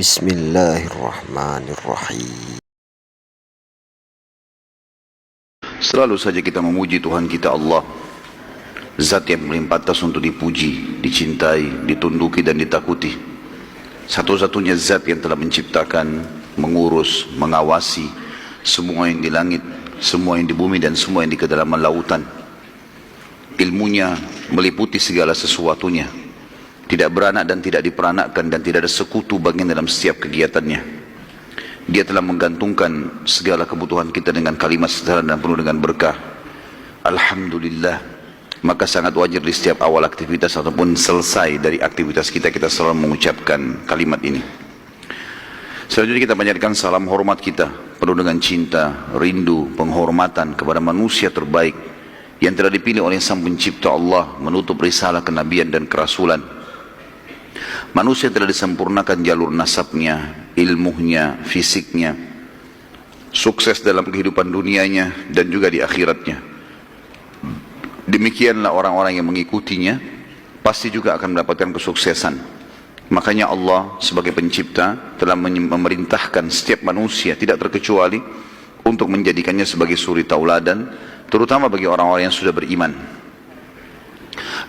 Bismillahirrahmanirrahim. Selalu saja kita memuji Tuhan kita Allah, Zat yang paling pantas untuk dipuji, dicintai, ditunduki dan ditakuti. Satu-satunya Zat yang telah menciptakan, mengurus, mengawasi semua yang di langit, semua yang di bumi dan semua yang di kedalaman lautan. Ilmunya meliputi segala sesuatunya, tidak beranak dan tidak diperanakkan, dan tidak ada sekutu bagian dalam setiap kegiatannya. Dia telah menggantungkan segala kebutuhan kita dengan kalimat sederhana dan penuh dengan berkah. Alhamdulillah. Maka sangat wajar di setiap awal aktivitas ataupun selesai dari aktivitas kita, kita selalu mengucapkan kalimat ini. Selanjutnya kita panjatkan salam hormat kita penuh dengan cinta, rindu, penghormatan kepada manusia terbaik yang telah dipilih oleh Sang Pencipta Allah menutup risalah kenabian dan kerasulan. Manusia telah disempurnakan jalur nasabnya, ilmunya, fisiknya, sukses dalam kehidupan dunianya dan juga di akhiratnya. Demikianlah orang-orang yang mengikutinya pasti juga akan mendapatkan kesuksesan. Makanya Allah sebagai pencipta telah memerintahkan setiap manusia tidak terkecuali untuk menjadikannya sebagai suri tauladan, terutama bagi orang-orang yang sudah beriman.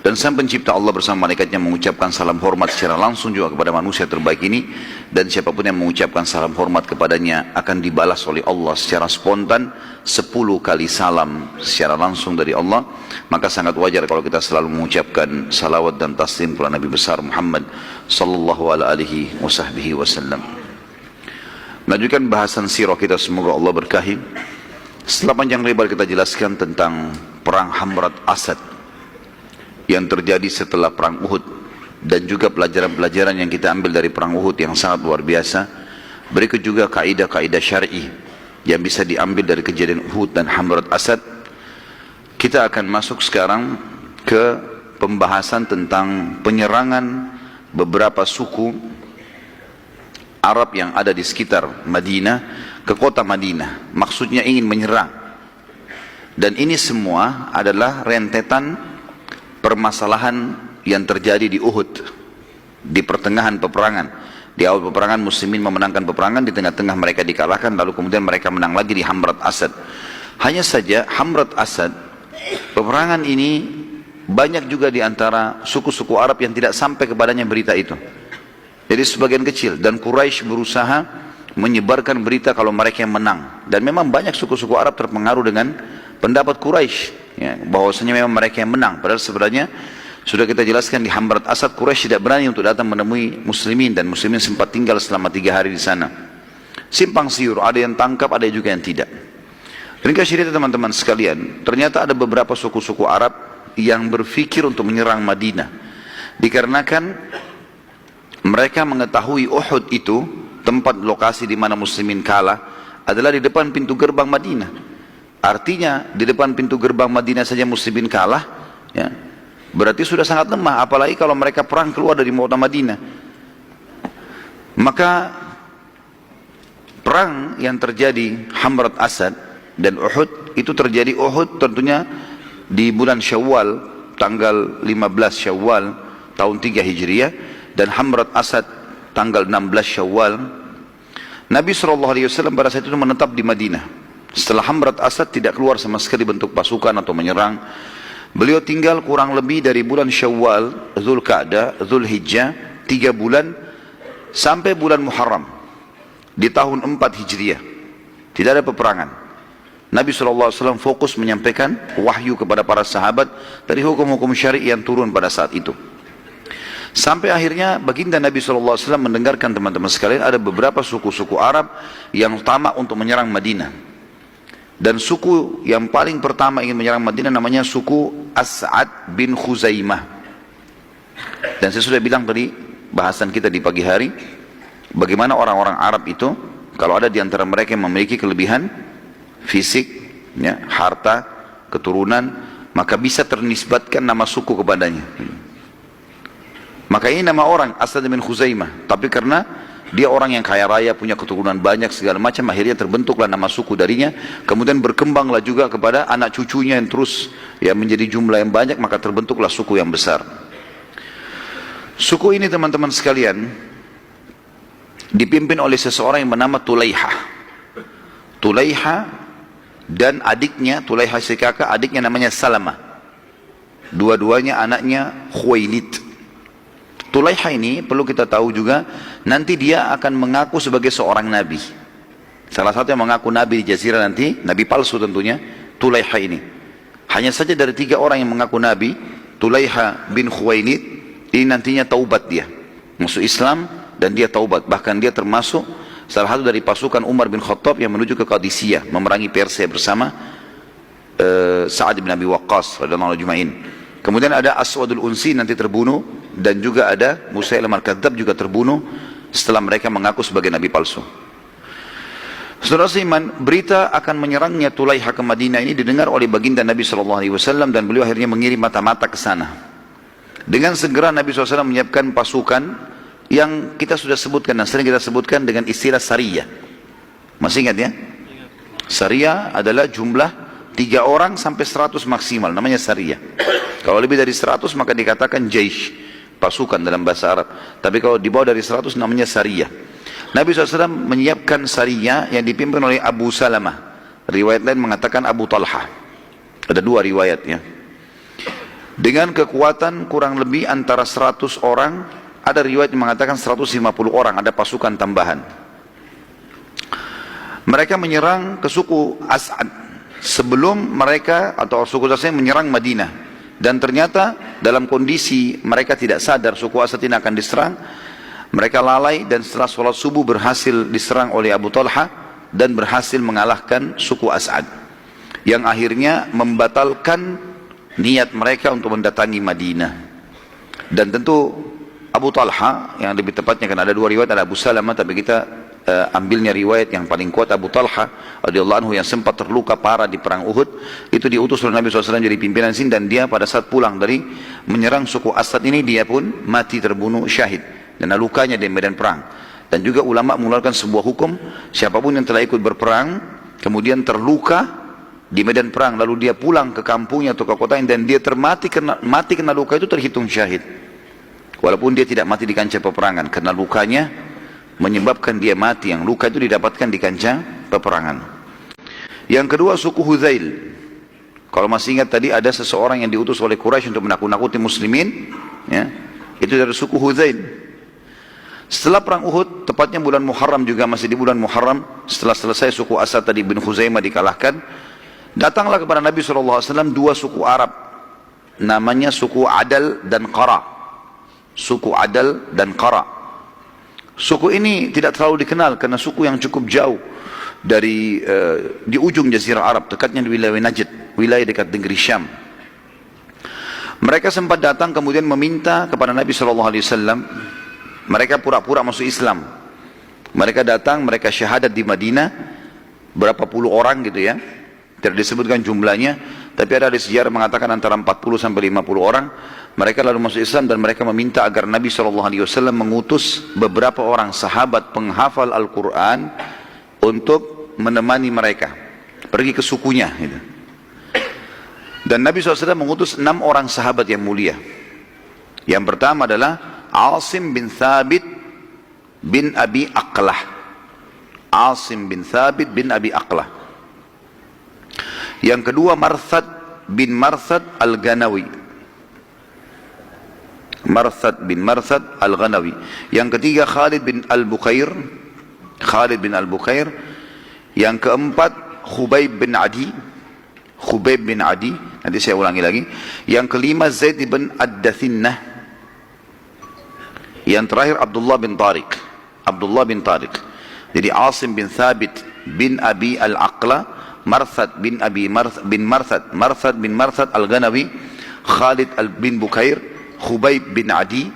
Dan Sang Pencipta Allah bersama malaikatnya mengucapkan salam hormat secara langsung juga kepada manusia terbaik ini, dan siapapun yang mengucapkan salam hormat kepadanya akan dibalas oleh Allah secara spontan 10 kali salam secara langsung dari Allah. Maka sangat wajar kalau kita selalu mengucapkan salawat dan taslim kepada Nabi besar Muhammad sallallahu alaihi wasallam. Melanjutkan bahasan sirah kita, semoga Allah berkahi. Setelah panjang lebar kita jelaskan tentang perang Hamrat Asad yang terjadi setelah perang Uhud, dan juga pelajaran-pelajaran yang kita ambil dari perang Uhud yang sangat luar biasa. Berikut juga kaidah-kaidah syar'i yang bisa diambil dari kejadian Uhud dan Hamrat Asad. Kita akan masuk sekarang ke pembahasan tentang penyerangan beberapa suku Arab yang ada di sekitar Madinah ke kota Madinah. Maksudnya ingin menyerang, dan ini semua adalah rentetan permasalahan yang terjadi di Uhud, di pertengahan peperangan. Di awal peperangan muslimin memenangkan peperangan, di tengah-tengah mereka dikalahkan, lalu kemudian mereka menang lagi di Hamrat Asad. Hanya saja Hamrat Asad, peperangan ini banyak juga di antara suku-suku Arab yang tidak sampai kepadanya berita itu. Jadi sebagian kecil, dan Quraisy berusaha menyebarkan berita kalau mereka yang menang. Dan memang banyak suku-suku Arab terpengaruh dengan pendapat Quraisy, ya, bahwasanya memang mereka yang menang. Padahal sebenarnya sudah kita jelaskan di Hamrat Asad, Quraisy tidak berani untuk datang menemui muslimin, dan muslimin sempat tinggal selama 3 hari di sana. Simpang siur, ada yang tangkap, ada juga yang tidak. Ringkas cerita teman-teman sekalian, ternyata ada beberapa suku-suku Arab yang berpikir untuk menyerang Madinah, dikarenakan mereka mengetahui Uhud itu tempat lokasi di mana muslimin kalah adalah di depan pintu gerbang Madinah. Artinya di depan pintu gerbang Madinah saja muslimin kalah, ya, berarti sudah sangat lemah, apalagi kalau mereka perang keluar dari kota Madinah. Maka perang yang terjadi Hamrat Asad dan Uhud itu terjadi, Uhud tentunya di bulan Syawal, tanggal 15 Syawal tahun 3 Hijriah, dan Hamrat Asad tanggal 16 Syawal. Nabi SAW pada saat itu menetap di Madinah. Setelah Hamrat Asad tidak keluar sama sekali bentuk pasukan atau menyerang. Beliau tinggal kurang lebih dari bulan Syawal, Zulqa'dah, Zulhijjah, 3 bulan sampai bulan Muharram di tahun 4 Hijriah. Tidak ada peperangan. Nabi SAW fokus menyampaikan wahyu kepada para sahabat dari hukum-hukum syar'i yang turun pada saat itu. Sampai akhirnya baginda Nabi SAW mendengarkan, teman-teman sekalian, ada beberapa suku-suku Arab yang tamak untuk menyerang Madinah. Dan suku yang paling pertama ingin menyerang Madinah namanya suku As'ad bin Khuzaimah. Dan saya sudah bilang tadi bahasan kita di pagi hari, bagaimana orang-orang Arab itu kalau ada di antara mereka yang memiliki kelebihan fisik, ya, harta, keturunan, maka bisa ternisbatkan nama suku kepadanya. Maka ini nama orang As'ad bin Khuzaimah, tapi karena dia orang yang kaya raya, punya keturunan banyak segala macam, akhirnya terbentuklah nama suku darinya. Kemudian berkembanglah juga kepada anak cucunya yang terus ya menjadi jumlah yang banyak, maka terbentuklah suku yang besar. Suku ini teman-teman sekalian dipimpin oleh seseorang yang bernama Tulaiha. Tulaiha dan adiknya, Tulaiha si kakak, adiknya namanya Salamah. Dua-duanya anaknya Khuwailid. Tulaiha ini perlu kita tahu juga, nanti dia akan mengaku sebagai seorang nabi. Salah satu yang mengaku nabi di Jazirah nanti, nabi palsu tentunya, Tulaiha ini. Hanya saja dari 3 orang yang mengaku nabi, Tulaiha bin Khuwailid, ini nantinya taubat dia. Masuk Islam dan dia taubat. Bahkan dia termasuk salah satu dari pasukan Umar bin Khattab yang menuju ke Qadisiyah, memerangi Persia bersama Sa'ad bin Abi Waqqas radhiyallahu ajma'in. Kemudian ada Aswadul Unsi nanti terbunuh, dan juga ada Musailamah al-Kadzdzab juga terbunuh setelah mereka mengaku sebagai nabi palsu. Saudara seiman, berita akan menyerangnya Tulaiha ke Madinah ini didengar oleh baginda Nabi SAW, dan beliau akhirnya mengirim mata-mata ke sana. Dengan segera Nabi SAW menyiapkan pasukan yang kita sudah sebutkan dan sering kita sebutkan dengan istilah Sariyah. Masih ingat ya? Sariyah adalah jumlah 3 orang sampai 100 maksimal, namanya Sariyah. Kalau lebih dari 100 maka dikatakan Jaish, pasukan dalam bahasa Arab. Tapi kalau di bawah dari 100 namanya Sariyah. Nabi SAW menyiapkan Sariyah yang dipimpin oleh Abu Salamah. Riwayat lain mengatakan Abu Talha. Ada 2 riwayat ya. Dengan kekuatan kurang lebih antara 100 orang, ada riwayat yang mengatakan 150 orang, ada pasukan tambahan. Mereka menyerang ke suku As'ad sebelum mereka atau suku As'ad menyerang Madinah. Dan ternyata dalam kondisi mereka tidak sadar suku As'ad ini akan diserang, mereka lalai dan setelah sholat subuh berhasil diserang oleh Abu Talha dan berhasil mengalahkan suku As'ad, yang akhirnya membatalkan niat mereka untuk mendatangi Madinah. Dan tentu Abu Talha, yang lebih tepatnya kan ada 2 riwayat, ada Abu Salamah, tapi kita ambilnya riwayat yang paling kuat Abu Talha radhiyallahu anhu yang sempat terluka parah di perang Uhud. Itu diutus oleh Nabi SAW jadi pimpinan sini, dan dia pada saat pulang dari menyerang suku As'ad ini, dia pun mati terbunuh syahid dan lukanya di medan perang. Dan juga ulama mengeluarkan sebuah hukum, siapapun yang telah ikut berperang kemudian terluka di medan perang lalu dia pulang ke kampungnya atau ke kotanya dan dia mati kena luka, itu terhitung syahid, walaupun dia tidak mati di kancah peperangan, karena lukanya menyebabkan dia mati. Yang luka itu didapatkan di kancah peperangan. Yang kedua suku Hudzail. Kalau masih ingat tadi ada seseorang yang diutus oleh Quraisy untuk menakut-nakuti muslimin ya, itu dari suku Hudzail. Setelah perang Uhud, tepatnya bulan Muharram, juga masih di bulan Muharram, setelah selesai suku Asad tadi bin Khuzaimah dikalahkan, datanglah kepada Nabi SAW 2 suku Arab, namanya suku Adal dan Qara. Suku Adal dan Qara. Suku ini tidak terlalu dikenal karena suku yang cukup jauh dari di ujung Jazirah Arab, dekatnya di wilayah Najd, wilayah dekat negeri Syam. Mereka sempat datang kemudian meminta kepada Nabi SAW. Mereka pura-pura masuk Islam. Mereka datang, mereka syahadat di Madinah, berapa puluh orang gitu ya, tidak disebutkan jumlahnya, tapi ada di sejarah mengatakan antara 40 sampai 50 orang. Mereka lalu masuk Islam dan mereka meminta agar Nabi SAW mengutus beberapa orang sahabat penghafal Al-Quran untuk menemani mereka pergi ke sukunya gitu. Dan Nabi SAW mengutus 6 orang sahabat yang mulia. Yang pertama adalah Asim bin Thabit bin Abi Aqlah. Asim bin Thabit bin Abi Aqlah. Yang kedua Marthad bin Marthad Al-Ghanawi. Marthad bin Marthad Al-Ghanawi. Yang ketiga Khalid bin Al-Bukhair. Khalid bin Al-Bukhair. Yang keempat Khubayb bin Adi. Khubayb bin Adi. Nanti saya ulangi lagi. Yang kelima Zaid bin Ad-Dathinnah. Yang terakhir Abdullah bin Tariq. Abdullah bin Tariq. Jadi Asim bin Thabit bin Abi Al-Aqla, Marthad bin Abi bin Marthad, Marthad bin Marthad Al-Ghanawi, Khalid bin Bukhair, Khubayb bin Adi,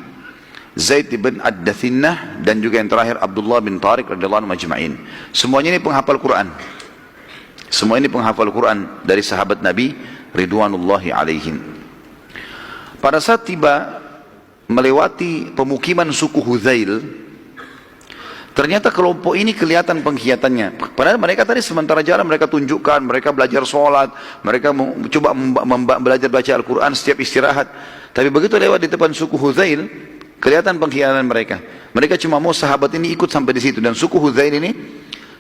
Zaid bin Ad-Dathinnah, dan juga yang terakhir Abdullah bin Tariq radhiyallahu anhu majma'in. Semuanya ini penghafal Quran. Semua ini penghafal Quran dari sahabat Nabi ridwanullahi alaihim. Pada saat tiba melewati pemukiman suku Hudzail, ternyata kelompok ini kelihatan pengkhianatannya. Padahal mereka tadi sementara jalan mereka tunjukkan, mereka belajar sholat, mereka coba belajar baca Al-Quran setiap istirahat. Tapi begitu lewat di depan suku Hudzail, Kelihatan pengkhianatan mereka. Mereka cuma mau sahabat ini ikut sampai di situ. Dan suku Hudzail ini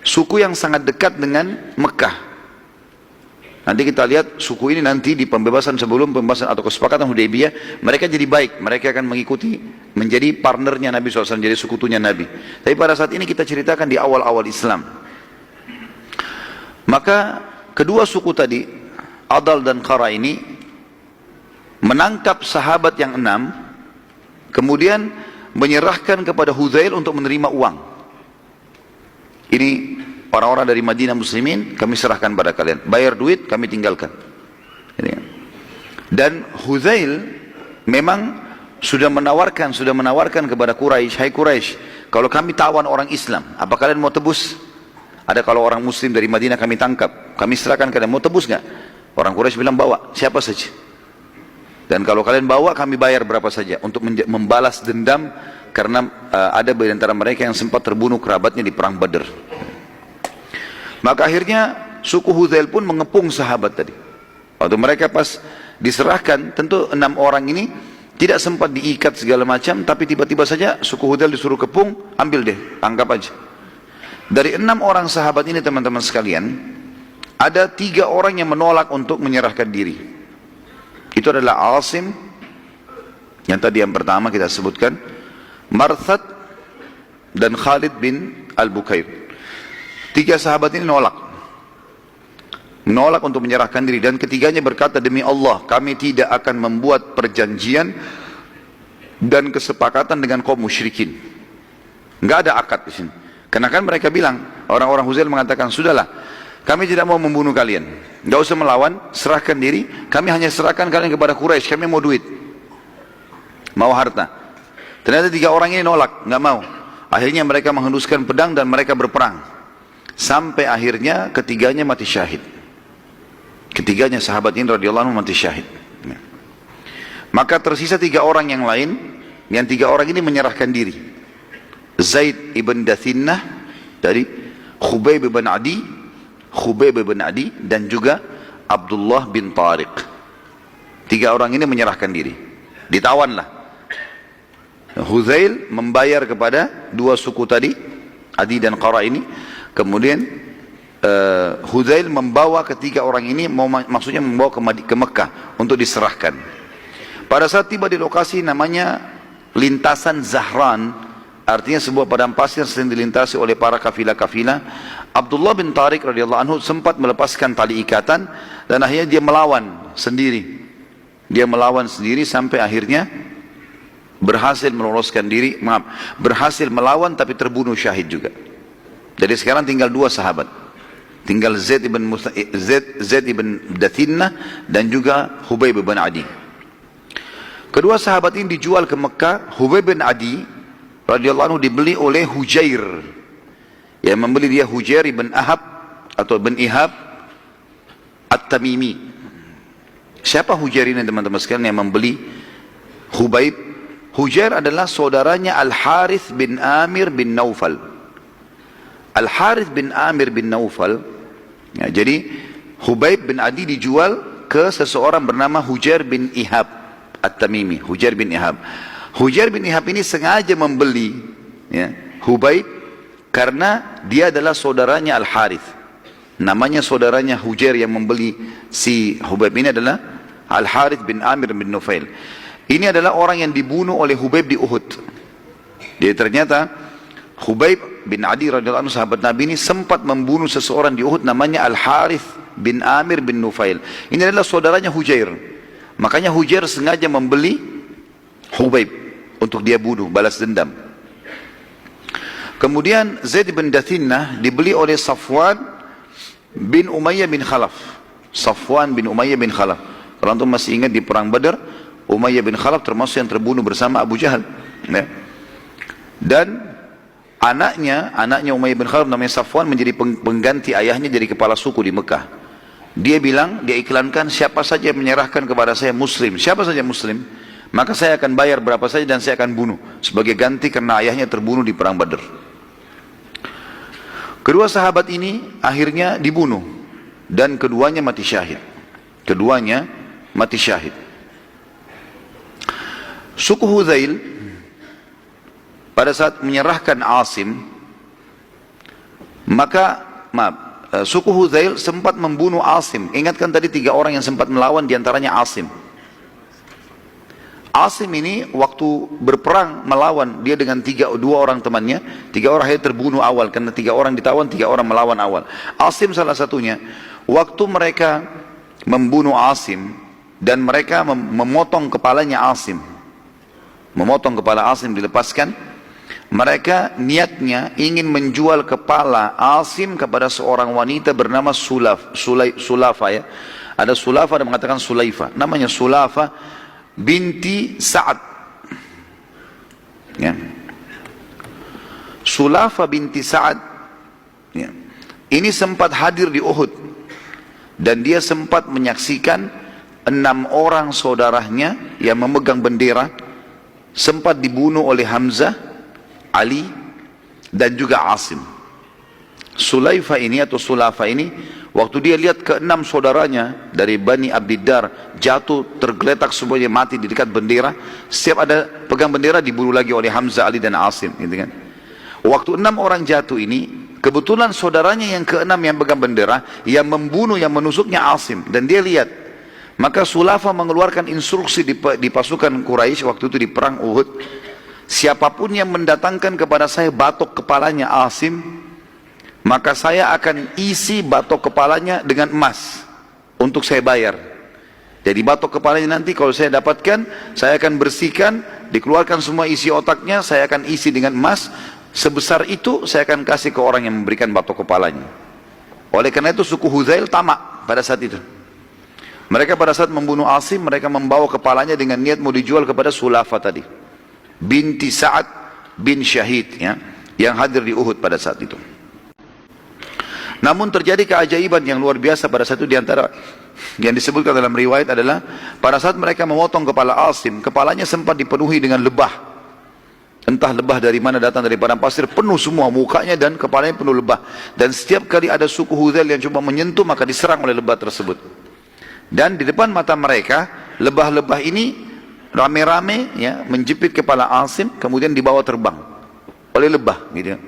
suku yang sangat dekat dengan Mekah. Nanti kita lihat suku ini nanti di pembebasan sebelum pembebasan atau kesepakatan Hudaybiyah, mereka jadi baik, mereka akan mengikuti menjadi partnernya Nabi SAW, jadi sekutunya Nabi. Tapi pada saat ini kita ceritakan di awal-awal Islam. Maka kedua suku tadi, Adal dan Qara ini menangkap sahabat yang 6, kemudian menyerahkan kepada Hudzail untuk menerima uang. Ini orang-orang dari Madinah muslimin, kami serahkan pada kalian. Bayar duit, kami tinggalkan. Dan Hudzail memang sudah menawarkan kepada Quraisy, hai Quraisy, kalau kami tawan orang Islam, apa kalian mau tebus? Ada kalau orang muslim dari Madinah kami tangkap, kami serahkan kalian, mau tebus nggak? Orang Quraisy bilang bawa, siapa saja. Dan kalau kalian bawa, kami bayar berapa saja untuk membalas dendam karena ada di antara mereka yang sempat terbunuh kerabatnya di perang Badr. Maka akhirnya suku Hudzail pun mengepung sahabat tadi. Waktu mereka pas diserahkan, tentu 6 orang ini tidak sempat diikat segala macam, tapi tiba-tiba saja suku Hudzail disuruh kepung, ambil deh, anggap aja. Dari 6 orang sahabat ini teman-teman sekalian, ada 3 orang yang menolak untuk menyerahkan diri. Itu adalah Asim, yang tadi yang pertama kita sebutkan, Marthad, dan Khalid bin Al-Bukair. 3 sahabat ini menolak untuk menyerahkan diri, dan ketiganya berkata, demi Allah kami tidak akan membuat perjanjian dan kesepakatan dengan kaum musyrikin. Enggak ada akad di sini. Karena kan mereka bilang, orang-orang Hudzail mengatakan, sudahlah, kami tidak mau membunuh kalian, enggak usah melawan, serahkan diri, kami hanya serahkan kalian kepada Quraisy, kami mau duit, mau harta. Ternyata 3 orang ini nolak, enggak mau. Akhirnya mereka menghunuskan pedang dan mereka berperang. Sampai akhirnya ketiganya mati syahid. Ketiganya sahabat ini radhiyallahu anhu mati syahid. Maka tersisa 3 orang yang lain, yang 3 orang ini menyerahkan diri. Zaid ibn Dathinnah dari Khubayb ibn Adi dan juga Abdullah bin Tariq. 3 orang ini menyerahkan diri. Ditawanlah. Hudzail membayar kepada 2 suku tadi, Adi dan Qara ini. Kemudian Hudzail membawa ketiga orang ini, maksudnya membawa ke Mekah untuk diserahkan. Pada saat tiba di lokasi namanya lintasan Zahran, artinya sebuah padang pasir sering dilintasi oleh para kafilah-kafilah, Abdullah bin Tariq radhiyallahu anhu sempat melepaskan tali ikatan dan akhirnya dia melawan sendiri. Dia melawan sendiri sampai akhirnya berhasil meloloskan diri, berhasil melawan tapi terbunuh syahid juga. Jadi sekarang tinggal 2 sahabat. Tinggal Zaid ibn Dathinnah dan juga Khubayb bin Adi. Kedua sahabat ini dijual ke Mekah. Khubayb bin Adi radhiyallahu anhu dibeli oleh Hujair. Yang membeli dia Hujair ibn Ahab atau bin Ihab At-Tamimi. Siapa Hujair ini teman-teman sekalian yang membeli Khubayb? Hujair adalah saudaranya Al-Harith bin Amir bin Naufal. Al-Harith bin Amir bin Naufal, ya, jadi Khubayb bin Adi dijual ke seseorang bernama Hujair bin Ihab At-Tamimi. Hujair bin Ihab ini sengaja membeli, ya, Khubayb karena dia adalah saudaranya Al-Harith. Namanya saudaranya Hujair yang membeli si Khubayb ini adalah Al-Harith bin Amir bin Naufal. Ini adalah orang yang dibunuh oleh Khubayb di Uhud. Jadi ternyata Khubayb bin Adi radhiyallahu anhu sahabat Nabi ini sempat membunuh seseorang di Uhud namanya Al-Harith bin Amir bin Nufail. Ini adalah saudaranya Hujair. Makanya Hujair sengaja membeli Khubayb untuk dia bunuh, balas dendam. Kemudian Zaid bin Dathinnah dibeli oleh Safwan bin Umayyah bin Khalaf. Safwan bin Umayyah bin Khalaf. Kalau antum masih ingat di perang Badar, Umayyah bin Khalaf termasuk yang terbunuh bersama Abu Jahal. Ya. Dan anaknya Umayyah bin Khalaf namanya Safwan menjadi pengganti ayahnya jadi kepala suku di Mekah. Dia bilang, dia iklankan, siapa saja yang menyerahkan kepada saya muslim, siapa saja muslim, maka saya akan bayar berapa saja dan saya akan bunuh sebagai ganti karena ayahnya terbunuh di perang Badr. Kedua sahabat ini akhirnya dibunuh dan keduanya mati syahid. Suku Hudzail pada saat menyerahkan Asim, maka suku Hudzail sempat membunuh Asim. Ingatkan tadi 3 orang yang sempat melawan, diantaranya Asim. Asim ini waktu berperang melawan, dia dengan 2 orang temannya, 3 orang akhirnya terbunuh awal, karena 3 orang ditawan, 3 orang melawan awal. Asim salah satunya. Waktu mereka membunuh Asim, dan mereka memotong kepalanya Asim, memotong kepala Asim dilepaskan, mereka niatnya ingin menjual kepala Asim kepada seorang wanita bernama Sulafa ya. Ada Sulafa, ada mengatakan Sulaifa, namanya Sulafa binti Sa'ad ya. Sulafa binti Sa'ad ya. Ini sempat hadir di Uhud, dan dia sempat menyaksikan 6 orang saudaranya yang memegang bendera sempat dibunuh oleh Hamzah, Ali, dan juga Asim. Sulaifa ini atau Sulafa ini, waktu dia lihat ke-6 saudaranya dari Bani Abdiddar jatuh tergeletak semuanya mati di dekat bendera, setiap ada pegang bendera dibunuh lagi oleh Hamzah, Ali, dan Asim, gitu kan. Waktu 6 orang jatuh ini, kebetulan saudaranya yang ke-6 yang pegang bendera, yang membunuh, yang menusuknya Asim, dan dia lihat. Maka Sulafa mengeluarkan instruksi di pasukan Quraisy waktu itu di perang Uhud, siapapun yang mendatangkan kepada saya batok kepalanya Asim, maka saya akan isi batok kepalanya dengan emas untuk saya bayar. Jadi batok kepalanya nanti kalau saya dapatkan, saya akan bersihkan, dikeluarkan semua isi otaknya, saya akan isi dengan emas, sebesar itu saya akan kasih ke orang yang memberikan batok kepalanya. Oleh karena itu suku Hudzail tamak pada saat itu. Mereka pada saat membunuh Asim, mereka membawa kepalanya dengan niat mau dijual kepada Sulafa tadi, binti Sa'ad bin Syahid ya, yang hadir di Uhud pada saat itu. Namun terjadi keajaiban yang luar biasa pada saat itu. Diantara yang disebutkan dalam riwayat adalah pada saat mereka memotong kepala Asim, kepalanya sempat dipenuhi dengan lebah. Entah lebah dari mana datang, dari padang pasir, penuh semua mukanya dan kepalanya penuh lebah. Dan setiap kali ada suku Hudzail yang coba menyentuh, maka diserang oleh lebah tersebut. Dan di depan mata mereka, lebah-lebah ini rame-rame ya, menjepit kepala Asim, kemudian dibawa terbang oleh lebah gitu ya.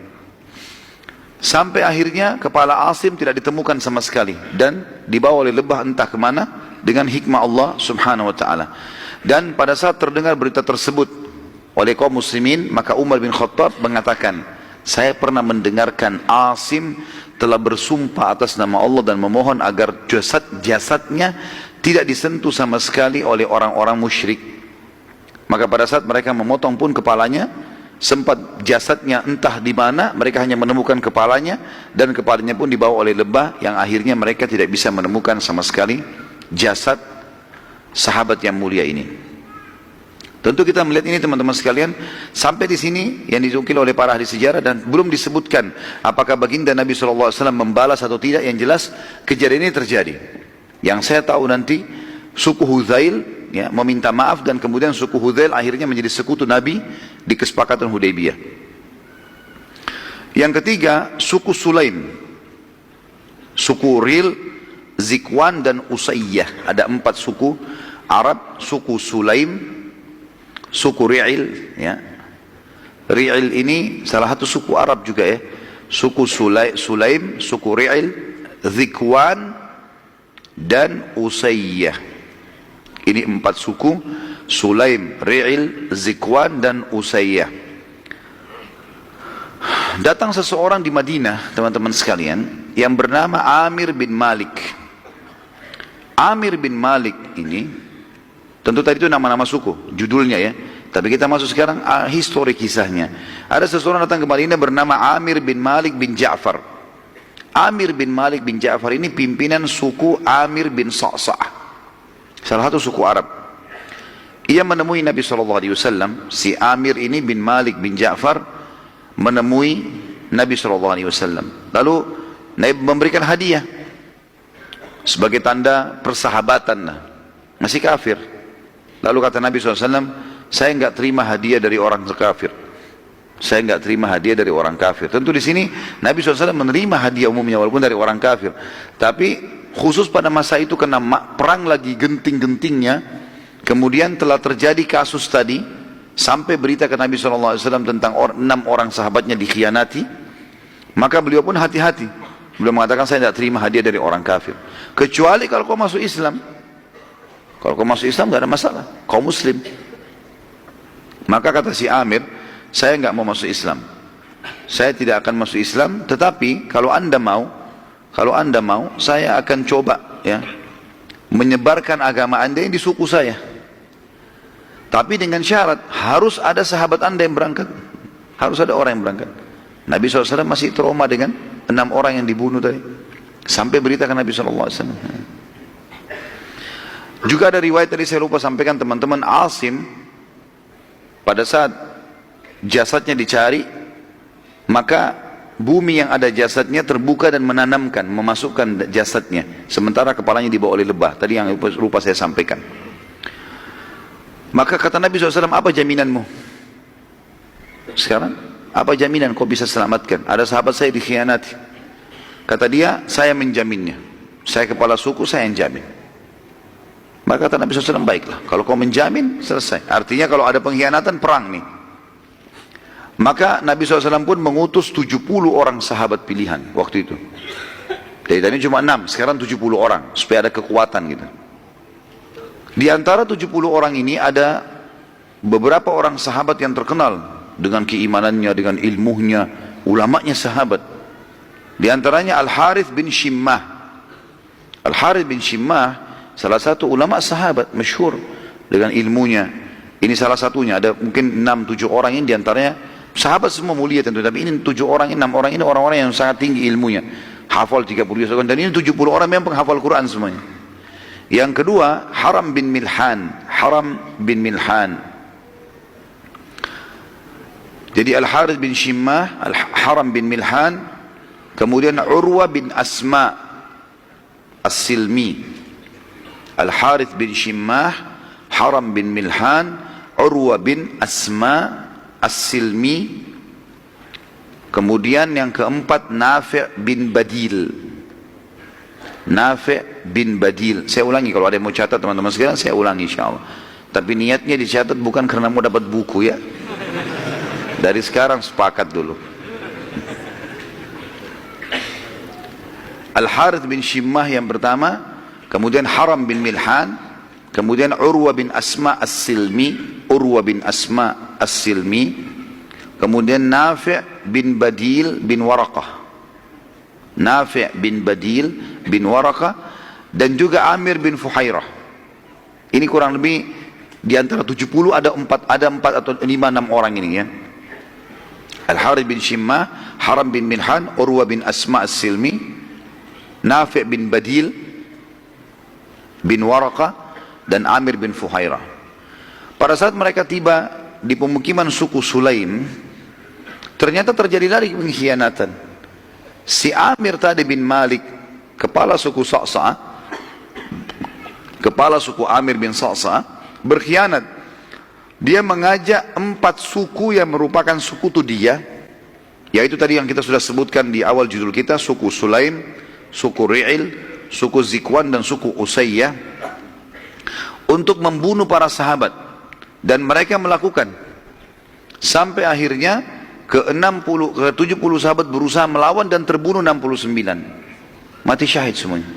Sampai akhirnya kepala Asim tidak ditemukan sama sekali, dan dibawa oleh lebah entah kemana dengan hikmah Allah subhanahu wa ta'ala. Dan pada saat terdengar berita tersebut oleh kaum muslimin, maka Umar bin Khattab mengatakan, saya pernah mendengarkan Asim telah bersumpah atas nama Allah dan memohon agar jasadnya tidak disentuh sama sekali oleh orang-orang musyrik. Maka pada saat mereka memotong pun kepalanya, sempat jasadnya entah di mana, mereka hanya menemukan kepalanya, dan kepalanya pun dibawa oleh lebah, yang akhirnya mereka tidak bisa menemukan sama sekali jasad sahabat yang mulia ini. Tentu kita melihat ini teman-teman sekalian, sampai di sini yang dinukil oleh para ahli sejarah, dan belum disebutkan apakah baginda Nabi SAW membalas atau tidak. Yang jelas kejadian ini terjadi. Yang saya tahu nanti suku Hudzail ya, meminta maaf, dan kemudian suku Hudzail akhirnya menjadi sekutu Nabi di kesepakatan Hudaybiyah. Yang ketiga, suku Sulaim, suku Ril, Zikwan, dan Usayyah. Ada 4 suku Arab, suku Sulaim, suku Ri'il ya. Ri'il ini salah satu suku Arab juga ya. Suku Sulaim, suku Ri'il, Zikwan, dan Usayyah. Ini 4 suku, Sulaim, Ri'il, Zikwan, dan Usayyah. Datang seseorang di Madinah, teman-teman sekalian, yang bernama Amir bin Malik. Amir bin Malik ini, tentu tadi itu nama-nama suku, judulnya ya. Tapi kita masuk sekarang histori kisahnya. Ada seseorang datang ke Madinah bernama Amir bin Malik bin Ja'far. Amir bin Malik bin Ja'far ini pimpinan suku Amir bin Sa'sa'ah, salah satu suku Arab. Ia menemui Nabi SAW. Si Amir ini bin Malik bin Ja'far menemui Nabi SAW. Lalu Nabi memberikan hadiah sebagai tanda persahabatan. Masih kafir. Lalu kata Nabi SAW, saya enggak terima hadiah dari orang kafir. Saya enggak terima hadiah dari orang kafir. Tentu di sini Nabi SAW menerima hadiah umumnya walaupun dari orang kafir. Tapi khusus pada masa itu karena perang lagi genting-gentingnya, kemudian telah terjadi kasus tadi, sampai berita ke Nabi SAW tentang 6 orang sahabatnya dikhianati, maka beliau pun hati-hati. Beliau mengatakan, saya tidak terima hadiah dari orang kafir, kecuali kalau kau masuk Islam. Kalau kau masuk Islam tidak ada masalah, kau Muslim. Maka kata si Amir, saya nggak mau masuk Islam, saya tidak akan masuk Islam, tetapi kalau anda mau, saya akan coba ya menyebarkan agama anda yang di suku saya. Tapi dengan syarat, harus ada sahabat anda yang berangkat. Harus ada orang yang berangkat. Nabi SAW masih trauma dengan 6 orang yang dibunuh tadi. Sampai berita ke Nabi SAW. Juga ada riwayat tadi saya lupa sampaikan teman-teman, Asim, pada saat jasadnya dicari, maka bumi yang ada jasadnya terbuka dan menanamkan, memasukkan jasadnya. Sementara kepalanya dibawa oleh lebah. Tadi yang lupa saya sampaikan. Maka kata Nabi SAW, apa jaminanmu? Sekarang, apa jaminan kau bisa selamatkan? Ada sahabat saya dikhianati. Kata dia, saya menjaminnya. Saya kepala suku, saya yang jamin. Maka kata Nabi SAW, baiklah. Kalau kau menjamin, selesai. Artinya kalau ada pengkhianatan, perang nih. Maka Nabi SAW pun mengutus 70 orang sahabat pilihan waktu itu. Dari tadi cuma 6, sekarang 70 orang. Supaya ada kekuatan gitu. Di antara 70 orang ini ada beberapa orang sahabat yang terkenal dengan keimanannya, dengan ilmunya, ulamanya sahabat. Di antaranya Al-Harith bin Shimmah. Al-Harith bin Shimmah salah satu ulama sahabat masyhur dengan ilmunya. Ini salah satunya, ada mungkin 6-7 orang ini, di antaranya sahabat semua mulia tentu, tapi ini 7 orang, 6 orang ini orang-orang yang sangat tinggi ilmunya. Hafal 30 juz, dan ini 70 orang memang penghafal Quran semuanya. Yang kedua, Haram bin Milhan. Haram bin Milhan. Jadi Al-Harith bin Shimmah, Haram bin Milhan, kemudian Urwa bin Asma As-Silmi. Al-Harith bin Shimmah, Haram bin Milhan, Urwa bin Asma As-Silmi. Kemudian yang keempat, Nafi' bin Badil. Nafi' bin Badil. Saya ulangi, kalau ada yang mau catat teman-teman sekalian, saya ulangi insyaAllah. Tapi niatnya dicatat bukan karena mau dapat buku ya. Dari sekarang sepakat dulu. Al-Harith bin Shimmah yang pertama, kemudian Haram bin Milhan, kemudian Urwa bin Asma As-Silmi, Urwa bin Asma As-Silmi, kemudian Nafi' bin Badil bin Waraqah. Nafi' bin Badil bin Waraqah, dan juga Amir bin Fuhairah. Ini kurang lebih di antara 70 ada 4 atau 5-6 orang ini ya. Al-Harith bin Shimmah, Haram bin Milhan, Urwa bin Asma As-Silmi, Nafi' bin Badil bin Waraqah, dan Amir bin Fuhairah. Pada saat mereka tiba di pemukiman suku Sulaim, ternyata terjadi lagi pengkhianatan. Si Amir tadi bin Malik, kepala suku Sa'sa', kepala suku Amir bin Sa'sa', berkhianat. Dia mengajak 4 suku yang merupakan suku dia, yaitu tadi yang kita sudah sebutkan di awal judul kita, suku Sulaim, suku Ri'il, suku Zikwan, dan suku Usayyah, untuk membunuh para sahabat. Dan mereka melakukan sampai akhirnya ke 70 sahabat berusaha melawan dan terbunuh 69. Mati syahid semuanya.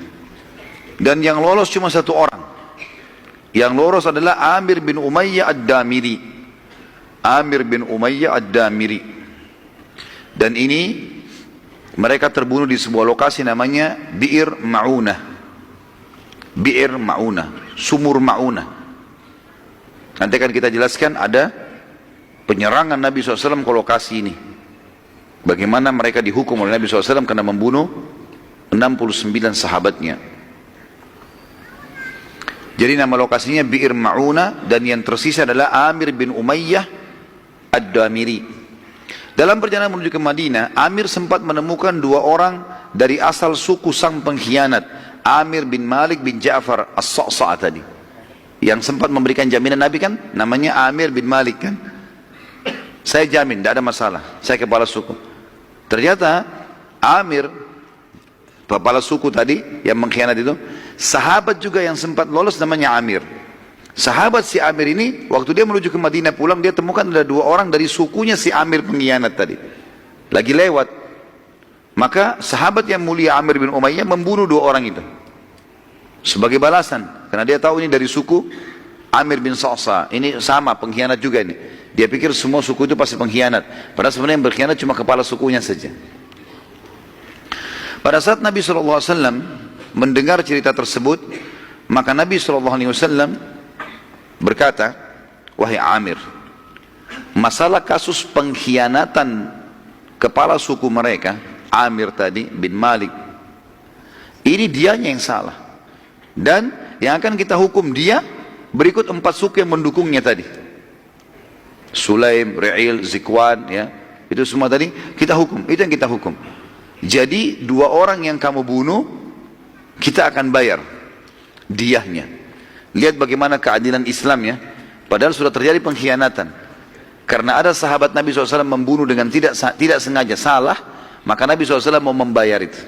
Dan yang lolos cuma 1 orang. Yang lolos adalah Amir bin Umayyah Ad-Damiri. Amir bin Umayyah Ad-Damiri. Dan ini mereka terbunuh di sebuah lokasi namanya Bi'ir Ma'unah. Bi'ir Ma'unah, sumur Ma'unah. Nanti akan kita jelaskan ada penyerangan Nabi SAW ke lokasi ini. Bagaimana mereka dihukum oleh Nabi SAW karena membunuh 69 sahabatnya. Jadi nama lokasinya Bi'ir Ma'una, dan yang tersisa adalah Amir bin Umayyah Ad-Damiri. Dalam perjalanan menuju ke Madinah, Amir sempat menemukan 2 orang dari asal suku sang pengkhianat, Amir bin Malik bin Ja'far As-Sa'sa' tadi, yang sempat memberikan jaminan Nabi kan, namanya Amir bin Malik kan. Saya jamin, tidak ada masalah, saya kepala suku. Ternyata Amir, kepala suku tadi yang mengkhianat itu, sahabat juga yang sempat lolos namanya Amir. Sahabat si Amir ini, waktu dia menuju ke Madinah pulang, dia temukan ada 2 orang dari sukunya si Amir pengkhianat tadi. Lagi lewat. Maka sahabat yang mulia Amir bin Umayyah membunuh 2 orang itu. Sebagai balasan. Karena dia tahu ini dari suku Amir bin Sa'sa. Ini sama, pengkhianat juga ini. Dia pikir semua suku itu pasti pengkhianat. Padahal sebenarnya yang berkhianat cuma kepala sukunya saja. Pada saat Nabi SAW mendengar cerita tersebut, maka Nabi SAW berkata, wahai Amir, masalah kasus pengkhianatan kepala suku mereka, Amir tadi bin Malik, ini dianya yang salah. Dan yang akan kita hukum dia berikut 4 suku yang mendukungnya tadi. Sulaim, Ri'il, Zikwan, ya. Itu semua tadi kita hukum, itu yang kita hukum. Jadi 2 orang yang kamu bunuh, kita akan bayar diyahnya. Lihat bagaimana keadilan Islam ya. Padahal sudah terjadi pengkhianatan. Karena ada sahabat Nabi SAW membunuh dengan tidak sengaja salah, maka Nabi SAW mau membayar itu.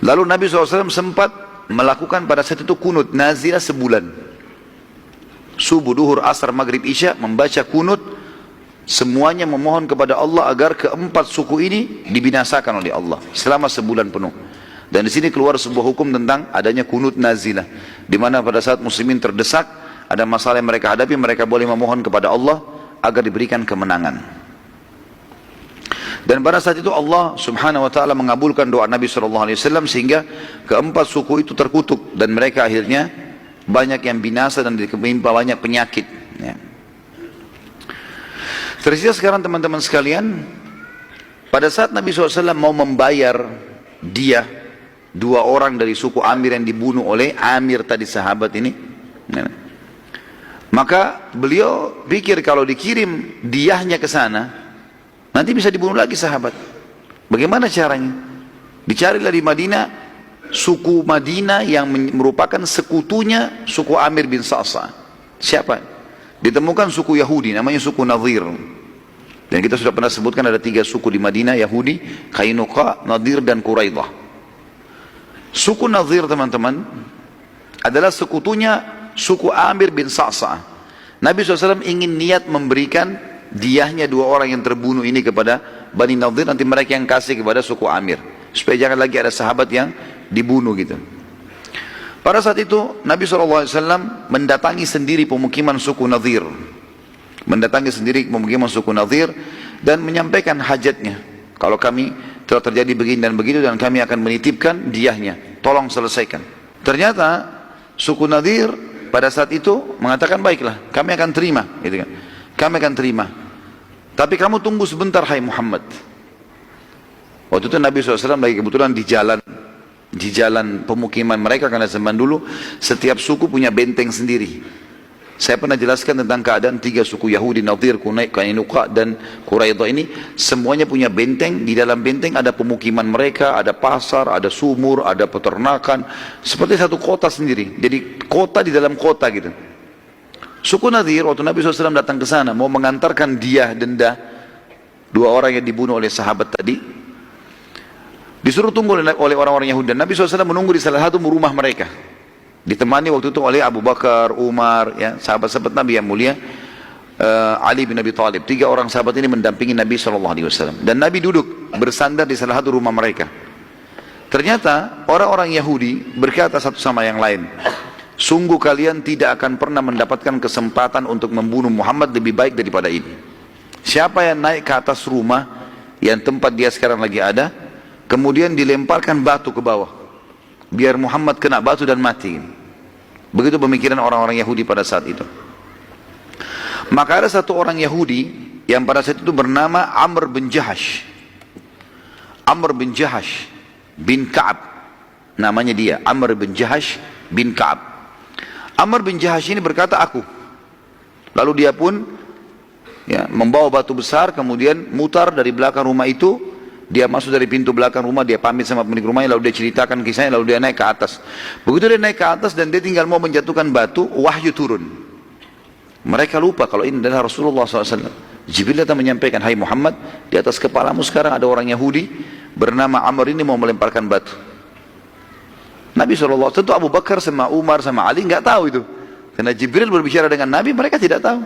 Lalu Nabi SAW sempat melakukan pada saat itu kunut nazilah sebulan. Subuh, duhur, asar, maghrib, isya, membaca kunut. Semuanya memohon kepada Allah agar keempat suku ini dibinasakan oleh Allah selama sebulan penuh. Dan di sini keluar sebuah hukum tentang adanya kunut nazilah, di mana pada saat muslimin terdesak, ada masalah yang mereka hadapi, mereka boleh memohon kepada Allah agar diberikan kemenangan. Dan pada saat itu Allah Subhanahu wa taala mengabulkan doa Nabi SAW sehingga keempat suku itu terkutuk dan mereka akhirnya banyak yang binasa dan ditimpa banyak penyakit. Ya. Tersisa sekarang teman-teman sekalian, pada saat Nabi SAW mau membayar dia 2 orang dari suku Amir yang dibunuh oleh Amir tadi sahabat ini, maka beliau pikir kalau dikirim diyahnya ke sana, nanti bisa dibunuh lagi sahabat. Bagaimana caranya? Dicarilah di Madinah suku Madinah yang merupakan sekutunya suku Amir bin Sa'sa. Siapa? Ditemukan suku Yahudi, namanya suku Nadir. Dan kita sudah pernah sebutkan ada 3 suku di Madinah, Yahudi, Qainuqa, Nadir dan Quraidah. Suku Nadir teman-teman adalah sekutunya suku Amir bin Sa'sa. Nabi SAW ingin niat memberikan diyahnya 2 orang yang terbunuh ini kepada Bani Nadir, nanti mereka yang kasih kepada suku Amir, supaya jangan lagi ada sahabat yang dibunuh gitu. Pada saat itu Nabi SAW mendatangi sendiri pemukiman suku Nadir, mendatangi sendiri pemukiman suku Nadir dan menyampaikan hajatnya. Kalau kami telah terjadi begini dan begitu dan kami akan menitipkan diyahnya, tolong selesaikan. Ternyata suku Nadir pada saat itu mengatakan, baiklah, kami akan terima, gitu kan. Kami akan terima. Tapi kamu tunggu sebentar, hai Muhammad. Waktu itu Nabi SAW lagi kebetulan di jalan pemukiman mereka, karena zaman dulu setiap suku punya benteng sendiri. Saya pernah jelaskan tentang keadaan 3 suku Yahudi, Nadir, Qainuqa dan Quraidah ini. Semuanya punya benteng. Di dalam benteng ada pemukiman mereka, ada pasar, ada sumur, ada peternakan. Seperti satu kota sendiri. Jadi kota di dalam kota gitu. Suku Nadir, waktu Nabi SAW datang ke sana mau mengantarkan diyah denda 2 orang yang dibunuh oleh sahabat tadi, disuruh tunggu oleh orang-orang Yahudi. Dan Nabi SAW menunggu di salah satu rumah mereka, ditemani waktu itu oleh Abu Bakar, Umar, ya, sahabat-sahabat Nabi yang mulia, Ali bin Abi Thalib. 3 orang sahabat ini mendampingi Nabi SAW. Dan Nabi duduk bersandar di salah satu rumah mereka. Ternyata orang-orang Yahudi berkata satu sama yang lain, sungguh kalian tidak akan pernah mendapatkan kesempatan untuk membunuh Muhammad lebih baik daripada ini. Siapa yang naik ke atas rumah yang tempat dia sekarang lagi ada, kemudian dilemparkan batu ke bawah, biar Muhammad kena batu dan mati. Begitu pemikiran orang-orang Yahudi pada saat itu. Maka ada satu orang Yahudi yang pada saat itu bernama Amr bin Jahash. Amr bin Jahash bin Ka'ab, namanya dia, Amr bin Jahash bin Ka'ab. Amr bin Jahash ini berkata, aku. Lalu dia pun ya, membawa batu besar, kemudian mutar dari belakang rumah itu. Dia masuk dari pintu belakang rumah, dia pamit sama pemilik rumahnya, lalu dia ceritakan kisahnya, lalu dia naik ke atas. Begitu dia naik ke atas dan dia tinggal mau menjatuhkan batu, wahyu turun. Mereka lupa kalau ini adalah Rasulullah SAW. Jibril datang menyampaikan, hai Muhammad, di atas kepalamu sekarang ada orang Yahudi bernama Amr ini mau melemparkan batu. Nabi SAW, tentu Abu Bakar sama Umar sama Ali nggak tahu itu. Karena Jibril berbicara dengan Nabi, mereka tidak tahu.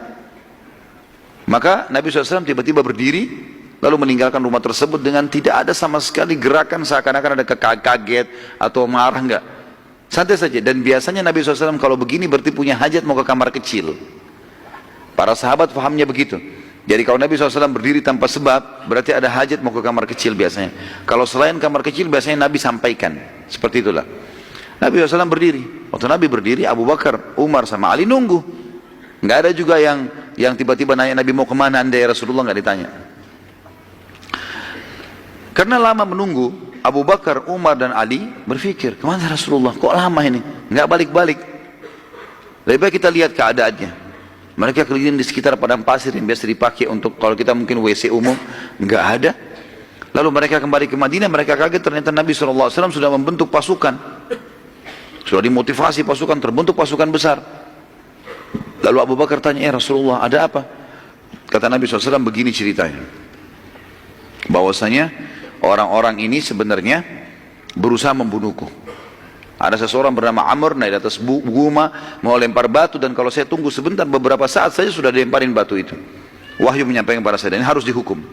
Maka Nabi SAW tiba-tiba berdiri, lalu meninggalkan rumah tersebut dengan tidak ada sama sekali gerakan seakan-akan ada kaget atau marah, enggak. Santai saja. Dan biasanya Nabi SAW kalau begini berarti punya hajat mau ke kamar kecil. Para sahabat pahamnya begitu. Jadi kalau Nabi SAW berdiri tanpa sebab, berarti ada hajat mau ke kamar kecil biasanya. Kalau selain kamar kecil biasanya Nabi sampaikan. Seperti itulah. Nabi SAW berdiri. Waktu Nabi berdiri, Abu Bakar, Umar sama Ali nunggu. Nggak ada juga yang tiba-tiba nanya Nabi mau kemana anda ya Rasulullah, nggak ditanya. Karena lama menunggu, Abu Bakar, Umar dan Ali berpikir, kemana Rasulullah? Kok lama ini? Nggak balik-balik. Lebih baik kita lihat keadaannya. Mereka keliling di sekitar padang pasir yang biasa dipakai untuk kalau kita mungkin WC umum, nggak ada. Lalu mereka kembali ke Madinah, mereka kaget ternyata Nabi SAW sudah membentuk pasukan. Sudah dimotivasi pasukan, terbentuk pasukan besar. Lalu Abu Bakar tanya, ya Rasulullah ada apa? Kata Nabi SAW begini ceritanya. Bahwasanya orang-orang ini sebenarnya berusaha membunuhku. Ada seseorang bernama Amr naik di atas guma mau lempar batu, dan kalau saya tunggu sebentar beberapa saat saja sudah dilemparin batu itu. Wahyu menyampaikan kepada saya, dan ini harus dihukum.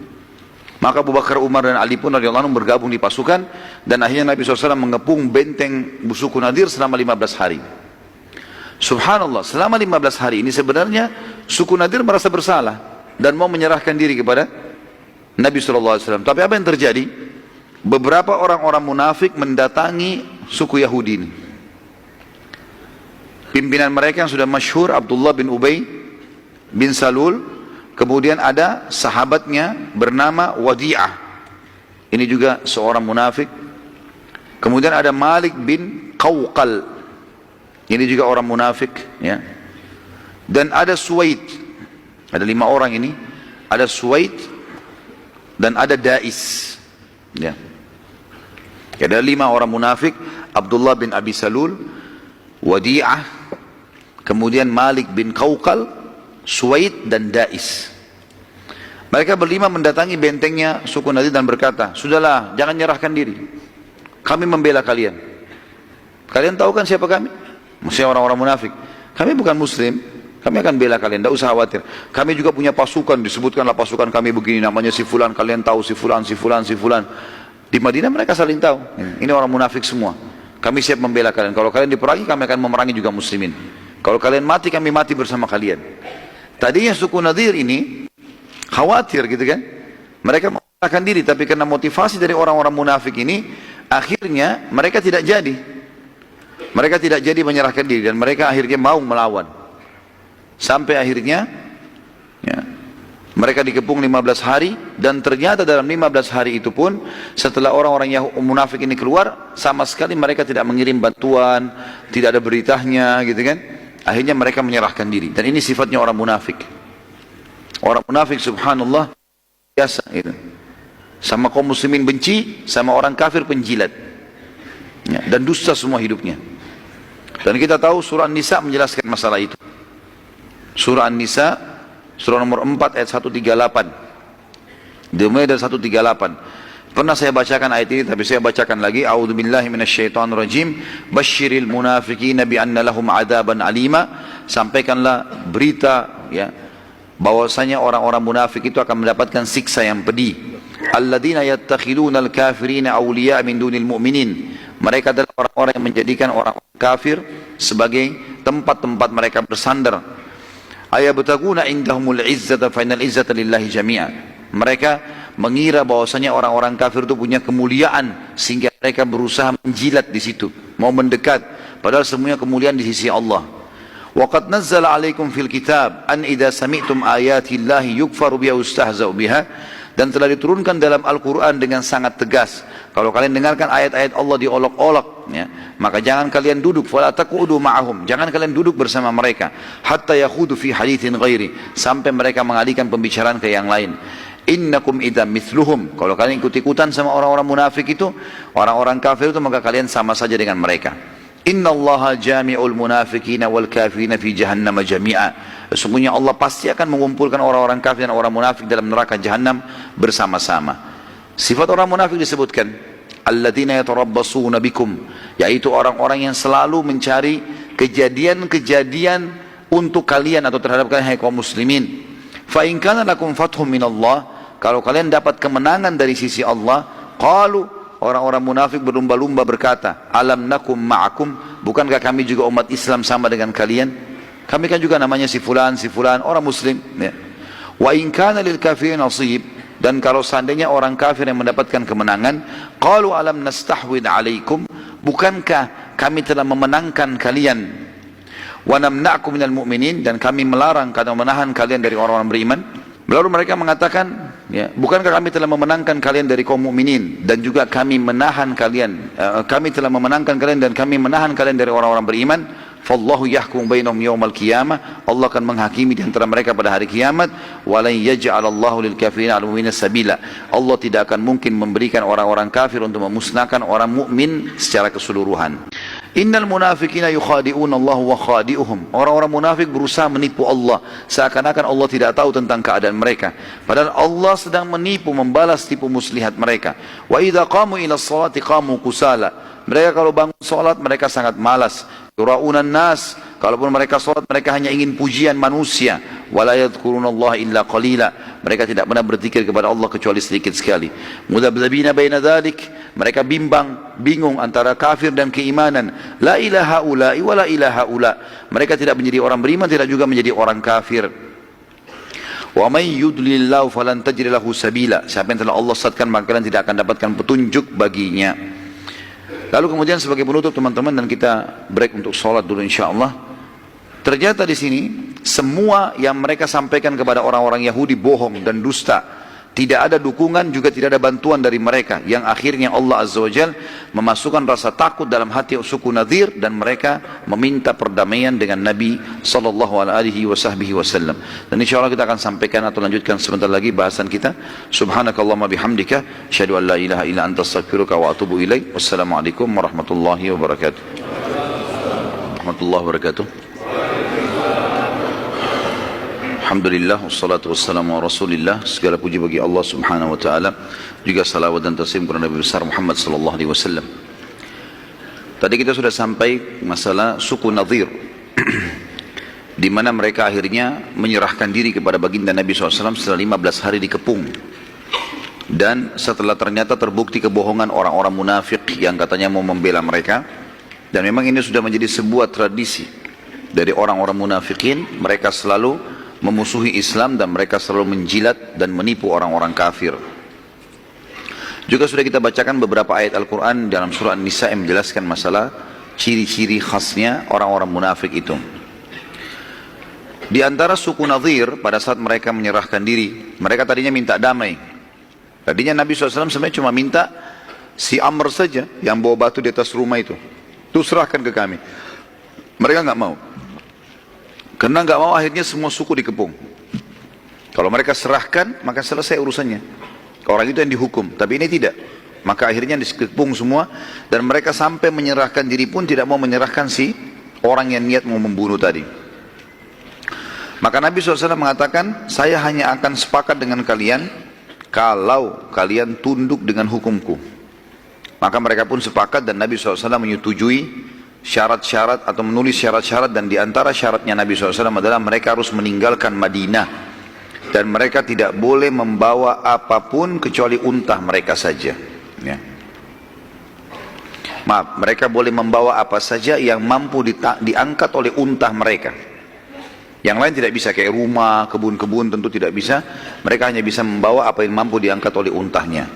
Maka Abu Bakar, Umar dan Ali pun radhiyallahu anhum bergabung di pasukan, dan akhirnya Nabi SAW mengepung benteng Suku Nadir selama 15 hari. Subhanallah, selama 15 hari ini sebenarnya suku Nadir merasa bersalah dan mau menyerahkan diri kepada Nabi SAW. Tapi apa yang terjadi? Beberapa orang-orang munafik mendatangi suku Yahudi ini. Pimpinan mereka yang sudah masyhur, Abdullah bin Ubay bin Salul. Kemudian ada sahabatnya bernama Wadi'ah. Ini juga seorang munafik. Kemudian ada Malik bin Qawqal. Ini juga orang munafik, ya. Dan ada Suwaid. Ada 5 orang ini. Ada Suwaid dan ada Dais. Ya. Ada 5 orang munafik. Abdullah bin Abi Salul, Wadi'ah, kemudian Malik bin Qawqal, Suwaid dan Dais. Mereka berlima mendatangi bentengnya suku Nadir dan berkata, sudahlah, jangan nyerahkan diri. Kami membela kalian. Kalian tahu kan siapa kami? Maksudnya orang-orang munafik. Kami bukan muslim, kami akan bela kalian, tidak usah khawatir. Kami juga punya pasukan, disebutkanlah pasukan kami begini, namanya si fulan, kalian tahu si fulan, si fulan, si fulan. Di Madinah mereka saling tahu. Ini orang munafik semua. Kami siap membela kalian. Kalau kalian diperangi, kami akan memerangi juga muslimin. Kalau kalian mati, kami mati bersama kalian. Tadinya suku Nadir ini khawatir gitu kan. Mereka menyerahkan diri, tapi karena motivasi dari orang-orang munafik ini, akhirnya mereka tidak jadi. Mereka tidak jadi menyerahkan diri, dan mereka akhirnya mau melawan. Sampai akhirnya ya, mereka dikepung 15 hari, dan ternyata dalam 15 hari itu pun setelah orang-orang yang munafik ini keluar, sama sekali mereka tidak mengirim bantuan, tidak ada beritanya gitu kan. Akhirnya mereka menyerahkan diri, dan ini sifatnya orang munafik. Orang munafik subhanallah biasa gitu. Sama kaum muslimin benci, sama orang kafir penjilat ya, dan dusta semua hidupnya. Dan kita tahu surah An-Nisa menjelaskan masalah itu. Surah An-Nisa, surah nomor 4 ayat 138. Dimulai dari 138. Pernah saya bacakan ayat ini, tapi saya bacakan lagi. A'udzubillahi minasyaitonirrajim. Basyiril munafiqina bi anna lahum 'adzaban 'alima. Sampaikanlah berita ya, bahwasanya orang-orang munafik itu akan mendapatkan siksa yang pedih. Alladzina yattakhiduna al-kafirina awliya min dunil mu'minin. Mereka adalah orang-orang yang menjadikan orang kafir sebagai tempat-tempat mereka bersandar. Ayabtaguna indahumul izzata fa innal izzata lillahi jami'a. Mereka mengira bahwasanya orang-orang kafir itu punya kemuliaan sehingga mereka berusaha menjilat di situ, mau mendekat, padahal semuanya kemuliaan di sisi Allah. Wa qad nazzala 'alaikum fil kitab an idza sami'tum ayati llahi yukfaru biha ustahza'u biha. Dan telah diturunkan dalam Al-Quran dengan sangat tegas, kalau kalian dengarkan ayat-ayat Allah diolok-olok ya, maka jangan kalian duduk, fala taqudu ma'ahum, jangan kalian duduk bersama mereka, hatta yakhudu fi haditsin ghairi, sampai mereka mengalihkan pembicaraan ke yang lain. Innakum idza mithluhum, kalau kalian ikut-ikutan sama orang-orang munafik itu, orang-orang kafir itu, maka kalian sama saja dengan mereka. Innallaha jami'ul munafiqina wal kafirina fi jahannam jami'a. Sesungguhnya Allah pasti akan mengumpulkan orang-orang kafir dan orang munafik dalam neraka jahannam bersama-sama. Sifat orang munafik disebutkan, alladzina yatarabbasuna bikum, yaitu orang-orang yang selalu mencari kejadian-kejadian untuk kalian atau terhadap kalian, hai kaum muslimin. Fa in kana lakum fathum minallah, kalau kalian dapat kemenangan dari sisi Allah, qalu, orang-orang munafik berlumba-lumba berkata, alam nakum ma'akum, bukankah kami juga umat Islam sama dengan kalian? Kami kan juga namanya si fulan, orang muslim, ya. Wa in kana lil kafirin nasib, dan kalau seandainya orang kafir yang mendapatkan kemenangan, qalu alam nastahwid alaikum, bukankah kami telah memenangkan kalian, wa namna'kum minal mu'minin, dan kami melarang atau menahan kalian dari orang-orang beriman. Lalu mereka mengatakan, ya, bukankah kami telah memenangkan kalian dari kaum mukminin, dan juga kami menahan kalian, kami telah memenangkan kalian dan kami menahan kalian dari orang-orang beriman. Fallahu yahkum bainahum yaumal qiyamah, Allah akan menghakimi di antara mereka pada hari kiamat. Walan yaj'alallahu lil kafirin 'alal mu'minina sabila, Allah tidak akan mungkin memberikan orang-orang kafir untuk memusnahkan orang mukmin secara keseluruhan. Innal munafiqina yukhadi'una Allah wa khadi'uhum, orang-orang munafik berusaha menipu Allah seakan-akan Allah tidak tahu tentang keadaan mereka, padahal Allah sedang menipu, membalas tipu muslihat mereka. Wa idza qamu ila sholati qamu kusala, mereka kalau bangun salat mereka sangat malas. Yura'unan nas, kalaupun mereka salat mereka hanya ingin pujian manusia. Wala yadhkurunallaha illa qalila, mereka tidak pernah berzikir kepada Allah kecuali sedikit sekali. Mudabdabina baina dzalik, mereka bingung antara kafir dan keimanan. La ilaha ula'i wa la ilaha ula, mereka tidak menjadi orang beriman, tidak juga menjadi orang kafir. Wa may yudlilillahu falan tajid lahu sabila, siapa yang telah Allah sesatkan maka kalian tidak akan dapatkan petunjuk baginya. Lalu kemudian sebagai penutup teman-teman, dan kita break untuk sholat dulu insyaallah. Ternyata di sini semua yang mereka sampaikan kepada orang-orang Yahudi bohong dan dusta. Tidak ada dukungan, juga tidak ada bantuan dari mereka, yang akhirnya Allah Azza wa Jal memasukkan rasa takut dalam hati suku Nadir, dan mereka meminta perdamaian dengan Nabi sallallahu alaihi wasallam. Dan insyaallah kita akan sampaikan atau lanjutkan sebentar lagi bahasan kita. Subhanakallahumma bihamdika, asyhadu an la ilaha illa anta astaghfiruka wa atubu ilaik. Wassalamualaikum warahmatullahi wabarakatuh. Warahmatullahi wabarakatuh. Alhamdulillah, wassalatu wassalamu ala rasulillah. Segala puji bagi Allah subhanahu wa ta'ala, juga salawat dan taslim kepada Nabi besar Muhammad sallallahu alaihi wasallam. Tadi kita sudah sampai masalah suku Nadir di mana mereka akhirnya menyerahkan diri kepada baginda Nabi SAW setelah 15 hari dikepung. Dan setelah ternyata terbukti kebohongan orang-orang munafik yang katanya mau membela mereka. Dan memang ini sudah menjadi sebuah tradisi dari orang-orang munafikin, mereka selalu memusuhi Islam dan mereka selalu menjilat dan menipu orang-orang kafir. Juga sudah kita bacakan beberapa ayat Al-Quran dalam surah An-Nisa yang menjelaskan masalah ciri-ciri khasnya orang-orang munafik itu. Di antara suku Nadir pada saat mereka menyerahkan diri, mereka tadinya minta damai. Tadinya Nabi SAW sebenarnya cuma minta si Amr saja yang bawa batu di atas rumah itu serahkan ke kami. Mereka nggak mau. Karena nggak mau, akhirnya semua suku dikepung. Kalau mereka serahkan, maka selesai urusannya. Orang itu yang dihukum, tapi ini tidak. Maka akhirnya dikepung semua, dan mereka sampai menyerahkan diri pun tidak mau menyerahkan si orang yang niat mau membunuh tadi. Maka Nabi SAW mengatakan, saya hanya akan sepakat dengan kalian kalau kalian tunduk dengan hukumku. Maka mereka pun sepakat, dan Nabi SAW menyetujui syarat-syarat atau menulis syarat-syarat, dan diantara syaratnya Nabi SAW adalah mereka harus meninggalkan Madinah dan mereka tidak boleh membawa apapun kecuali unta mereka saja, ya. Maaf, mereka boleh membawa apa saja yang mampu diangkat oleh unta mereka. Yang lain tidak bisa, kayak rumah, kebun-kebun tentu tidak bisa. Mereka hanya bisa membawa apa yang mampu diangkat oleh untahnya.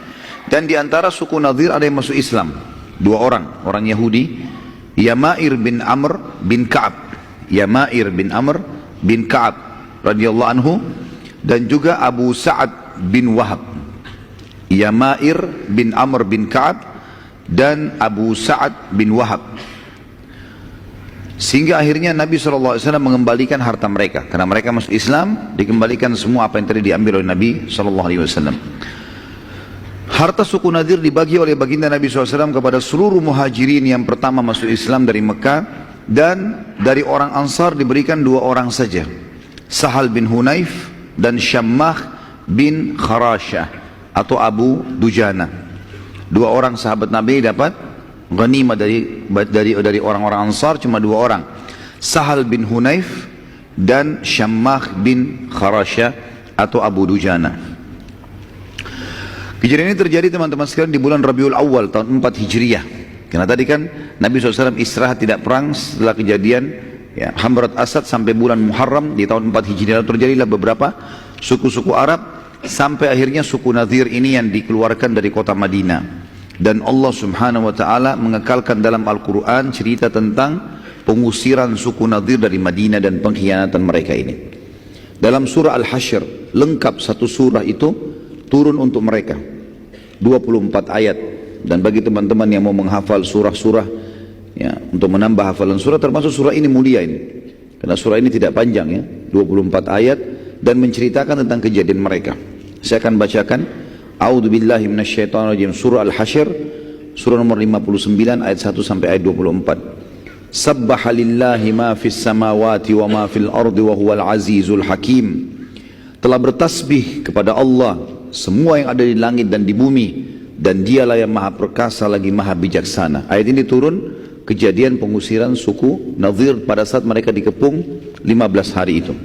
Dan diantara suku Nadir ada yang masuk Islam, 2 orang Yahudi, Yamair bin Amr bin Ka'ab, Yamair bin Amr bin Ka'ab radhiyallahu anhu, dan juga Abu Sa'ad bin Wahab. Yamair bin Amr bin Ka'ab dan Abu Sa'ad bin Wahab. Sehingga akhirnya Nabi SAW mengembalikan harta mereka, karena mereka masuk Islam, dikembalikan semua apa yang tadi diambil oleh Nabi SAW. Harta suku Nadir dibagi oleh baginda Nabi SAW kepada seluruh muhajirin yang pertama masuk Islam dari Mekah, dan dari orang Ansar diberikan 2 orang saja, Sahal bin Hunayf dan Syammah bin Kharashah atau Abu Dujana. Dua orang sahabat Nabi dapat ghanimah dari orang-orang Ansar, cuma dua orang, Sahal bin Hunayf dan Syammah bin Kharasha atau Abu Dujana. Kejadian ini terjadi teman-teman sekalian di bulan Rabiul Awal tahun 4 Hijriah. Karena tadi kan Nabi SAW istirahat tidak perang setelah kejadian ya, Hamrat Asad sampai bulan Muharram di tahun 4 Hijriah. Terjadilah beberapa suku-suku Arab sampai akhirnya suku Nadir ini yang dikeluarkan dari kota Madinah. Dan Allah Subhanahu wa taala mengekalkan dalam Al-Qur'an cerita tentang pengusiran suku Nadir dari Madinah dan pengkhianatan mereka ini. Dalam surah Al-Hasyr, lengkap satu surah itu turun untuk mereka. 24 ayat. Dan bagi teman-teman yang mau menghafal surah-surah ya, untuk menambah hafalan surah, termasuk surah ini mulia ini. Karena surah ini tidak panjang ya, 24 ayat dan menceritakan tentang kejadian mereka. Saya akan bacakan A'udzubillahi minasyaitonirrajim, surah Al-Hasyr, surah nomor 59 ayat 1 sampai ayat 24. Sabbaha lillahi ma fis samawati wa ma fil ardi wa huwal azizul hakim. Telah bertasbih kepada Allah semua yang ada di langit dan di bumi, dan dialah yang maha perkasa lagi maha bijaksana. Ayat ini turun kejadian pengusiran suku Nadir pada saat mereka dikepung 15 hari itu.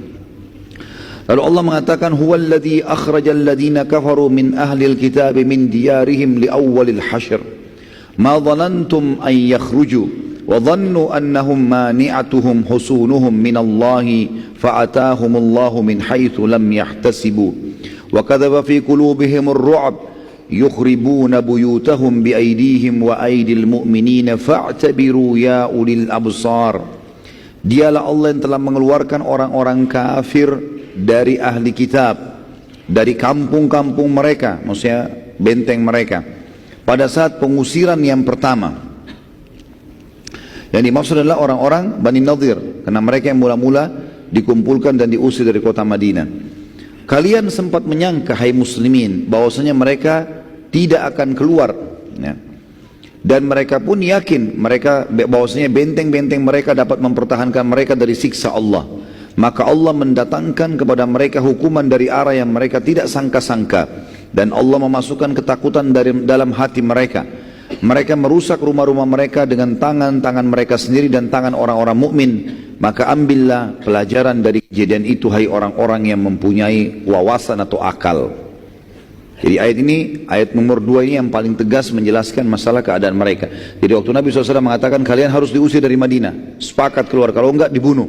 Lalu Allah mengatakan, huwallazi akhrajal ladina kafaru min ahlil kitab min diyarihim li awwalil hasyr ma dhanantum an yakhruju wa dhannu annahum mani'atuhum husunuhum min Allahi fa'atahumullahu min haitsu lam yahtasibu wa kadhaba fi qulubihim ar-ru'b yukhribuna buyutahum bi aydihim wa aydil mu'minina fa'tabiru ya ulil absar. Dialah Allah yang telah mengeluarkan orang-orang kafir dari ahli kitab, dari kampung-kampung mereka, maksudnya benteng mereka, pada saat pengusiran yang pertama. Yang dimaksud adalah orang-orang Bani Nadir, karena mereka yang mula-mula dikumpulkan dan diusir dari kota Madinah. Kalian sempat menyangka, hai muslimin, bahwasanya mereka tidak akan keluar ya. Dan mereka pun yakin bahwasanya benteng-benteng mereka dapat mempertahankan mereka dari siksa Allah. Maka Allah mendatangkan kepada mereka hukuman dari arah yang mereka tidak sangka-sangka, dan Allah memasukkan ketakutan dalam hati mereka. Mereka merusak rumah-rumah mereka dengan tangan-tangan mereka sendiri dan tangan orang-orang mukmin. Maka ambillah pelajaran dari kejadian itu, hai orang-orang yang mempunyai wawasan atau akal. Jadi ayat ini, ayat nomor 2 ini yang paling tegas menjelaskan masalah keadaan mereka. Jadi waktu Nabi SAW mengatakan kalian harus diusir dari Madinah, sepakat keluar, kalau enggak dibunuh.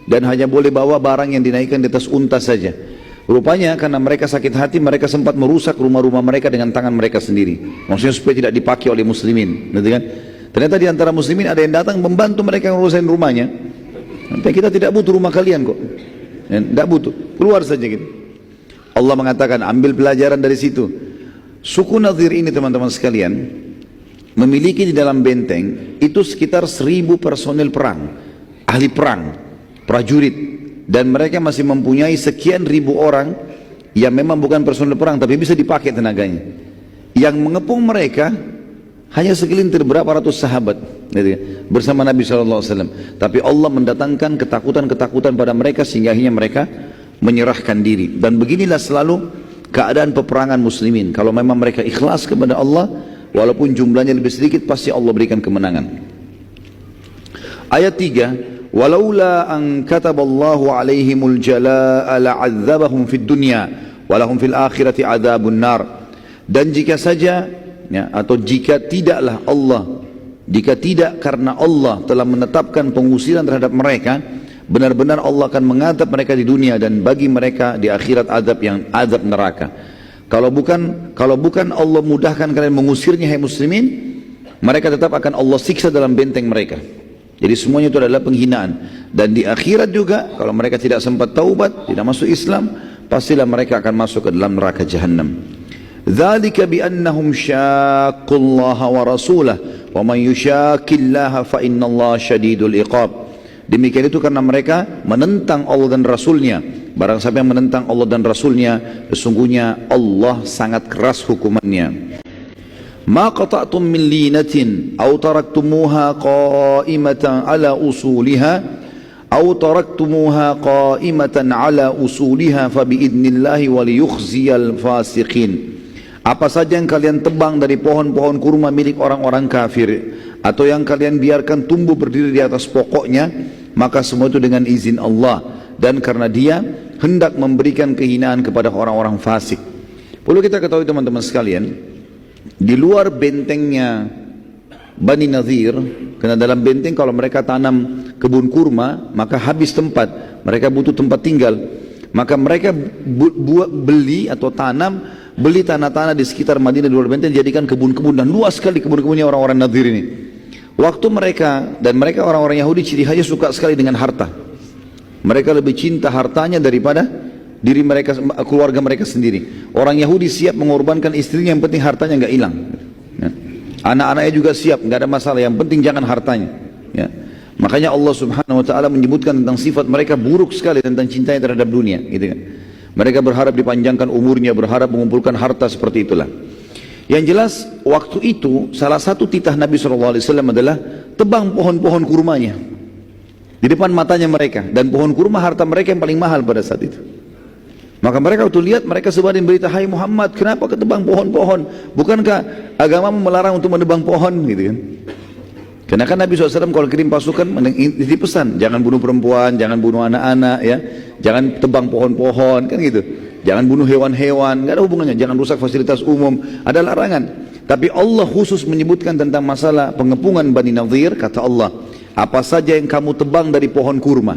Dan hanya boleh bawa barang yang dinaikkan di atas unta saja. Rupanya karena mereka sakit hati, mereka sempat merusak rumah-rumah mereka dengan tangan mereka sendiri. Maksudnya supaya tidak dipakai oleh muslimin. Kan? Ternyata di antara muslimin ada yang datang membantu mereka ngurusin rumahnya. Sampai kita tidak butuh rumah kalian kok. Tidak butuh, keluar saja gitu. Allah mengatakan ambil pelajaran dari situ. Suku Nadir ini teman-teman sekalian memiliki di dalam benteng itu sekitar 1000 personil perang, ahli perang, prajurit, dan mereka masih mempunyai sekian ribu orang yang memang bukan personil perang tapi bisa dipakai tenaganya. Yang mengepung mereka hanya segelintir berapa ratus sahabat bersama Nabi SAW. Tapi Allah mendatangkan ketakutan-ketakutan pada mereka sehingga akhirnya mereka menyerahkan diri. Dan beginilah selalu keadaan peperangan muslimin. Kalau memang mereka ikhlas kepada Allah, walaupun jumlahnya lebih sedikit, pasti Allah berikan kemenangan. Ayat 3, walaula an kataballahu alaihimul jalaa la'adzabahum fid dunya walahum fil akhirati adzabun nar. Dan jika saja ya, atau jika tidaklah Allah, jika tidak karena Allah telah menetapkan pengusiran terhadap mereka, benar-benar Allah akan mengadab mereka di dunia, dan bagi mereka di akhirat azab neraka. Kalau bukan Allah mudahkan kalian mengusirnya, hai muslimin, mereka tetap akan Allah siksa dalam benteng mereka. Jadi semuanya itu adalah penghinaan. Dan di akhirat juga kalau mereka tidak sempat taubat, tidak masuk Islam, pastilah mereka akan masuk ke dalam neraka Jahannam. Dzalika bi annahum syaqqullaha wa rasulahu wa man yushaqillaha fa innallaha syadidul iqab. Demikian itu karena mereka menentang Allah dan Rasulnya. Barang siapa yang menentang Allah dan Rasulnya, sesungguhnya Allah sangat keras hukumannya. Ma qata'tum min linatin aw taraktumuha qa'imatan ala usuliha fa biidnillahi wa liyukhziyal fasiqin. Apa saja yang kalian tebang dari pohon-pohon kurma milik orang-orang kafir, atau yang kalian biarkan tumbuh berdiri di atas pokoknya, maka semua itu dengan izin Allah, dan karena Dia hendak memberikan kehinaan kepada orang-orang fasik. Perlu kita ketahui teman-teman sekalian, di luar bentengnya Bani Nadhir, karena dalam benteng kalau mereka tanam kebun kurma, maka habis tempat, mereka butuh tempat tinggal, maka mereka beli atau beli tanah-tanah di sekitar Madinah di luar benteng, jadikan kebun-kebun, dan luas sekali kebun-kebunnya orang-orang Nadhir ini. Waktu mereka orang-orang Yahudi ciri khasnya suka sekali dengan harta. Mereka lebih cinta hartanya daripada diri mereka, keluarga mereka sendiri. Orang Yahudi siap mengorbankan istrinya, yang penting hartanya nggak hilang. Ya. Anak-anaknya juga siap, nggak ada masalah, yang penting jangan hartanya. Ya. Makanya Allah Subhanahu Wa Taala menyebutkan tentang sifat mereka buruk sekali tentang cintanya terhadap dunia, gitu kan. Mereka berharap dipanjangkan umurnya, berharap mengumpulkan harta, seperti itulah. Yang jelas, waktu itu salah satu titah Nabi SAW adalah tebang pohon-pohon kurmanya di depan matanya mereka, dan pohon kurma harta mereka yang paling mahal pada saat itu. Maka mereka waktu lihat, mereka sebarin berita, "Hai Muhammad, kenapa ketebang pohon-pohon? Bukankah agamamu melarang untuk menebang pohon?" Gitu kan. Karena kan Nabi SAW kalau kirim pasukan dipesan, jangan bunuh perempuan, jangan bunuh anak-anak, ya, jangan tebang pohon-pohon, kan gitu. Jangan bunuh hewan-hewan, nggak ada hubungannya. Jangan rusak fasilitas umum, ada larangan. Tapi Allah khusus menyebutkan tentang masalah pengepungan Bani Nadhir. Kata Allah, apa saja yang kamu tebang dari pohon kurma.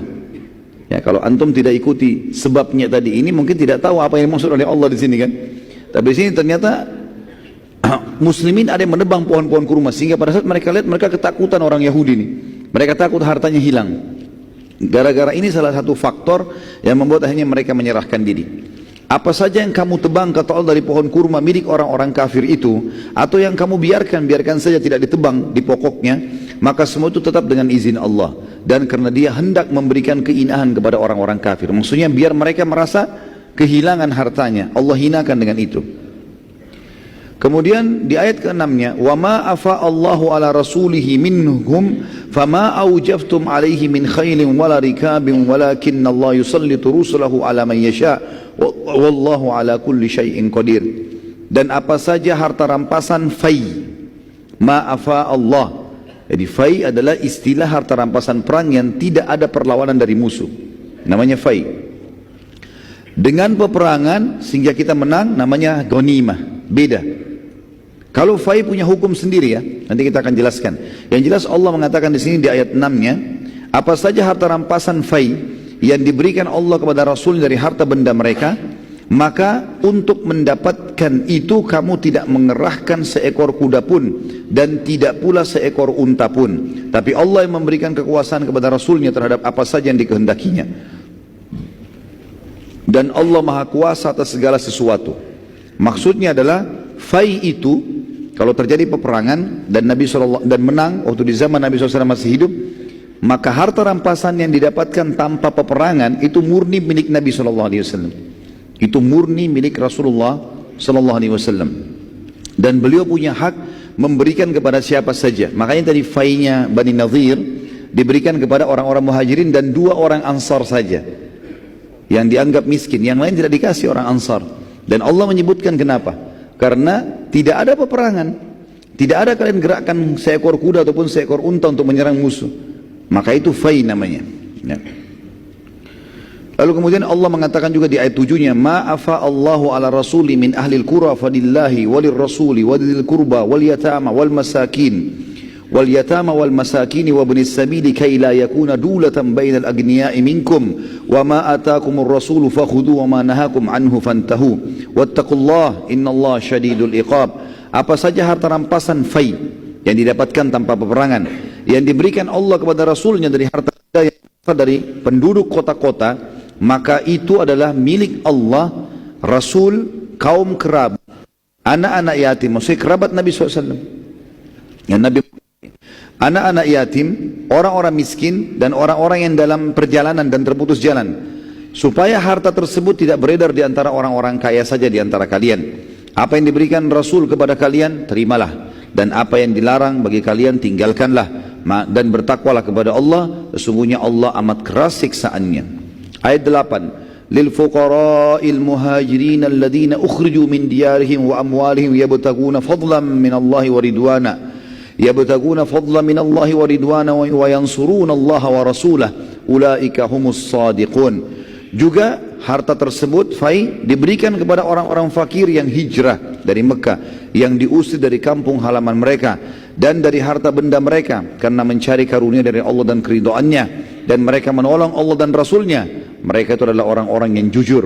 Ya, kalau antum tidak ikuti sebabnya tadi ini, mungkin tidak tahu apa yang dimaksud oleh Allah di sini kan. Tapi di sini ternyata Muslimin ada yang menebang pohon-pohon kurma, sehingga pada saat mereka lihat, mereka ketakutan orang Yahudi ini. Mereka takut hartanya hilang. Gara-gara ini salah satu faktor yang membuat akhirnya mereka menyerahkan diri. Apa saja yang kamu tebang, kata Allah, dari pohon kurma milik orang-orang kafir itu, atau yang kamu biarkan saja tidak ditebang di pokoknya, maka semua itu tetap dengan izin Allah, dan karena Dia hendak memberikan keinahan kepada orang-orang kafir. Maksudnya biar mereka merasa kehilangan hartanya, Allah hinakan dengan itu. Kemudian di ayat ke-6-nya, wa ma afa Allahu ala rasulihi minhum fama aujaftum alaihi min khailin wala rikabin walakinna Allah yusallitu rusulahu ala man yasha wallahu ala kulli syai'in qadir. Dan apa saja harta rampasan fai, ma afa Allah. Jadi fai adalah istilah harta rampasan perang yang tidak ada perlawanan dari musuh, namanya fai. Dengan peperangan sehingga kita menang, namanya ghanimah, beda. Kalau fai punya hukum sendiri, ya, nanti kita akan jelaskan. Yang jelas Allah mengatakan di sini di ayat 6-nya, apa saja harta rampasan fai yang diberikan Allah kepada Rasul dari harta benda mereka, maka untuk mendapatkan itu kamu tidak mengerahkan seekor kuda pun, dan tidak pula seekor unta pun. Tapi Allah yang memberikan kekuasaan kepada Rasulnya terhadap apa saja yang dikehendakinya. Dan Allah Maha Kuasa atas segala sesuatu. Maksudnya adalah fai itu kalau terjadi peperangan dan Nabi SAW dan menang waktu di zaman Nabi SAW masih hidup, maka harta rampasan yang didapatkan tanpa peperangan itu murni milik Nabi SAW. Itu murni milik Rasulullah SAW. Dan beliau punya hak memberikan kepada siapa saja. Makanya tadi fainya Bani Nadhir diberikan kepada orang-orang Muhajirin dan 2 orang Ansar saja yang dianggap miskin, yang lain tidak dikasih orang Ansar. Dan Allah menyebutkan kenapa? Karena tidak ada peperangan, tidak ada kalian gerakkan seekor kuda ataupun seekor unta untuk menyerang musuh, maka itu fai namanya, ya. Lalu kemudian Allah mengatakan juga di ayat 7-nya, ma afa Allahu ala rasuli min ahlil qura fadillahi walir rasuli wadil qurba wal yatama wal masakin wal masakin wa ibnis sabili kay la yakuna dulatan bainal agniya'i minkum wa ma ataakumur rasulu fakhudhu wa ma nahakum anhu fantahu wattaqullah innallaha syadidul iqab. Apa saja harta rampasan fai yang didapatkan tanpa peperangan yang diberikan Allah kepada Rasulnya dari harta yang dari penduduk kota-kota, maka itu adalah milik Allah, Rasul, kaum kerabat, anak-anak yatim, maksudnya kerabat Nabi SAW, yang Nabi, anak-anak yatim, orang-orang miskin, dan orang-orang yang dalam perjalanan dan terputus jalan, supaya harta tersebut tidak beredar di antara orang-orang kaya saja di antara kalian. Apa yang diberikan Rasul kepada kalian, terimalah, dan apa yang dilarang bagi kalian, tinggalkanlah, dan bertakwalah kepada Allah, sesungguhnya Allah amat keras siksaannya. Ayat 8, للفقراء المهاجرين الذين أخرجوا من ديارهم وأموالهم يبتغون فضلا من الله ورضوانا وينصرون الله ورسوله أولئك هم الصادقون. Juga harta tersebut diberikan kepada orang-orang fakir yang hijrah dari Mekah, yang diusir dari kampung halaman mereka dan dari harta benda mereka karena mencari karunia dari Allah dan keridhaannya, dan mereka menolong Allah dan Rasulnya. Mereka itu adalah orang-orang yang jujur.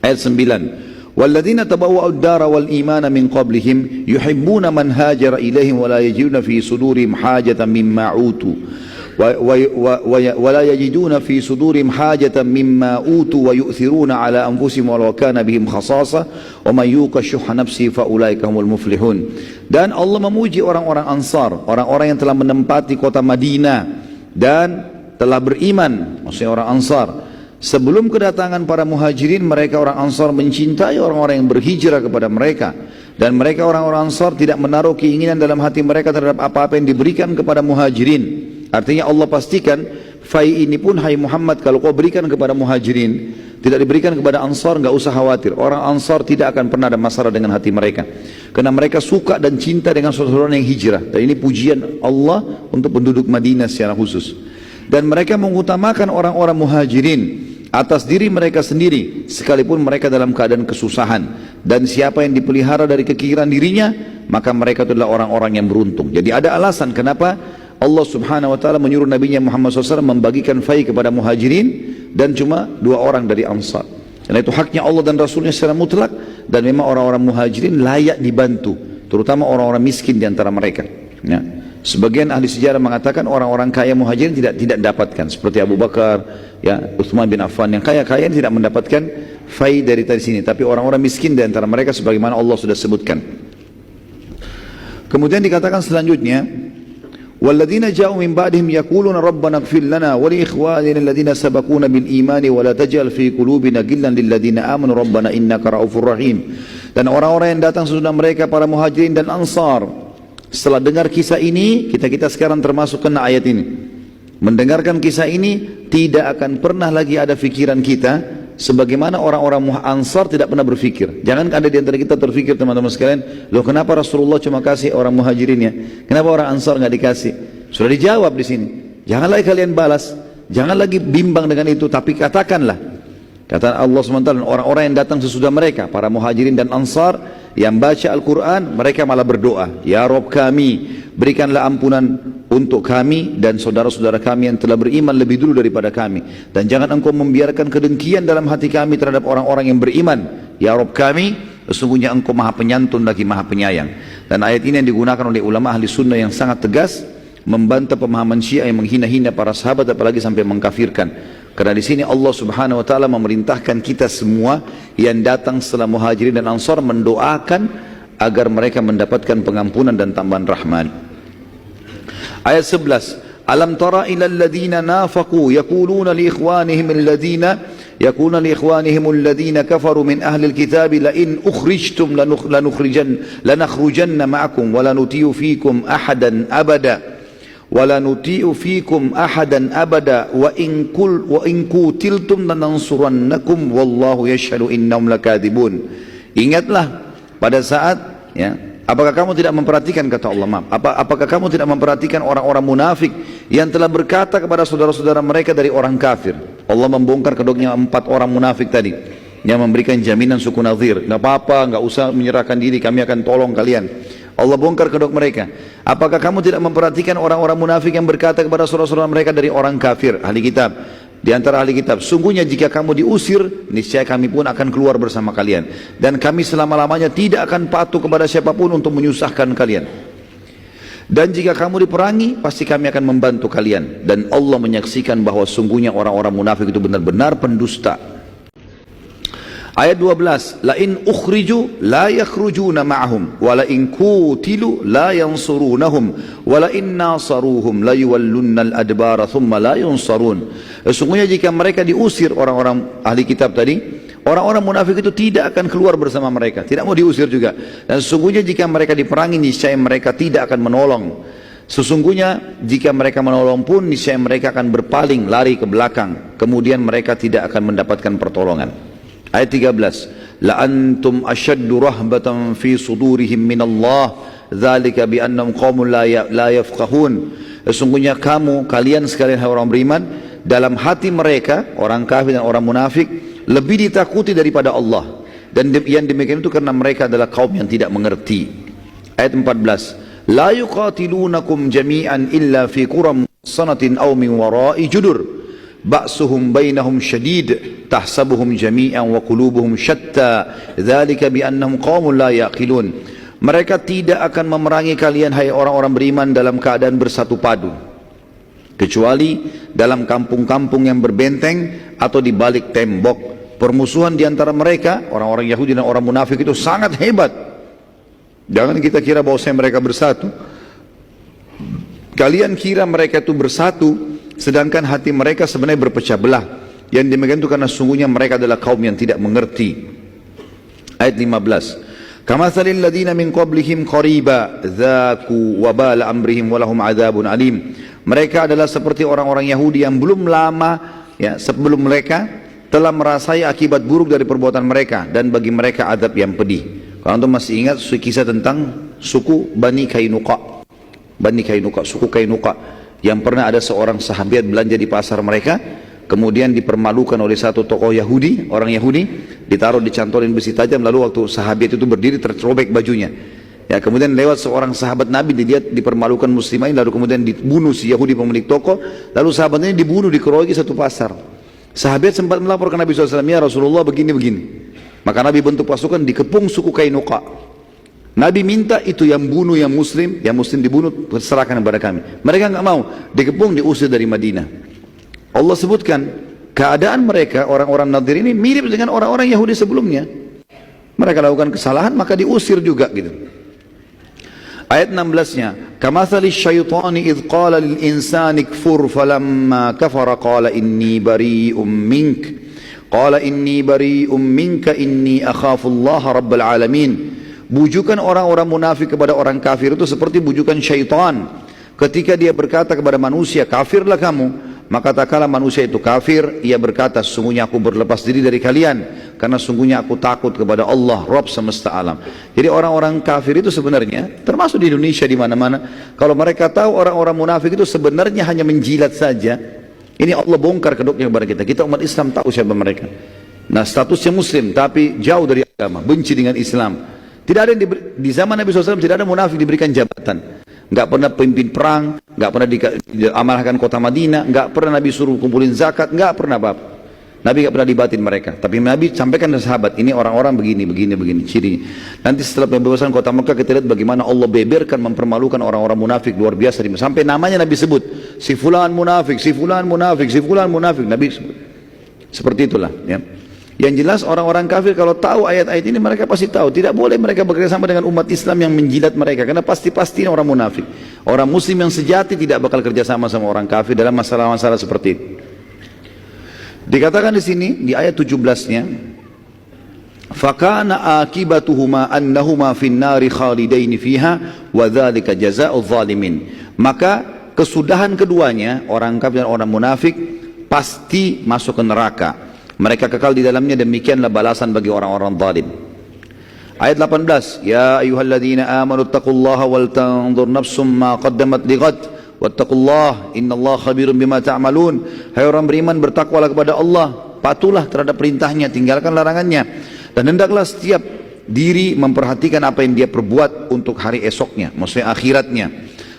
Ayat 9, وَالَّذِينَ تَبَوَّأُوا الدَّارَ وَالْإِيمَانَ مِنْ قَبْلِهِمْ يُحِبُّونَ مَنْ هَاجَرَ إِلَيْهِمْ وَلَا يَجِدُونَ فِي صُدُورِهِمْ حَاجَةً مِمَّا أُوتُوا وَيُؤْثِرُونَ عَلَى أَنفُسِهِمْ وَلَوْ كَانَ بِهِمْ خَصَاصَةٌ وَمَنْ يُوقَ شُحَّ نَفْسِهِ فَأُولَئِكَ هُمُ الْمُفْلِحُونَ. Dan Allah memuji orang-orang Ansar, orang-orang yang telah menempati kota Madinah dan telah beriman, maksudnya orang Ansar. Sebelum kedatangan para muhajirin, mereka orang Ansar mencintai orang-orang yang berhijrah kepada mereka, dan mereka orang-orang Ansar tidak menaruh keinginan dalam hati mereka terhadap apa-apa yang diberikan kepada muhajirin. Artinya Allah pastikan fai ini pun, hai Muhammad, kalau kau berikan kepada muhajirin, tidak diberikan kepada Ansar, enggak usah khawatir. Orang Ansar tidak akan pernah ada masalah dengan hati mereka, karena mereka suka dan cinta dengan saudara yang hijrah. Dan ini pujian Allah untuk penduduk Madinah secara khusus. Dan mereka mengutamakan orang-orang muhajirin atas diri mereka sendiri, sekalipun mereka dalam keadaan kesusahan. Dan siapa yang dipelihara dari kekiran dirinya, maka mereka adalah orang-orang yang beruntung. Jadi ada alasan kenapa Allah subhanahu wa ta'ala menyuruh Nabi Muhammad SAW membagikan fai kepada muhajirin dan cuma 2 orang dari Ansar. Karena itu haknya Allah dan Rasulnya secara mutlak, dan memang orang-orang muhajirin layak dibantu, terutama orang-orang miskin di antara mereka. Ya. Sebagian ahli sejarah mengatakan orang-orang kaya muhajirin tidak dapatkan, seperti Abu Bakar, ya, Utsman bin Affan, yang kaya-kaya tidak mendapatkan fai dari sini, tapi orang-orang miskin di antara mereka sebagaimana Allah sudah sebutkan. Kemudian dikatakan selanjutnya, وَالَّذِينَ جَاءُوا مِنْ بَعْدِهِمْ يَقُولُونَ رَبَّنَا اغْفِرْ لَنَا وَلِإِخْوَانِنَا الَّذِينَ سَبَقُونَا بِالْإِيمَانِ وَلَا تَجْعَلْ فِي قُلُوبِنَا غِلًّا لِلَّذِينَ آمَنُوا رَبَّنَا إِنَّكَ رَءُوفٌ رَحِيمٌ. Dan orang-orang yang datang sesudah mereka, para muhajirin dan ansar, setelah dengar kisah ini, kita sekarang termasuk kena ayat ini. Mendengarkan kisah ini, tidak akan pernah lagi ada fikiran kita sebagaimana orang-orang Ansar tidak pernah berpikir. Jangan ada di antara kita terpikir, teman-teman sekalian, loh kenapa Rasulullah cuma kasih orang muhajirinnya, kenapa orang Ansar nggak dikasih? Sudah dijawab di sini. Jangan lagi kalian balas, jangan lagi bimbang dengan itu, tapi katakanlah, kata Allah SWT, orang-orang yang datang sesudah mereka, para muhajirin dan Ansar yang baca Al-Quran, mereka malah berdoa, ya Rabb kami, berikanlah ampunan untuk kami dan saudara-saudara kami yang telah beriman lebih dulu daripada kami, dan jangan engkau membiarkan kedengkian dalam hati kami terhadap orang-orang yang beriman. Ya Rabb kami, sesungguhnya engkau maha penyantun lagi maha penyayang. Dan ayat ini yang digunakan oleh ulama ahli sunnah yang sangat tegas, membantah pemahaman Syiah yang menghina-hina para sahabat, apalagi sampai mengkafirkan. Karena di sini Allah Subhanahu wa taala memerintahkan kita semua yang datang setelah muhajirin dan ansar mendoakan agar mereka mendapatkan pengampunan dan tambahan rahmat. Ayat 11, alam tara ila alladhina nafaqu yaquluna li ikhwanihim alladhina kafaru min ahli alkitab la in ukhrijtum lanakhrujanna ma'akum wa la nuti'u fikum ahadan abada ولا نطيع فيكم أحدا أبدا وإن قتلتم لننصرنكم والله يشهد إنهم لكاذبون. Ingatlah pada saat, ya, apakah kamu tidak memperhatikan, kata Allah, apakah kamu tidak memperhatikan orang-orang munafik yang telah berkata kepada saudara-saudara mereka dari orang kafir. Allah membongkar kedoknya 4 orang munafik tadi yang memberikan jaminan suku Nadhir, nggak apa-apa, nggak usah menyerahkan diri, kami akan tolong kalian. Allah bongkar kedok mereka. Apakah kamu tidak memperhatikan orang-orang munafik yang berkata kepada saudara-saudara mereka dari orang kafir, ahli kitab, di antara ahli kitab, sungguhnya jika kamu diusir, niscaya kami pun akan keluar bersama kalian, dan kami selama-lamanya tidak akan patuh kepada siapapun untuk menyusahkan kalian. Dan jika kamu diperangi, pasti kami akan membantu kalian. Dan Allah menyaksikan bahwa sungguhnya orang-orang munafik itu benar-benar pendusta. Ayat 12, la in ukhriju la yakhrujuna ma'ahum wa la in qutilu la yansurunahum wa la in nasaruhum la yuwallunna al-adbara thumma la yunsarun. Sesungguhnya jika mereka diusir, orang-orang ahli kitab tadi, orang-orang munafik itu tidak akan keluar bersama mereka, tidak mau diusir juga. Dan sesungguhnya jika mereka diperangi, niscaya mereka tidak akan menolong. Sesungguhnya jika mereka menolong pun niscaya mereka akan berpaling lari ke belakang, kemudian mereka tidak akan mendapatkan pertolongan. Ayat 13, la antum ashaddu rahbatan fi sudurihim minallah dzalika bi annahum qaumun la yafqahun. Sesungguhnya kalian sekalian orang beriman, dalam hati mereka orang kafir dan orang munafik lebih ditakuti daripada Allah, dan yang demikian itu karena mereka adalah kaum yang tidak mengerti. Ayat 14, la yuqatilunakum jami'an illa fi quram sanatin aw min wara'i judur ba'suhum bainahum shadid tahsabuhum jami'an wa qulubuhum shatta dzalika bi annahum qaumun la yaqilun. Mereka tidak akan memerangi kalian hai orang-orang beriman dalam keadaan bersatu padu, kecuali dalam kampung-kampung yang berbenteng atau di balik tembok. Permusuhan di antara mereka, orang-orang Yahudi dan orang munafik itu sangat hebat. Jangan kita kira bahwasanya mereka bersatu. Kalian kira mereka itu bersatu, sedangkan hati mereka sebenarnya berpecah belah. Yang demikian itu karena sungguhnya mereka adalah kaum yang tidak mengerti. Ayat 15. Kamathalil ladina min qablihim qariba dzaku wabala amrihim walahum adzabun alim. Mereka adalah seperti orang-orang Yahudi yang belum lama sebelum mereka telah merasai akibat buruk dari perbuatan mereka, dan bagi mereka azab yang pedih. Kalau antum masih ingat kisah tentang suku Bani Kainuqa, suku Kainuqa, yang pernah ada seorang sahabat belanja di pasar mereka, kemudian dipermalukan oleh satu tokoh Yahudi, orang Yahudi, ditaruh dicantolin besi tajam, lalu waktu sahabat itu berdiri terrobek bajunya. Ya, kemudian lewat seorang sahabat Nabi, dilihat dipermalukan muslimin, lalu kemudian dibunuh si Yahudi pemilik toko, lalu sahabatnya dibunuh, dikeroyoki satu pasar. Sahabat sempat melapor ke Nabi SAW, ya Rasulullah begini-begini. Maka Nabi bentuk pasukan dikepung suku Kainuqa. Nabi minta itu yang bunuh yang muslim dibunuh, serahkan kepada kami. Mereka enggak mau, dikepung, diusir dari Madinah. Allah sebutkan keadaan mereka orang-orang Nadir ini mirip dengan orang-orang Yahudi sebelumnya. Mereka lakukan kesalahan maka diusir juga gitu. Ayat 16-nya, kamathali syaitani idh qala lil insani kfur falamma kafara qala inni bari'um minka inni akhafu Allah rabbal alamin. Bujukan orang-orang munafik kepada orang kafir itu seperti bujukan syaitan. Ketika dia berkata kepada manusia, kafirlah kamu, maka tak kala manusia itu kafir, ia berkata, sungguhnya aku berlepas diri dari kalian, karena sungguhnya aku takut kepada Allah, Rabb semesta alam. Jadi orang-orang kafir itu sebenarnya, termasuk di Indonesia di mana-mana, kalau mereka tahu orang-orang munafik itu sebenarnya hanya menjilat saja, ini Allah bongkar kedoknya kepada kita. Kita umat Islam tahu siapa mereka. Nah, statusnya muslim, tapi jauh dari agama, benci dengan Islam. Tidak ada yang di zaman Nabi SAW tidak ada munafik diberikan jabatan. Enggak pernah pemimpin perang, enggak pernah diamanahkan kota Madinah, enggak pernah Nabi suruh kumpulin zakat, enggak pernah apa. Nabi enggak pernah libatin mereka. Tapi Nabi sampaikan ke sahabat, ini orang-orang begini cirinya. Nanti setelah pembebasan kota Mekah kita lihat bagaimana Allah beberkan, mempermalukan orang-orang munafik luar biasa. Sampai namanya Nabi sebut, si fulan munafik, si fulan munafik, si fulan munafik. Nabi sebut. Seperti itulah ya. Yang jelas orang-orang kafir kalau tahu ayat-ayat ini mereka pasti tahu tidak boleh mereka bekerjasama dengan umat Islam yang menjilat mereka, karena pasti orang munafik. Orang muslim yang sejati tidak bakal kerjasama sama orang kafir dalam masalah-masalah seperti itu. Dikatakan di sini di ayat 17-nya, fakana akibatuhuma annahuma finnari khalidaini fiha wa dzalika jazaa'ul zalimin. Maka kesudahan keduanya, orang kafir dan orang munafik, pasti masuk ke neraka. Mereka kekal di dalamnya, demikianlah balasan bagi orang-orang zalim. Ayat 18, ya ayyuhalladzina amanu taqullaha wal tanzur nafsum ma qaddamat lighad wattaqullaha innallaha khabirum bima ta'malun. Hai orang beriman, bertakwalah kepada Allah, patuhlah terhadap perintahnya, tinggalkan larangannya, dan hendaklah setiap diri memperhatikan apa yang dia perbuat untuk hari esoknya, maksudnya akhiratnya,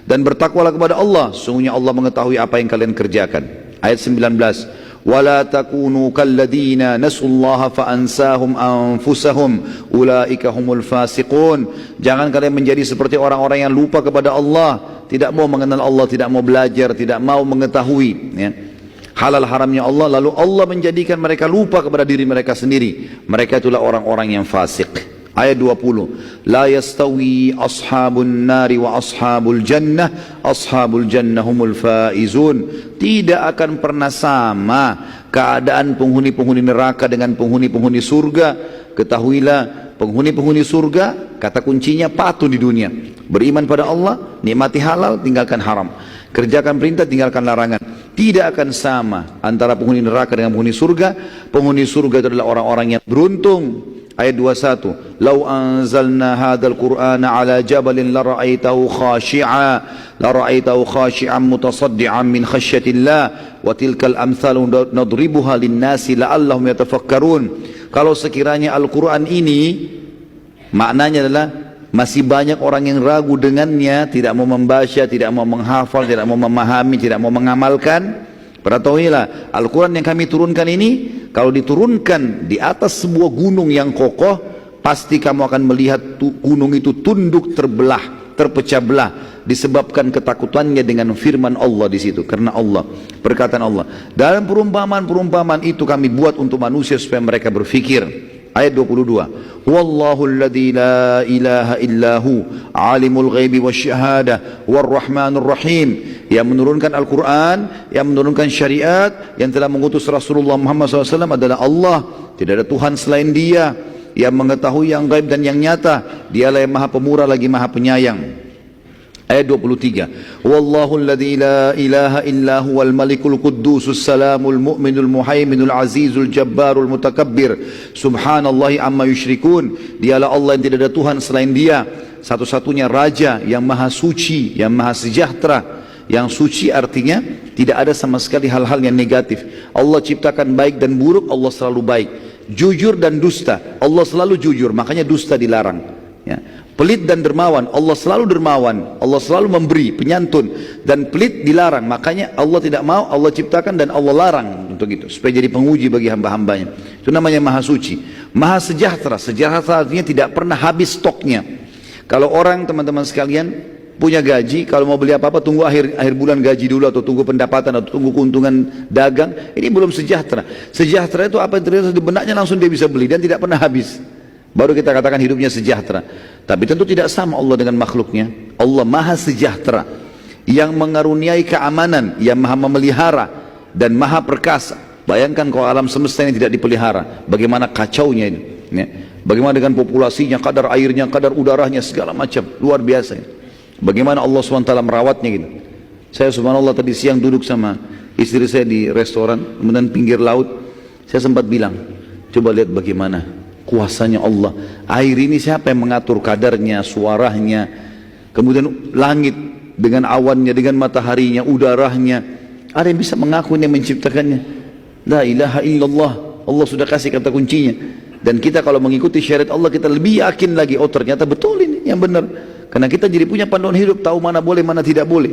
dan bertakwalah kepada Allah, sungguhnya Allah mengetahui apa yang kalian kerjakan. Ayat 19, وَلَا تَكُونُوا كَالَّذِينَ نَسُوا اللَّهَ فَأَنْسَاهُمْ أَنفُسَهُمْ أُولَٰئِكَ هُمُ الْفَاسِقُونَ. Jangan kalian menjadi seperti orang-orang yang lupa kepada Allah, tidak mau mengenal Allah, tidak mau belajar, tidak mau mengetahui ya, halal haramnya Allah, lalu Allah menjadikan mereka lupa kepada diri mereka sendiri. Mereka itulah orang-orang yang fasik. Ayat 20, la yastawi ashabun nari wa ashabul jannah humul faizun. Tidak akan pernah sama keadaan penghuni-penghuni neraka dengan penghuni-penghuni surga. Ketahuilah, penghuni-penghuni surga kata kuncinya patuh di dunia, Beriman pada Allah, nikmati halal, tinggalkan haram. Kerjakan perintah, tinggalkan larangan. Tidak akan sama antara penghuni neraka dengan penghuni surga. Penghuni surga itu adalah orang-orang yang beruntung. Ayat 21, "Lau anzalna hadzal Qur'ana 'ala jabalin lara'aitahu khashi'an mutasaddian min khasyyatillah wa tilkal amthalu nadribuha lin-nasi la'allahum yatafakkarun." Kalau sekiranya Al-Qur'an ini maknanya adalah masih banyak orang yang ragu dengannya, tidak mau membaca, tidak mau menghafal, tidak mau memahami, tidak mau mengamalkan. Ketahuilah, Al-Quran yang kami turunkan ini, kalau diturunkan di atas sebuah gunung yang kokoh, pasti kamu akan melihat gunung itu tunduk terbelah, terpecah belah, disebabkan ketakutannya dengan firman Allah di situ. Karena Allah, perkataan Allah. Dalam perumpamaan-perumpamaan itu kami buat untuk manusia supaya mereka berfikir. Ayat 22, "Wallahu alladzi la ilaha illahu alimul ghaibi wasyahadah warrahmanur rahim." Yang menurunkan Al-Quran, yang menurunkan syariat, yang telah mengutus Rasulullah Muhammad SAW adalah Allah. Tidak ada Tuhan selain Dia, yang mengetahui yang gaib dan yang nyata. Dialah yang maha pemurah lagi maha penyayang. Ayat 23, "Wallahu alladzi la ilaha illa huwal malikul quddusus salamul mu'minul muhaiminul azizul jabbarul mutakabbir subhanallahi amma yusyrikun." Dialah Allah yang tidak ada Tuhan selain Dia, satu-satunya Raja yang maha suci, yang maha sejahtera. Yang suci artinya tidak ada sama sekali hal-hal yang negatif. Allah ciptakan baik dan buruk, Allah selalu baik. Jujur dan dusta, Allah selalu jujur, makanya dusta dilarang. Ya. Pelit dan dermawan, Allah selalu dermawan, Allah selalu memberi, penyantun. Dan pelit dilarang, makanya Allah tidak mau, Allah ciptakan dan Allah larang untuk itu, supaya jadi penguji bagi hamba-hambanya. Itu namanya maha suci. Maha sejahtera, sejahtera artinya tidak pernah habis stoknya. Kalau orang, teman-teman sekalian, punya gaji, kalau mau beli apa-apa tunggu akhir bulan gaji dulu, atau tunggu pendapatan, atau tunggu keuntungan dagang, ini belum sejahtera. Sejahtera itu apa yang terlihat di benaknya langsung dia bisa beli dan tidak pernah habis, baru kita katakan hidupnya sejahtera. Tapi tentu tidak sama Allah dengan makhluknya. Allah maha sejahtera, yang mengaruniai keamanan, yang maha memelihara dan maha perkasa. Bayangkan kalau alam semesta ini tidak dipelihara, bagaimana kacaunya ini, ya. Bagaimana dengan populasinya, kadar airnya, kadar udaranya, segala macam, luar biasa ini. Bagaimana Allah SWT merawatnya gitu. Saya subhanallah tadi siang duduk sama istri saya di restoran, kemudian pinggir laut. Saya sempat bilang, coba lihat bagaimana kuasanya Allah. Air ini siapa yang mengatur kadarnya, suaranya, kemudian langit dengan awannya, dengan mataharinya, udaranya. Ada yang bisa mengaku yang menciptakannya. La ilaha illallah. Allah sudah kasih kata kuncinya. Dan kita kalau mengikuti syariat Allah, kita lebih yakin lagi, oh ternyata betul ini yang benar. Karena kita jadi punya panduan hidup, tahu mana boleh, mana tidak boleh.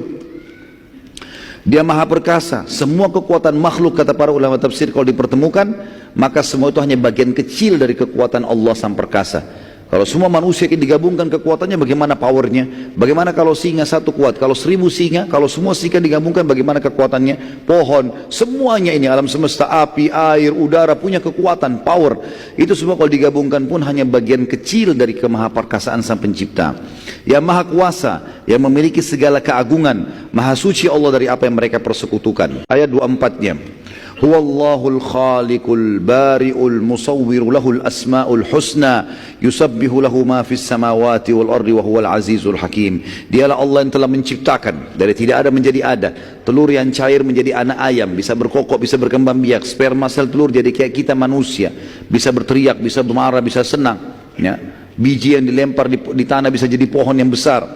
Dia maha perkasa. Semua kekuatan makhluk, kata para ulama tafsir, kalau dipertemukan, maka semua itu hanya bagian kecil dari kekuatan Allah sang perkasa. Kalau semua manusia yang digabungkan kekuatannya, bagaimana powernya? Bagaimana kalau singa satu kuat? Kalau 1000 singa, kalau semua singa digabungkan, bagaimana kekuatannya? Pohon, semuanya ini, alam semesta, api, air, udara, punya kekuatan, power. Itu semua kalau digabungkan pun hanya bagian kecil dari kemahaperkasaan sang pencipta. Yang maha kuasa, yang memiliki segala keagungan, maha suci Allah dari apa yang mereka persekutukan. Ayat 24-nya. Huwallahul khaliqul bari'ul musawwiru lahul asma'ul husna yusabbihu lahu ma fis samawati wal ardi wa huwal azizul hakim. Dialah Allah yang telah menciptakan dari tidak ada menjadi ada, telur yang cair menjadi anak ayam, bisa berkokok, bisa berkembang biak, sperma sel telur jadi kayak kita manusia, bisa berteriak, bisa bermarah, bisa senang, ya. Biji yang dilempar di tanah bisa jadi pohon yang besar.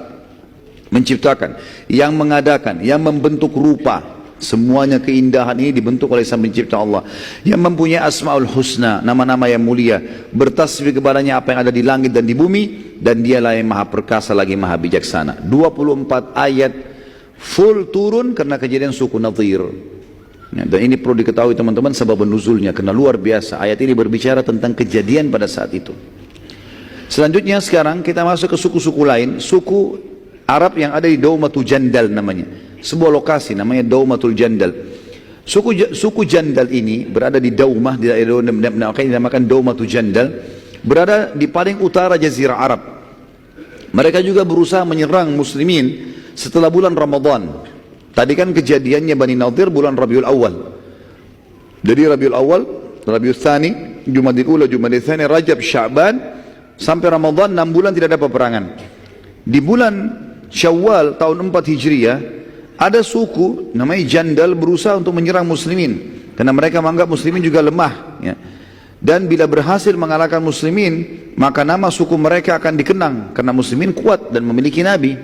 Menciptakan, yang mengadakan, yang membentuk rupa. Semuanya keindahan ini dibentuk oleh sang pencipta Allah, yang mempunyai asmaul husna, nama-nama yang mulia, bertasbih kepadanya apa yang ada di langit dan di bumi, dan dialah yang maha perkasa lagi maha bijaksana. 24 ayat full turun karena kejadian suku Nadir, ya, dan ini perlu diketahui teman-teman sebab nuzulnya, karena luar biasa. Ayat ini berbicara tentang kejadian pada saat itu. Selanjutnya sekarang kita masuk ke suku-suku lain, suku Arab yang ada di Daumatul Jandal namanya. Sebuah lokasi namanya Daumatul Jandal. Suku Jandal ini berada di Daumah, di daerah yang dinamakan Daumatul Jandal, berada di paling utara Jazirah Arab. Mereka juga berusaha menyerang muslimin setelah bulan Ramadan. Tadi kan kejadiannya Bani Nadir bulan Rabiul Awal. Jadi Rabiul Awal, Rabiul Tsani, Jumadil Ula, Jumadil Tsani, Rajab, Sya'ban, sampai Ramadan 6 bulan tidak ada peperangan. Di bulan Syawal tahun 4 Hijriah, ada suku namanya Jandal berusaha untuk menyerang muslimin karena mereka menganggap muslimin juga lemah, ya. Dan bila berhasil mengalahkan muslimin, maka nama suku mereka akan dikenang karena muslimin kuat dan memiliki nabi.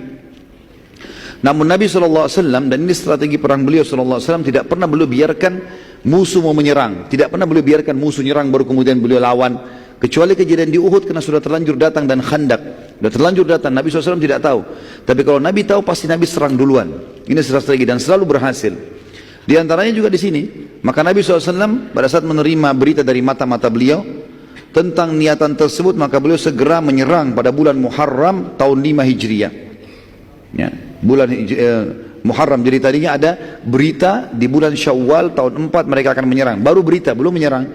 Namun Nabi SAW, dan ini strategi perang beliau SAW, tidak pernah beliau biarkan musuh mau menyerang, tidak pernah beliau biarkan musuh nyerang baru kemudian beliau lawan, kecuali kejadian di Uhud karena sudah terlanjur datang, dan Khandak sudah terlanjur datang. Nabi SAW tidak tahu, tapi kalau Nabi tahu pasti Nabi serang duluan. Ini strategi dan selalu berhasil. Di antaranya juga di sini, maka Nabi SAW pada saat menerima berita dari mata-mata beliau tentang niatan tersebut, maka beliau segera menyerang pada bulan Muharram tahun 5 Hijriah, ya, bulan Muharram. Jadi tadinya ada berita di bulan Syawal tahun 4 mereka akan menyerang, baru berita, belum menyerang.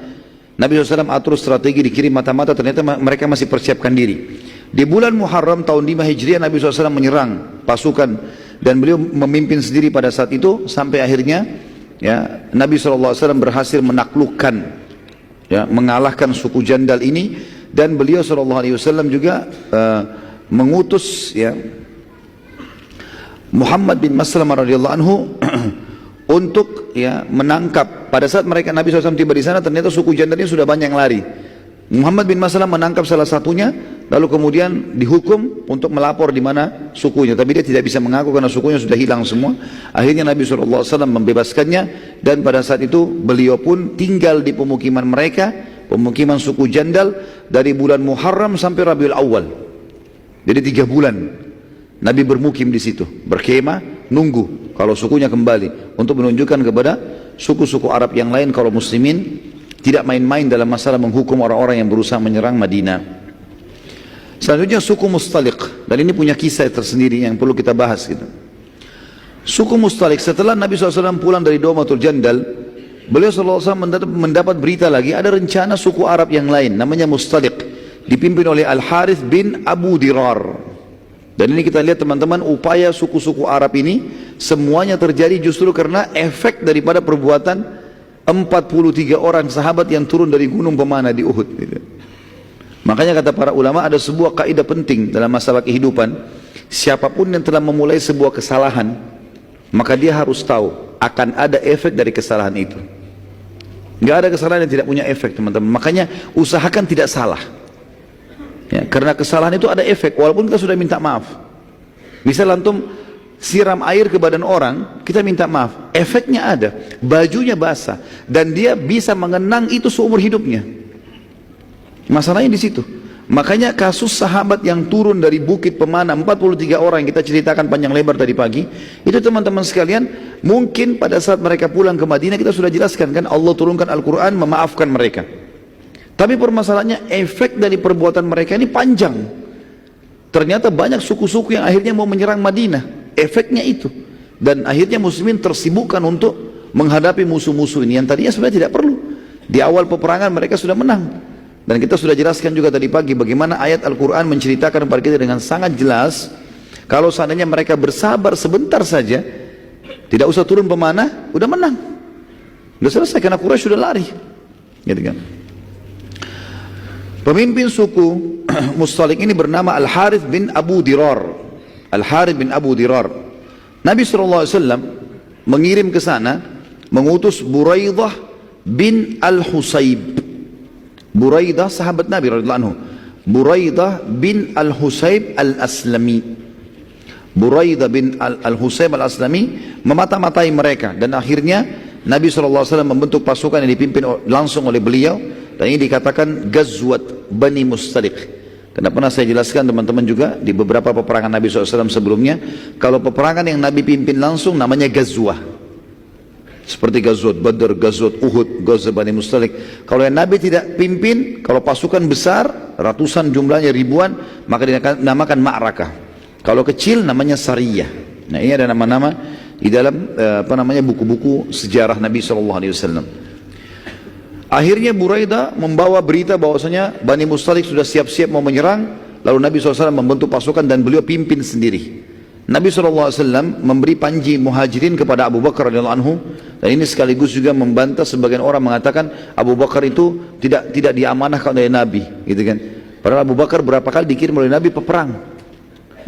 Nabi SAW atur strategi, dikirim mata-mata, ternyata mereka masih persiapkan diri. Di bulan Muharram tahun 5 Hijriah Nabi SAW menyerang pasukan, dan beliau memimpin sendiri pada saat itu, sampai akhirnya, ya, Nabi SAW berhasil menaklukkan, ya, mengalahkan suku Jandal ini. Dan beliau SAW juga mengutus, ya, Muhammad bin Maslamah radhiyallahu anhu untuk, ya, menangkap. Pada saat mereka Nabi SAW tiba di sana, ternyata suku Jandal ini sudah banyak yang lari. Muhammad bin Maslamah menangkap salah satunya, lalu kemudian dihukum untuk melapor di mana sukunya, tapi dia tidak bisa mengaku karena sukunya sudah hilang semua. Akhirnya Nabi SAW membebaskannya, dan pada saat itu beliau pun tinggal di pemukiman mereka, pemukiman suku Jandal, dari bulan Muharram sampai Rabiul Awal. Jadi 3 bulan Nabi bermukim di situ, berkemah, nunggu kalau sukunya kembali, untuk menunjukkan kepada suku-suku Arab yang lain kalau muslimin tidak main-main dalam masalah menghukum orang-orang yang berusaha menyerang Madinah. Selanjutnya suku Mustaliq, dan ini punya kisah tersendiri yang perlu kita bahas gitu. Suku Mustaliq, setelah Nabi SAW pulang dari Daumatul Jandal, beliau SAW mendapat berita lagi, ada rencana suku Arab yang lain namanya Mustaliq, dipimpin oleh Al-Harith bin Abu Dirar. Dan ini kita lihat teman-teman, upaya suku-suku Arab ini semuanya terjadi justru karena efek daripada perbuatan 43 orang sahabat yang turun dari gunung pemanah di Uhud gitu. Makanya kata para ulama, ada sebuah kaidah penting dalam masalah kehidupan. Siapapun yang telah memulai sebuah kesalahan, maka dia harus tahu akan ada efek dari kesalahan itu. Nggak ada kesalahan yang tidak punya efek, teman-teman. Makanya usahakan tidak salah, ya, karena kesalahan itu ada efek walaupun kita sudah minta maaf. Misal antum siram air ke badan orang, kita minta maaf, efeknya ada, bajunya basah, dan dia bisa mengenang itu seumur hidupnya. Masalahnya di situ. Makanya kasus sahabat yang turun dari bukit pemanah 43 orang yang kita ceritakan panjang lebar tadi pagi, itu teman-teman sekalian, mungkin pada saat mereka pulang ke Madinah kita sudah jelaskan kan, Allah turunkan Al-Quran memaafkan mereka. Tapi permasalahannya efek dari perbuatan mereka ini panjang. Ternyata banyak suku-suku yang akhirnya mau menyerang Madinah. Efeknya itu, dan akhirnya muslimin tersibukkan untuk menghadapi musuh-musuh ini yang tadinya sebenarnya tidak perlu. Di awal peperangan mereka sudah menang, dan kita sudah jelaskan juga tadi pagi bagaimana ayat Al-Quran menceritakan kepada kita dengan sangat jelas, kalau seandainya mereka bersabar sebentar saja, tidak usah turun pemanah, udah menang, udah selesai, karena Quraisy sudah lari, gitu kan. Pemimpin suku Mustaliq ini bernama Al-Harith bin Abu Dirar. Al-Harith bin Abu Dirar. Nabi SAW mengirim ke sana, mengutus Buraidah bin Al-Husayb. Buraidah sahabat Nabi radhiyallahu anhu. Buraidah bin Al-Husayb Al-Aslami. Buraidah bin Al-Husayb Al-Aslami memata-matai mereka, dan akhirnya Nabi SAW membentuk pasukan yang dipimpin langsung oleh beliau, dan ini dikatakan Ghazwat Bani Mustaliq. Karena pernah saya jelaskan teman-teman juga di beberapa peperangan Nabi SAW sebelumnya, kalau peperangan yang Nabi pimpin langsung namanya Ghazwah. Seperti Ghazwat Badr, Ghazwat Uhud, Ghazwat Bani Mustaliq. Kalau yang Nabi tidak pimpin, kalau pasukan besar, ratusan jumlahnya, ribuan, maka dinamakan Ma'rakah. Kalau kecil namanya Sariyah. Nah, ini ada nama-nama di dalam buku-buku sejarah Nabi SAW. Akhirnya Buraidah membawa berita bahwasanya Bani Mustaliq sudah siap-siap mau menyerang. Lalu Nabi SAW membentuk pasukan dan beliau pimpin sendiri. Nabi SAW memberi panji muhajirin kepada Abu Bakar radhiyallahu anhu, dan ini sekaligus juga membantah sebagian orang mengatakan Abu Bakar itu tidak diamanahkan oleh Nabi, gitu kan. Padahal Abu Bakar berapa kali dikirim oleh Nabi peperang.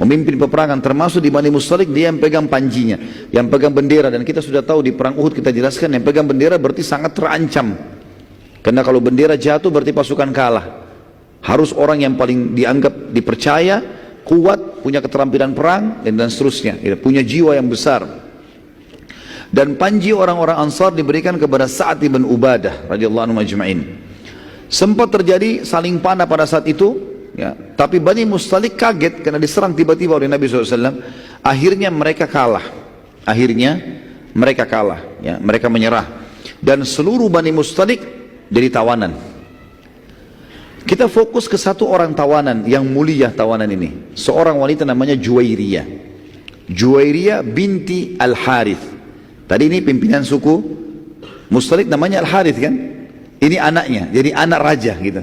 memimpin peperangan, termasuk di Bani Mustalik dia yang pegang panjinya, yang pegang bendera. Dan kita sudah tahu di perang Uhud kita jelaskan, yang pegang bendera berarti sangat terancam, karena kalau bendera jatuh berarti pasukan kalah. Harus orang yang paling dianggap dipercaya, kuat, punya keterampilan perang, dan seterusnya, punya jiwa yang besar. Dan panji orang-orang Ansar diberikan kepada Sa'ad bin Ubadah radhiyallahu anhu majma'in. Sempat terjadi saling panah pada saat itu, ya, tapi Bani Mustalik kaget karena diserang tiba-tiba oleh Nabi SAW. Akhirnya mereka kalah. Ya, mereka menyerah. Dan seluruh Bani Mustalik jadi tawanan. Kita fokus ke satu orang tawanan yang mulia, tawanan ini. Seorang wanita namanya Juwairiyah. Juwairiyah binti Al-Harith. Tadi ini pimpinan suku Mustalik namanya Al-Harith kan? Ini anaknya, jadi anak raja gitu.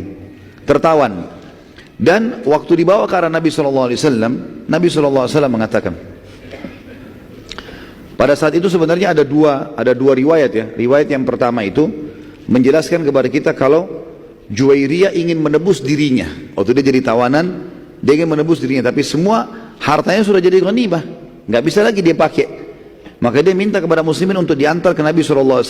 Tertawan. Dan waktu dibawa ke arah Nabi SAW, Nabi SAW mengatakan, pada saat itu sebenarnya ada dua riwayat ya. Riwayat yang pertama itu menjelaskan kepada kita kalau Juwairiyah ingin menebus dirinya. Waktu dia jadi tawanan, dia ingin menebus dirinya, tapi semua hartanya sudah jadi ghanimah, nggak bisa lagi dia pakai. Maka dia minta kepada muslimin untuk diantar ke Nabi SAW,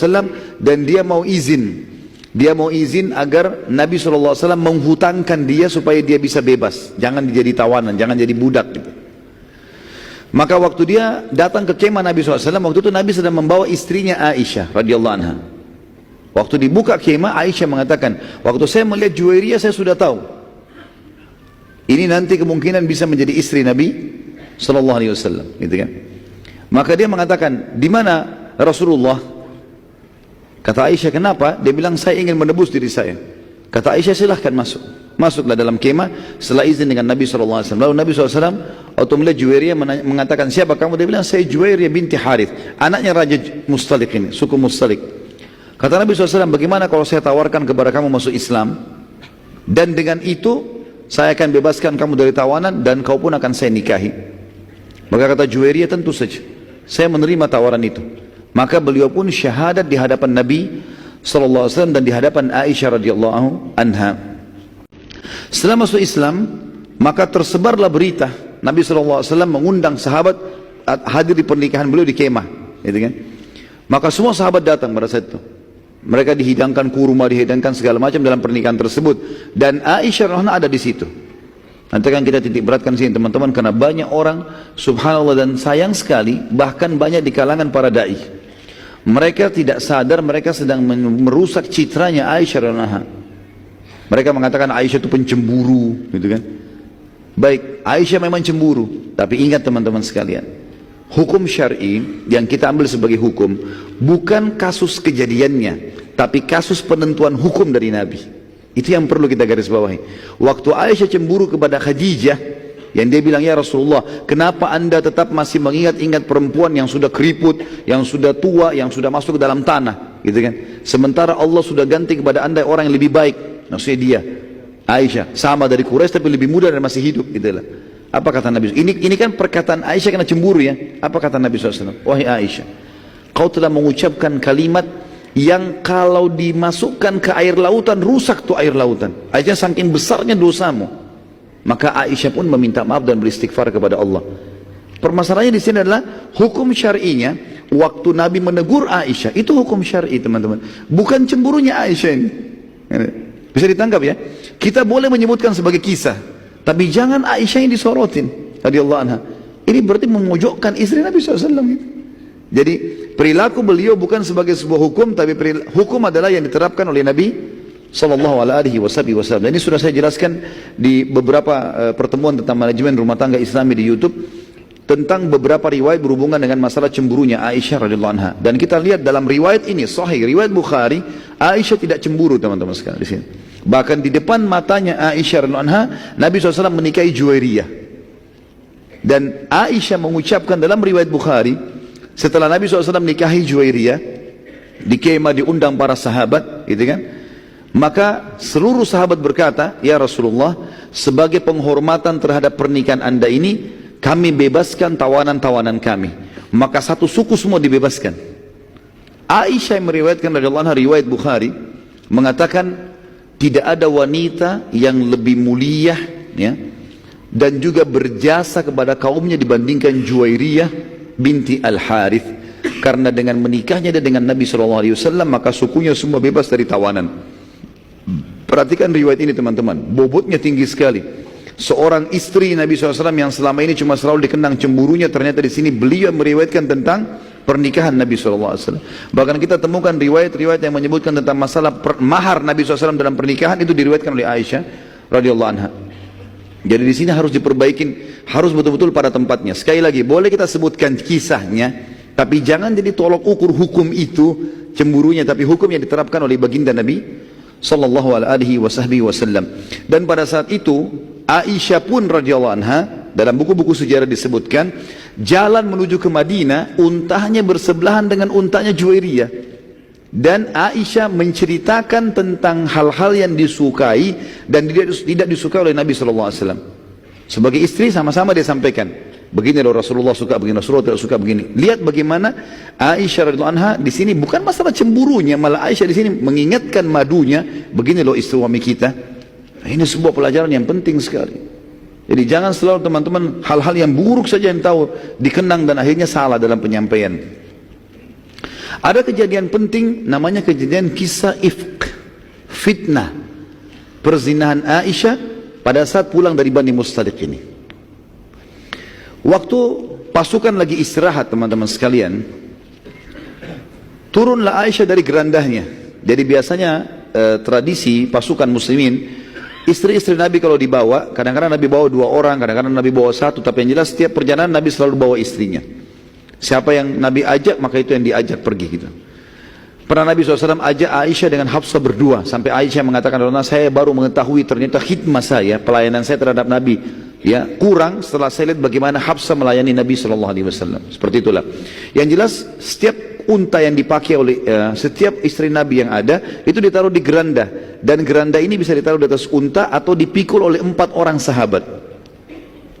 dan dia mau izin agar Nabi SAW menghutangkan dia supaya dia bisa bebas, jangan jadi tawanan, jangan jadi budak gitu. Maka waktu dia datang ke kemah Nabi SAW, waktu itu Nabi sedang membawa istrinya Aisyah radhiyallahu anha. Waktu dibuka kemah, Aisyah mengatakan, waktu saya melihat Juwairiyah saya sudah tahu ini nanti kemungkinan bisa menjadi istri Nabi SAW, gitu kan? Maka dia mengatakan, di mana Rasulullah? Kata Aisyah, kenapa? Dia bilang, saya ingin menebus diri saya. Kata Aisyah, silahkan masuk. Masuklah dalam kemah setelah izin dengan Nabi SAW. Lalu Nabi SAW waktu melihat Juwairiyah mengatakan, siapa kamu? Dia bilang, saya Juwairiyah binti Harith, anaknya Raja Mustalik ini, suku Mustalik. Kata Nabi SAW, bagaimana kalau saya tawarkan kepada kamu masuk Islam, dan dengan itu saya akan bebaskan kamu dari tawanan, dan kau pun akan saya nikahi. Maka kata Juwairiyah, tentu saja saya menerima tawaran itu. Maka beliau pun syahadat di hadapan Nabi SAW dan di hadapan Aisyah radhiyallahu anha. Setelah masuk Islam, maka tersebarlah berita Nabi SAW mengundang sahabat hadir di pernikahan beliau di kemah, gitu kan? Maka semua sahabat datang pada saat itu. Mereka dihidangkan kurma, dihidangkan segala macam dalam pernikahan tersebut, dan Aisyah radhiyallahu anha ada di situ. Nanti kan kita titik beratkan sini teman-teman, karena banyak orang subhanallah, dan sayang sekali bahkan banyak di kalangan para dai, mereka tidak sadar mereka sedang merusak citranya Aisyah radhiyallahu anha. Mereka mengatakan Aisyah itu pencemburu, gitu kan? Baik, Aisyah memang cemburu, tapi ingat teman-teman sekalian, hukum syar'i yang kita ambil sebagai hukum bukan kasus kejadiannya, tapi kasus penentuan hukum dari Nabi. Itu yang perlu kita garis bawahi. Waktu Aisyah cemburu kepada Khadijah, yang dia bilang, ya Rasulullah, kenapa anda tetap masih mengingat-ingat perempuan yang sudah keriput, yang sudah tua, yang sudah masuk ke dalam tanah, gitu kan? Sementara Allah sudah ganti kepada anda orang yang lebih baik. Maksudnya dia, Aisyah, sama dari Quraisy tapi lebih muda dan masih hidup, gitu lah. Apa kata Nabi? Ini kan perkataan Aisyah kena cemburu ya. Apa kata Nabi SAW? Wahai Aisyah, kau telah mengucapkan kalimat yang kalau dimasukkan ke air lautan rusak tuh air lautan. Aisyah, saking besarnya dosamu. Maka Aisyah pun meminta maaf dan beristighfar kepada Allah. Permasalahannya di sini adalah hukum syar'inya. Waktu Nabi menegur Aisyah, itu hukum syar'i teman-teman, bukan cemburunya Aisyah ini. Bisa ditangkap ya? Kita boleh menyebutkan sebagai kisah, tapi jangan Aisyah yang disorotin radhiyallahu anha. Ini berarti memojokkan istri Nabi SAW gitu. Jadi perilaku beliau bukan sebagai sebuah hukum, tapi hukum adalah yang diterapkan oleh Nabi SAW. Dan ini sudah saya jelaskan di beberapa pertemuan tentang manajemen rumah tangga Islami di YouTube, tentang beberapa riwayat berhubungan dengan masalah cemburunya Aisyah radhiyallahu anha. Dan kita lihat dalam riwayat ini, sahih riwayat Bukhari, Aisyah tidak cemburu teman-teman sekalian di sini. Bahkan di depan matanya Aisyah radhiyallahu anha, Nabi SAW menikahi Juwairiyah. Dan Aisyah mengucapkan dalam riwayat Bukhari, setelah Nabi SAW menikahi Juwairiyah, di kemah diundang para sahabat, gitu kan? Maka seluruh sahabat berkata, ya Rasulullah, sebagai penghormatan terhadap pernikahan anda ini, kami bebaskan tawanan-tawanan kami. Maka satu suku semua dibebaskan. Aisyah yang meriwayatkan radhiyallahu anha, riwayat Bukhari, mengatakan tidak ada wanita yang lebih mulia ya, dan juga berjasa kepada kaumnya dibandingkan Juwairiyah binti Al-Harith. Karena dengan menikahnya dia dengan Nabi SAW, maka sukunya semua bebas dari tawanan. Perhatikan riwayat ini teman-teman, bobotnya tinggi sekali. Seorang istri Nabi SAW yang selama ini cuma selalu dikenang cemburunya, ternyata di sini beliau meriwayatkan tentang pernikahan Nabi SAW. Bahkan kita temukan riwayat-riwayat yang menyebutkan tentang masalah mahar Nabi SAW dalam pernikahan, itu diriwayatkan oleh Aisyah radhiyallahu anha. Jadi di sini harus diperbaikin, harus betul-betul pada tempatnya. Sekali lagi, boleh kita sebutkan kisahnya, tapi jangan jadi tolok ukur hukum itu cemburunya, tapi hukum yang diterapkan oleh baginda Nabi sallallahu alaihi wasallam. Dan pada saat itu Aisyah pun radhiyallahu anha, dalam buku-buku sejarah disebutkan, jalan menuju ke Madinah, untanya bersebelahan dengan untanya Juwairiyah. Dan Aisyah menceritakan tentang hal-hal yang disukai dan tidak disukai oleh Nabi SAW. Sebagai istri sama-sama dia sampaikan, begini loh Rasulullah suka, begini Rasulullah tidak suka, begini. Lihat bagaimana Aisyah radhiyallahu anha di sini bukan masalah cemburunya, malah Aisyah di sini mengingatkan madunya, begini loh istri suami kita. Ini sebuah pelajaran yang penting sekali. Jadi jangan selalu teman-teman hal-hal yang buruk saja yang tahu dikenang dan akhirnya salah dalam penyampaian. Ada kejadian penting namanya kejadian kisah ifk, fitnah, perzinahan Aisyah pada saat pulang dari Bani Mustaliq ini. Waktu pasukan lagi istirahat teman-teman sekalian, turunlah Aisyah dari gerandahnya. Jadi biasanya tradisi pasukan muslimin, istri-istri Nabi kalau dibawa, kadang-kadang Nabi bawa 2 orang, kadang-kadang Nabi bawa 1, tapi yang jelas setiap perjalanan Nabi selalu bawa istrinya. Siapa yang Nabi ajak, maka itu yang diajak pergi gitu. Pernah Nabi SAW ajak Aisyah dengan Hafsah berdua, sampai Aisyah mengatakan, saya baru mengetahui ternyata khidmah saya, pelayanan saya terhadap Nabi, ya kurang setelah saya lihat bagaimana Hafsah melayani Nabi SAW. Seperti itulah. Yang jelas setiap unta yang dipakai oleh setiap istri Nabi yang ada itu ditaruh di geranda, dan geranda ini bisa ditaruh di atas unta atau dipikul oleh 4 orang sahabat.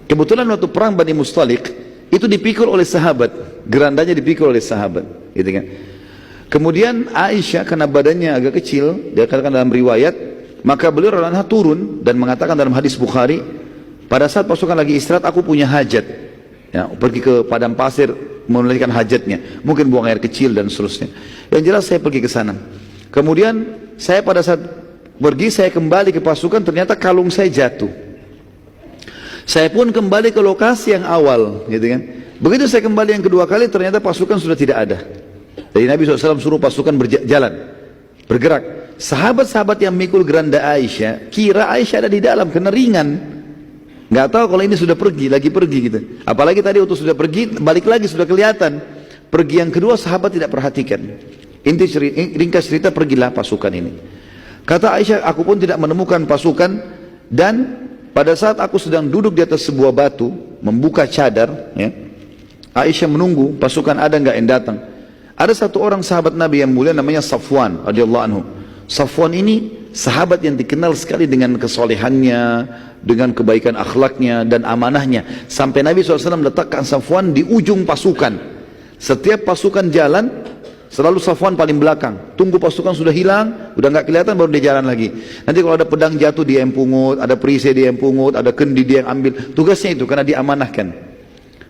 Kebetulan waktu perang Bani Mustaliq itu dipikul oleh sahabat, gerandanya dipikul oleh sahabat, gitu kan. Kemudian Aisyah karena badannya agak kecil, dia katakan dalam riwayat, maka beliau radhiyallahu anha turun dan mengatakan dalam hadis Bukhari, pada saat pasukan lagi istirahat aku punya hajat, ya, pergi ke padang pasir menunaikan hajatnya, mungkin buang air kecil dan seterusnya. Yang jelas saya pergi ke sana. Kemudian saya pada saat pergi, saya kembali ke pasukan, ternyata kalung saya jatuh. Saya pun kembali ke lokasi yang awal, gitu kan. Begitu saya kembali yang kedua kali, ternyata pasukan sudah tidak ada. Jadi Nabi SAW suruh pasukan berjalan, bergerak. Sahabat-sahabat yang mikul geranda Aisyah, kira Aisyah ada di dalam, kena ringan. Nggak tahu kalau ini sudah pergi, lagi pergi gitu. Apalagi tadi waktu sudah pergi, balik lagi sudah kelihatan. Pergi yang kedua sahabat tidak perhatikan. Ringkas cerita, pergilah pasukan ini. Kata Aisyah, aku pun tidak menemukan pasukan, dan pada saat aku sedang duduk di atas sebuah batu, membuka cadar, ya, Aisyah menunggu pasukan ada nggak yang datang. Ada satu orang sahabat Nabi yang mulia namanya Safwan radhiyallahu anhu. Safwan ini sahabat yang dikenal sekali dengan kesolehannya, dengan kebaikan akhlaknya dan amanahnya. Sampai Nabi SAW letakkan Safwan di ujung pasukan. Setiap pasukan jalan, selalu Safwan paling belakang. Tunggu pasukan sudah hilang, udah nggak kelihatan, baru dia jalan lagi. Nanti kalau ada pedang jatuh dia yang pungut, ada perisai dia yang pungut, ada kendi dia yang ambil. Tugasnya itu karena diamanahkan.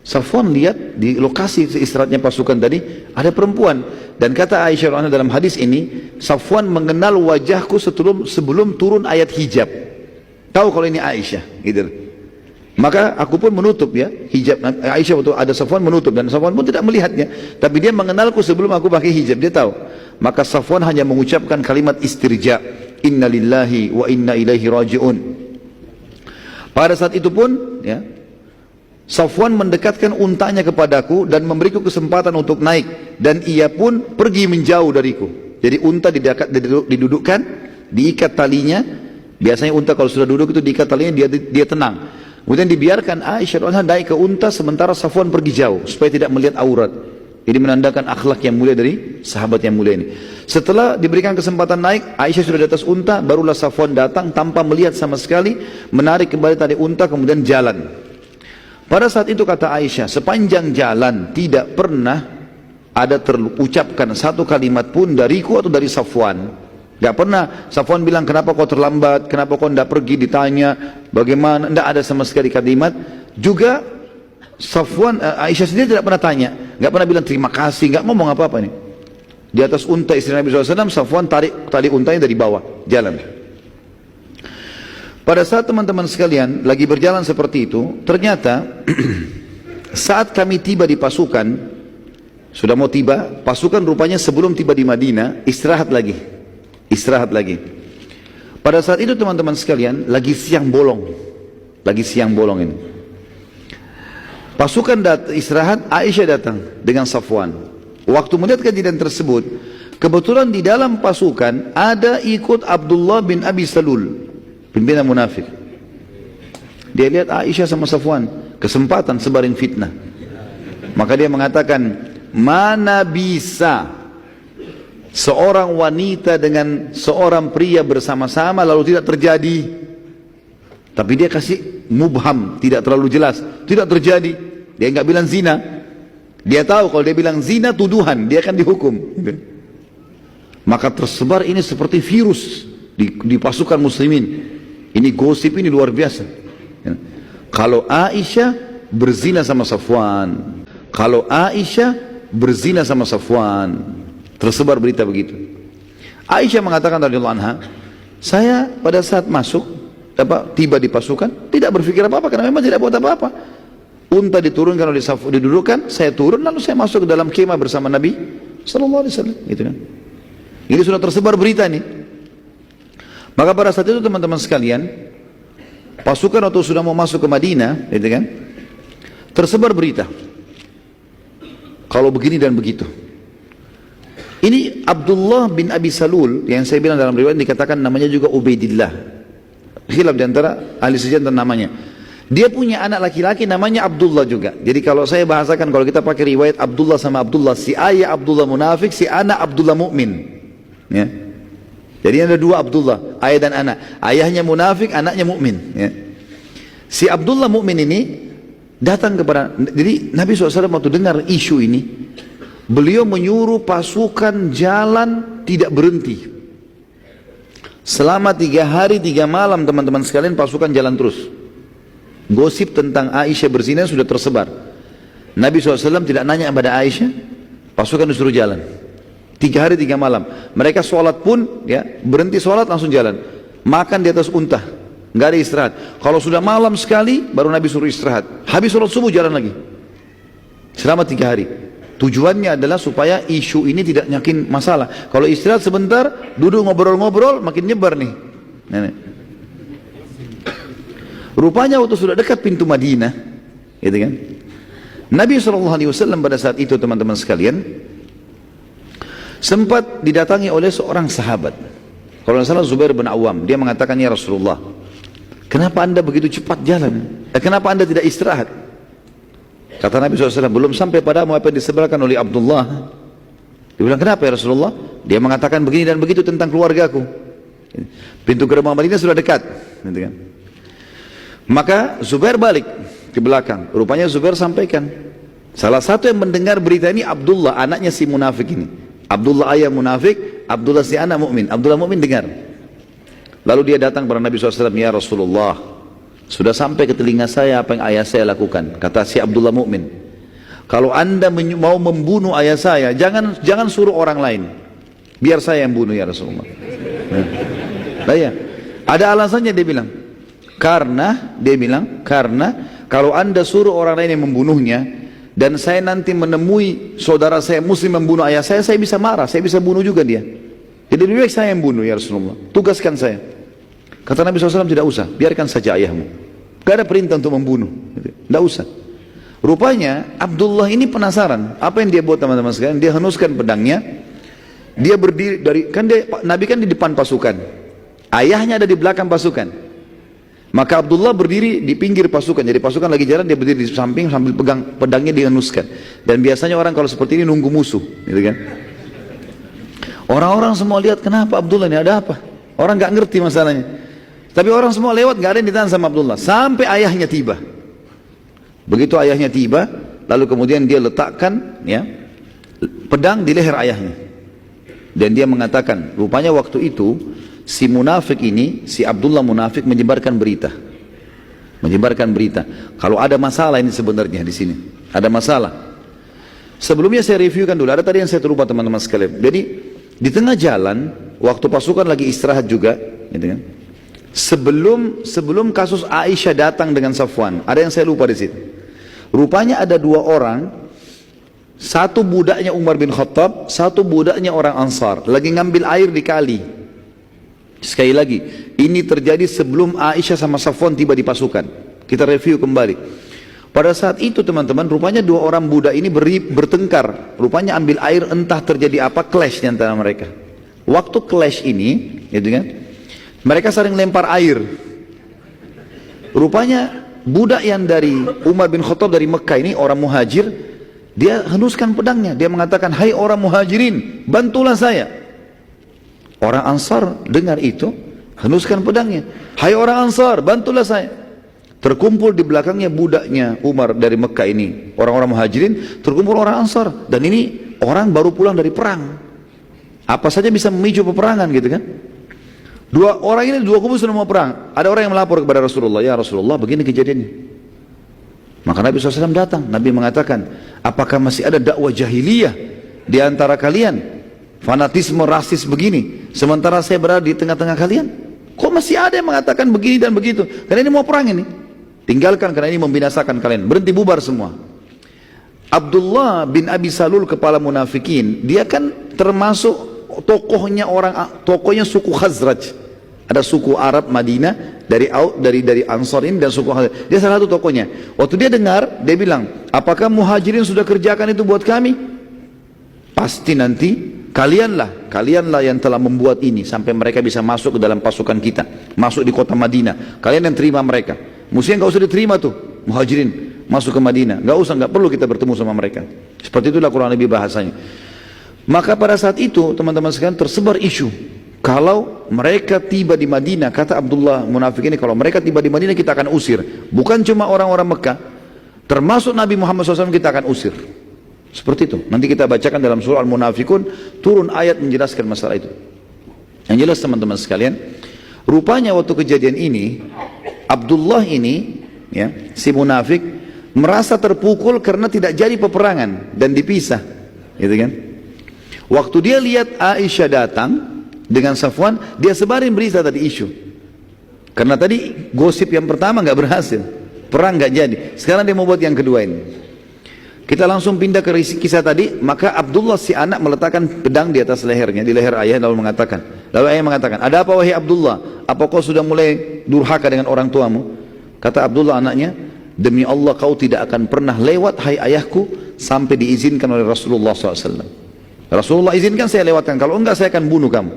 Safwan lihat di lokasi istirahatnya pasukan tadi ada perempuan, dan kata Aisyah dalam hadis ini, Safwan mengenal wajahku sebelum turun ayat hijab. Tahu kalau ini Aisyah, gitu. Maka aku pun menutup, ya, hijab. Aisyah waktu ada Safwan menutup, dan Safwan pun tidak melihatnya, tapi dia mengenalku sebelum aku pakai hijab, dia tahu. Maka Safwan hanya mengucapkan kalimat istirja, inna lillahi wa inna ilaihi raji'un. Pada saat itu pun, ya, Safwan mendekatkan untanya kepadaku dan memberiku kesempatan untuk naik, dan ia pun pergi menjauh dariku. Jadi unta didudukkan, diikat talinya. Biasanya unta kalau sudah duduk itu diikat talinya, dia tenang. Kemudian dibiarkan Aisyah naik ke unta sementara Safwan pergi jauh supaya tidak melihat aurat. Ini menandakan akhlak yang mulia dari sahabat yang mulia ini. Setelah diberikan kesempatan naik, Aisyah sudah di atas unta, barulah Safwan datang tanpa melihat sama sekali, menarik kembali tali unta, kemudian jalan. Pada saat itu kata Aisyah, sepanjang jalan tidak pernah ada terucapkan satu kalimat pun dariku atau dari Safwan Gak pernah Safwan bilang, kenapa kau terlambat, kenapa kau tidak pergi, ditanya bagaimana, tidak ada sama sekali kalimat. Juga Aisyah sendiri tidak pernah tanya, gak pernah bilang terima kasih, gak ngomong apa-apa nih. Di atas unta istri Nabi SAW, Safwan tarik tali untanya dari bawah, jalan. Pada saat teman-teman sekalian lagi berjalan seperti itu, ternyata saat kami tiba di pasukan, sudah mau tiba, pasukan rupanya sebelum tiba di Madinah, istirahat lagi. Pada saat itu teman-teman sekalian, lagi siang bolong ini. Pasukan istirahat, Aisyah datang dengan Safwan. Waktu melihat kejadian tersebut, kebetulan di dalam pasukan ada ikut Abdullah bin Abi Salul, pimpinan munafik. Dia lihat Aisyah sama Safwan, kesempatan sebarin fitnah. Maka dia mengatakan, mana bisa seorang wanita dengan seorang pria bersama-sama lalu tidak terjadi. Tapi dia kasih mubham, tidak terlalu jelas, tidak terjadi. Dia nggak bilang zina. Dia tahu kalau dia bilang zina tuduhan, dia akan dihukum. Maka tersebar ini seperti virus di pasukan muslimin. Ini gosip ini luar biasa. Kalau Aisyah berzina sama Safwan, kalau Aisyah berzina sama Safwan, tersebar berita begitu. Aisyah mengatakan radhiyallahu anha, saya pada saat tiba di pasukan tidak berpikir apa-apa karena memang tidak buat apa-apa. Unta diturunkan oleh Safwan, didudukkan, saya turun lalu saya masuk ke dalam kemah bersama Nabi sallallahu alaihi wasallam, gitu kan. Ini sudah tersebar berita ini. Maka pada saat itu teman-teman sekalian, pasukan waktu sudah mau masuk ke Madinah, gitu kan, tersebar berita kalau begini dan begitu. Ini Abdullah bin Abi Salul yang saya bilang dalam riwayat dikatakan namanya juga Ubaidillah. Khilaf di antara ahli sejarah tentang namanya. Dia punya anak laki-laki namanya Abdullah juga. Jadi kalau saya bahasakan, kalau kita pakai riwayat Abdullah sama Abdullah, si ayah Abdullah munafik, si anak Abdullah mukmin. Ya. Jadi ada dua Abdullah, ayah dan anak. Ayahnya munafik, anaknya mukmin. Ya. Si Abdullah mukmin ini datang kepada, jadi Nabi SAW waktu dengar isu ini, beliau menyuruh pasukan jalan tidak berhenti. Selama 3 hari 3 malam teman-teman sekalian pasukan jalan terus. Gosip tentang Aisyah berzina sudah tersebar. Nabi SAW tidak nanya kepada Aisyah, pasukan disuruh jalan 3 hari 3 malam. Mereka sholat pun ya, berhenti sholat langsung jalan. Makan di atas unta, nggak ada istirahat. Kalau sudah malam sekali baru Nabi suruh istirahat. Habis sholat subuh jalan lagi selama 3 hari. Tujuannya adalah supaya isu ini tidak nyakin masalah. Kalau istirahat sebentar, duduk ngobrol-ngobrol, makin nyebar nih. Rupanya waktu sudah dekat pintu Madinah, gitu kan? Nabi SAW pada saat itu teman-teman sekalian sempat didatangi oleh seorang sahabat. Kalau tidak salah Zubair bin Awam. Dia mengatakan, ya Rasulullah, kenapa anda begitu cepat jalan? Kenapa anda tidak istirahat? Kata Nabi SAW, belum sampai padamu apa yang disebutkan oleh Abdullah. Dia bilang, kenapa ya Rasulullah? Dia mengatakan begini dan begitu tentang keluargaku. Pintu gerbang Madinah sudah dekat, gitu kan? Maka Zubair balik ke belakang. Rupanya Zubair sampaikan, salah satu yang mendengar berita ini Abdullah, anaknya si munafik ini. Abdullah ayah munafik, Abdullah si anak mukmin. Abdullah mukmin dengar. Lalu dia datang kepada Nabi SAW, ya Rasulullah, sudah sampai ke telinga saya apa yang ayah saya lakukan. Kata si Abdullah mukmin, kalau anda mau membunuh ayah saya, jangan suruh orang lain, biar saya yang bunuh ya Rasulullah. Nah, ya. Ada alasannya dia bilang. Karena kalau anda suruh orang lain yang membunuhnya dan saya nanti menemui saudara saya muslim membunuh ayah saya bisa marah, saya bisa bunuh juga dia. Jadi lebih baik saya yang bunuh ya Rasulullah, tugaskan saya. Kata Nabi SAW, tidak usah, biarkan saja ayahmu, gak ada perintah untuk membunuh, tidak usah. Rupanya Abdullah ini penasaran apa yang dia buat teman-teman sekalian. Dia henuskan pedangnya, dia berdiri Nabi kan di depan pasukan, ayahnya ada di belakang pasukan. Maka Abdullah berdiri di pinggir pasukan. Jadi pasukan lagi jalan, dia berdiri di samping sambil pegang pedangnya, dihenuskan. Dan biasanya orang kalau seperti ini nunggu musuh, gitu kan? Orang-orang semua lihat, kenapa Abdullah ini, ada apa? Orang nggak ngerti masalahnya. Tapi orang semua lewat, nggak ada yang ditahan sama Abdullah. Sampai ayahnya tiba. Begitu ayahnya tiba, lalu kemudian dia letakkan ya pedang di leher ayahnya. Dan dia mengatakan, rupanya waktu itu si munafik ini, si Abdullah munafik menyebarkan berita. Menyebarkan berita. Kalau ada masalah ini sebenarnya di sini. Ada masalah. Sebelumnya saya reviewkan dulu. Ada tadi yang saya terlupa teman-teman sekalian. Jadi di tengah jalan, waktu pasukan lagi istirahat juga, gitu kan? Sebelum kasus Aisyah datang dengan Safwan, ada yang saya lupa di situ. Rupanya ada dua orang, satu budaknya Umar bin Khattab, satu budaknya orang Ansar, lagi ngambil air di kali. Sekali lagi, ini terjadi sebelum Aisyah sama Safwan tiba di pasukan. Kita review kembali. Pada saat itu teman-teman, rupanya dua orang budak ini bertengkar. Rupanya ambil air, entah terjadi apa, clash di antara mereka. Waktu clash ini, gitu kan, mereka saling lempar air. Rupanya budak yang dari Umar bin Khattab dari Mekah ini, orang muhajir, dia henuskan pedangnya. Dia mengatakan, hai orang muhajirin, bantulah saya. Orang Ansar dengar itu, henuskan pedangnya. Hai orang Ansar, bantulah saya. Terkumpul di belakangnya budaknya Umar dari Mekah ini, orang-orang muhajirin, terkumpul orang Ansar. Dan ini orang baru pulang dari perang. Apa saja bisa memicu peperangan gitu kan. Dua orang ini, dua kubu sudah mau perang. Ada orang yang melapor kepada Rasulullah, ya Rasulullah begini kejadiannya. Maka Nabi SAW datang. Nabi mengatakan, apakah masih ada dakwah jahiliyah di antara kalian? Fanatisme rasis begini, sementara saya berada di tengah-tengah kalian. Kok masih ada yang mengatakan begini dan begitu? Karena ini mau perang ini. Tinggalkan, karena ini membinasakan kalian. Berhenti, bubar semua. Abdullah bin Abi Salul, kepala munafikin, dia kan termasuk tokohnya suku Khazraj. Ada suku Arab Madinah dari Ansar ini dan suku Khazraj. Dia salah satu tokohnya. Waktu dia dengar, dia bilang, apakah muhajirin sudah kerjakan itu buat kami? Pasti nanti kalianlah yang telah membuat ini sampai mereka bisa masuk ke dalam pasukan kita, masuk di kota Madinah. Kalian yang terima mereka. Mestinya nggak usah diterima tuh muhajirin masuk ke Madinah. Nggak perlu kita bertemu sama mereka. Seperti itulah kurang lebih bahasanya. Maka pada saat itu teman-teman sekalian tersebar isu, kalau mereka tiba di Madinah, kata Abdullah munafik ini, kalau mereka tiba di Madinah kita akan usir. Bukan cuma orang-orang Mekah, termasuk Nabi Muhammad SAW kita akan usir. Seperti itu. Nanti kita bacakan dalam surah Al-Munafikun, turun ayat menjelaskan masalah itu. Yang jelas teman-teman sekalian, rupanya waktu kejadian ini, Abdullah ini, ya, si munafik, merasa terpukul karena tidak jadi peperangan dan dipisah, gitu kan? Waktu dia lihat Aisyah datang dengan Safwan, dia sebarin berita tadi isu. Karena tadi gosip yang pertama nggak berhasil, perang nggak jadi. Sekarang dia mau buat yang kedua ini. Kita langsung pindah ke kisah tadi. Maka Abdullah si anak meletakkan pedang di atas lehernya, di leher ayah, lalu ayah mengatakan, ada apa wahai Abdullah? Apa kau sudah mulai durhaka dengan orang tuamu? Kata Abdullah anaknya, demi Allah kau tidak akan pernah lewat hai ayahku sampai diizinkan oleh Rasulullah SAW. Rasulullah izinkan saya lewatkan, kalau enggak saya akan bunuh kamu.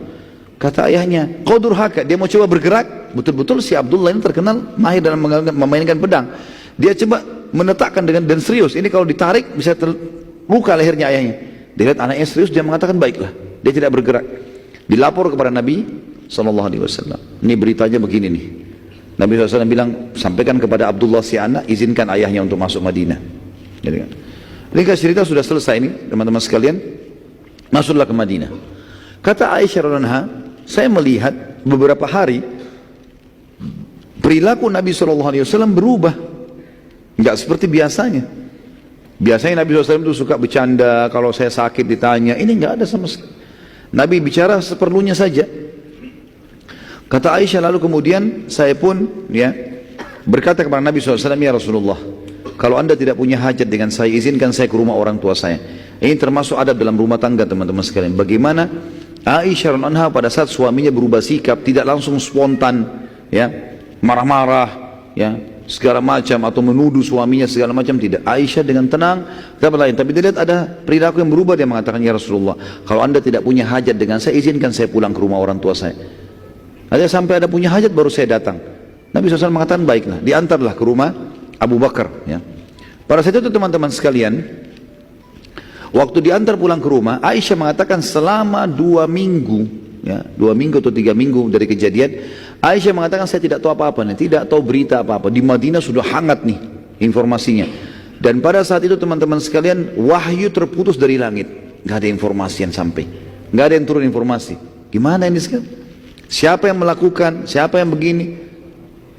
Kata ayahnya, kau durhaka. Dia mau coba bergerak. Betul-betul si Abdullah ini terkenal mahir dalam memainkan pedang. Dia coba menetakkan dan serius. Ini kalau ditarik bisa terluka lehernya ayahnya. Dia lihat anaknya serius, dia mengatakan baiklah. Dia tidak bergerak. Dilapor kepada Nabi SAW. Ini beritanya begini nih. Nabi SAW bilang, sampaikan kepada Abdullah si anak, izinkan ayahnya untuk masuk Madinah. Jadi kan. Ringkas cerita sudah selesai ini teman-teman sekalian. Masuklah ke Madinah. Kata Aisyah radhiyallahu anha, saya melihat beberapa hari perilaku Nabi SAW berubah. Enggak seperti biasanya. Biasanya Nabi SAW itu suka bercanda, kalau saya sakit ditanya. Ini enggak ada sama sekali. Nabi bicara seperlunya saja. Kata Aisyah, lalu kemudian saya pun berkata kepada Nabi SAW, ya Rasulullah, kalau anda tidak punya hajat dengan saya, izinkan saya ke rumah orang tua saya. Ini termasuk adab dalam rumah tangga teman-teman sekalian. Bagaimana Aisyah radhiyallahu anha pada saat suaminya berubah sikap, tidak langsung spontan, marah-marah, segala macam, atau menuduh suaminya segala macam, tidak. Aisyah dengan tenang, tapi dia lihat ada perilaku yang berubah, dia mengatakan, ya Rasulullah, kalau anda tidak punya hajat dengan saya, izinkan saya pulang ke rumah orang tua saya. Ada sampai ada punya hajat baru saya datang. Nabi SAW mengatakan, baiklah, diantarlah ke rumah Abu Bakar. Pada saat itu teman-teman sekalian, waktu diantar pulang ke rumah, Aisyah mengatakan selama 2 minggu, 2 minggu atau 3 minggu dari kejadian, Aisyah mengatakan saya tidak tahu apa-apa nih, tidak tahu berita apa-apa. Di Madinah sudah hangat nih informasinya. Dan pada saat itu teman-teman sekalian, wahyu terputus dari langit, nggak ada informasi yang sampai. nggak ada yang turun informasi. Gimana ini sekarang? Siapa yang melakukan? Siapa yang begini?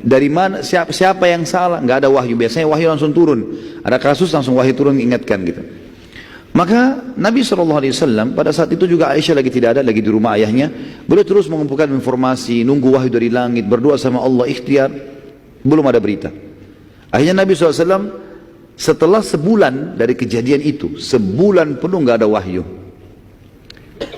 Dari mana? Siapa yang salah? Nggak ada wahyu. Biasanya wahyu langsung turun. Ada kasus langsung wahyu turun ingatkan gitu. Maka Nabi SAW pada saat itu juga Aisyah lagi tidak ada, lagi di rumah ayahnya. Beliau terus mengumpulkan informasi, nunggu wahyu dari langit, berdoa sama Allah, ikhtiar. Belum ada berita. Akhirnya Nabi SAW setelah sebulan dari kejadian itu, sebulan penuh nggak ada wahyu.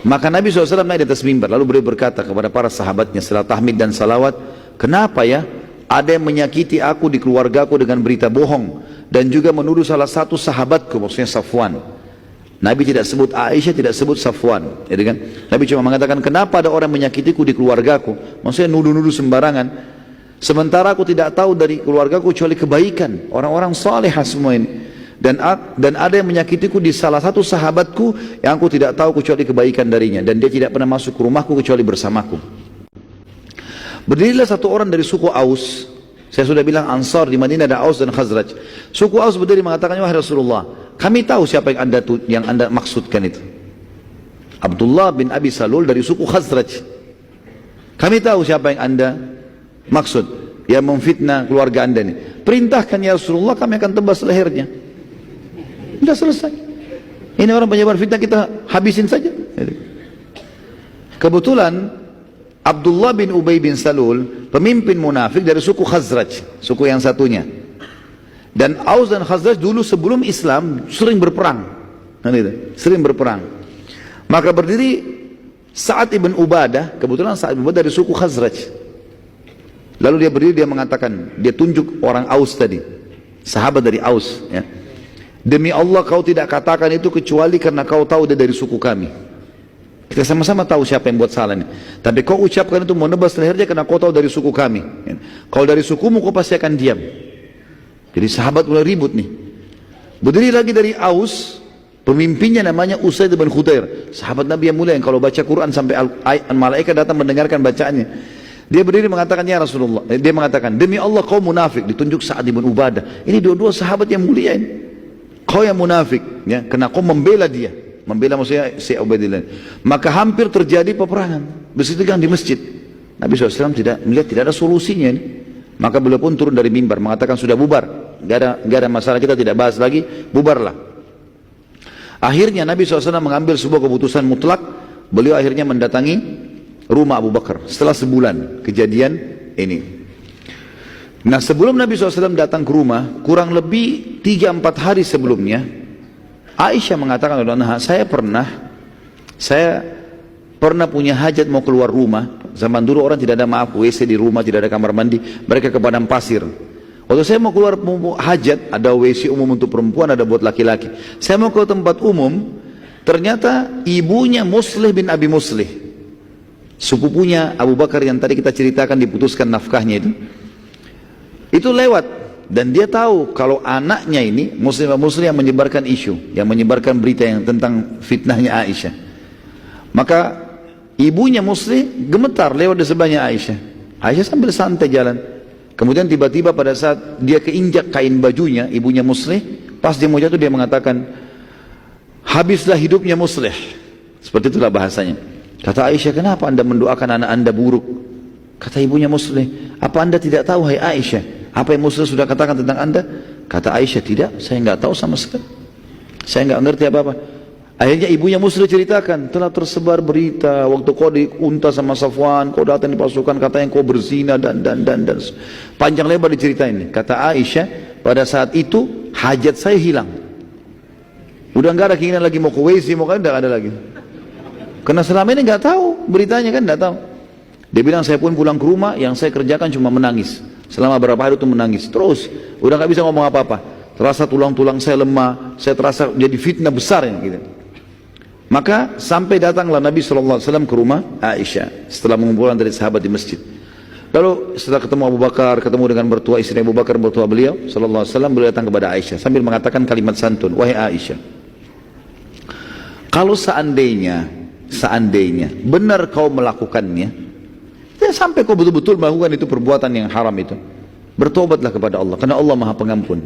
Maka Nabi SAW naik di atas mimbar, lalu beliau berkata kepada para sahabatnya setelah tahmid dan salawat, kenapa ya ada yang menyakiti aku di keluargaku dengan berita bohong dan juga menuduh salah satu sahabatku, maksudnya Safwan. Nabi tidak sebut Aisyah, tidak sebut Safwan, ya kan? Nabi cuma mengatakan kenapa ada orang menyakitiku di keluargaku, maksudnya nuduh-nuduh sembarangan. Sementara aku tidak tahu dari keluargaku kecuali kebaikan, orang-orang salehah semua ini. Dan ada yang menyakitiku di salah satu sahabatku yang aku tidak tahu kecuali kebaikan darinya, dan dia tidak pernah masuk ke rumahku kecuali bersamaku. Berdirilah satu orang dari suku Aus. Saya sudah bilang Ansar di Madinah ada Aus dan Khazraj. Suku Aus berdiri mengatakan, wahai Rasulullah, kami tahu siapa yang anda maksudkan itu. Abdullah bin Abi Salul dari suku Khazraj. Kami tahu siapa yang anda maksud, yang memfitnah keluarga anda ini. Perintahkan ya Rasulullah, kami akan tebas lehernya. Sudah selesai. Ini orang penyebar fitnah, kita habisin saja. Kebetulan Abdullah bin Ubay bin Salul, pemimpin munafik dari suku Khazraj, suku yang satunya. Dan Aus dan Khazraj dulu sebelum Islam sering berperang. Sering berperang. Maka berdiri Sa'ad ibn Ubadah, kebetulan Sa'ad ibn Ubadah dari suku Khazraj. Lalu dia berdiri, dia mengatakan, dia tunjuk orang Aus tadi, sahabat dari Aus, ya. Demi Allah kau tidak katakan itu kecuali karena kau tahu dia dari suku kami. Kita sama-sama tahu siapa yang buat salah ini. Tapi kau ucapkan itu mau nebas lehernya karena kau tahu dari suku kami. Kalau dari sukumu kau pasti akan diam. Jadi sahabat mulai ribut nih. Berdiri lagi dari Aus, pemimpinnya namanya Usaid bin Khudair. Sahabat Nabi yang mulia yang kalau baca Quran sampai malaikat datang mendengarkan bacaannya. Dia berdiri mengatakan, ya Rasulullah. Dia mengatakan, demi Allah kau munafik. Ditunjuk Sa'ad bin Ubadah. Ini dua-dua sahabat yang mulia ini. Kau yang munafik, ya, karena kau membela dia. Membela maksudnya si Ubaidillah. Maka hampir terjadi peperangan. Begitu kan di masjid. Nabi SAW tidak melihat tidak ada solusinya ini. Maka beliau pun turun dari mimbar mengatakan sudah bubar. Gak ada masalah, kita tidak bahas lagi, bubarlah. Akhirnya Nabi SAW mengambil sebuah keputusan mutlak. Beliau akhirnya mendatangi rumah Abu Bakar setelah sebulan kejadian ini. Nah sebelum Nabi SAW datang ke rumah, kurang lebih 3-4 hari sebelumnya, Aisyah mengatakan, saya pernah punya hajat mau keluar rumah. Zaman dulu orang tidak ada WC di rumah, tidak ada kamar mandi, mereka ke padang pasir. Waktu saya mau keluar hajat, ada WC umum untuk perempuan, ada buat laki-laki. Saya mau ke tempat umum, ternyata ibunya Muslih bin Abi Muslih, sepupunya Abu Bakar yang tadi kita ceritakan diputuskan nafkahnya itu lewat. Dan dia tahu kalau anaknya ini Muslim yang menyebarkan isu, yang menyebarkan berita yang tentang fitnahnya Aisyah. Maka ibunya Muslim gemetar lewat di sebelahnya Aisyah. Aisyah sambil santai jalan. Kemudian tiba-tiba pada saat dia keinjak kain bajunya ibunya Muslim, pas dia mau jatuh dia mengatakan, habislah hidupnya Muslim. Seperti itulah bahasanya. Kata Aisyah, kenapa anda mendoakan anak anda buruk? Kata ibunya Muslim, apa anda tidak tahu hai Aisyah apa yang Muslim sudah katakan tentang anda? Kata Aisyah, tidak, saya nggak tahu sama sekali. Saya nggak ngerti apa-apa. Akhirnya ibunya Muslim ceritakan, telah tersebar berita waktu kau diunta sama Safwan, kau datang di pasukan, katanya kau berzina dan panjang lebar diceritain. Kata Aisyah, pada saat itu hajat saya hilang. Udah nggak ada keinginan lagi mau ke WC, mau kan nggak ada lagi. Karena selama ini nggak tahu beritanya kan, nggak tahu. Dia bilang saya pun pulang ke rumah, yang saya kerjakan cuma menangis. Selama berapa hari itu menangis terus, udah nggak bisa ngomong apa-apa. Terasa tulang-tulang saya lemah, saya terasa jadi fitnah besar gitu. Maka sampai datanglah Nabi SAW ke rumah Aisyah setelah mengumpulkan dari sahabat di masjid. Lalu setelah ketemu Abu Bakar, ketemu dengan mertua istri Abu Bakar, mertua beliau SAW, beliau datang kepada Aisyah sambil mengatakan kalimat santun, wahai Aisyah, kalau seandainya benar kau melakukannya, sampai kau betul-betul melakukan itu perbuatan yang haram itu, bertobatlah kepada Allah, karena Allah Maha Pengampun.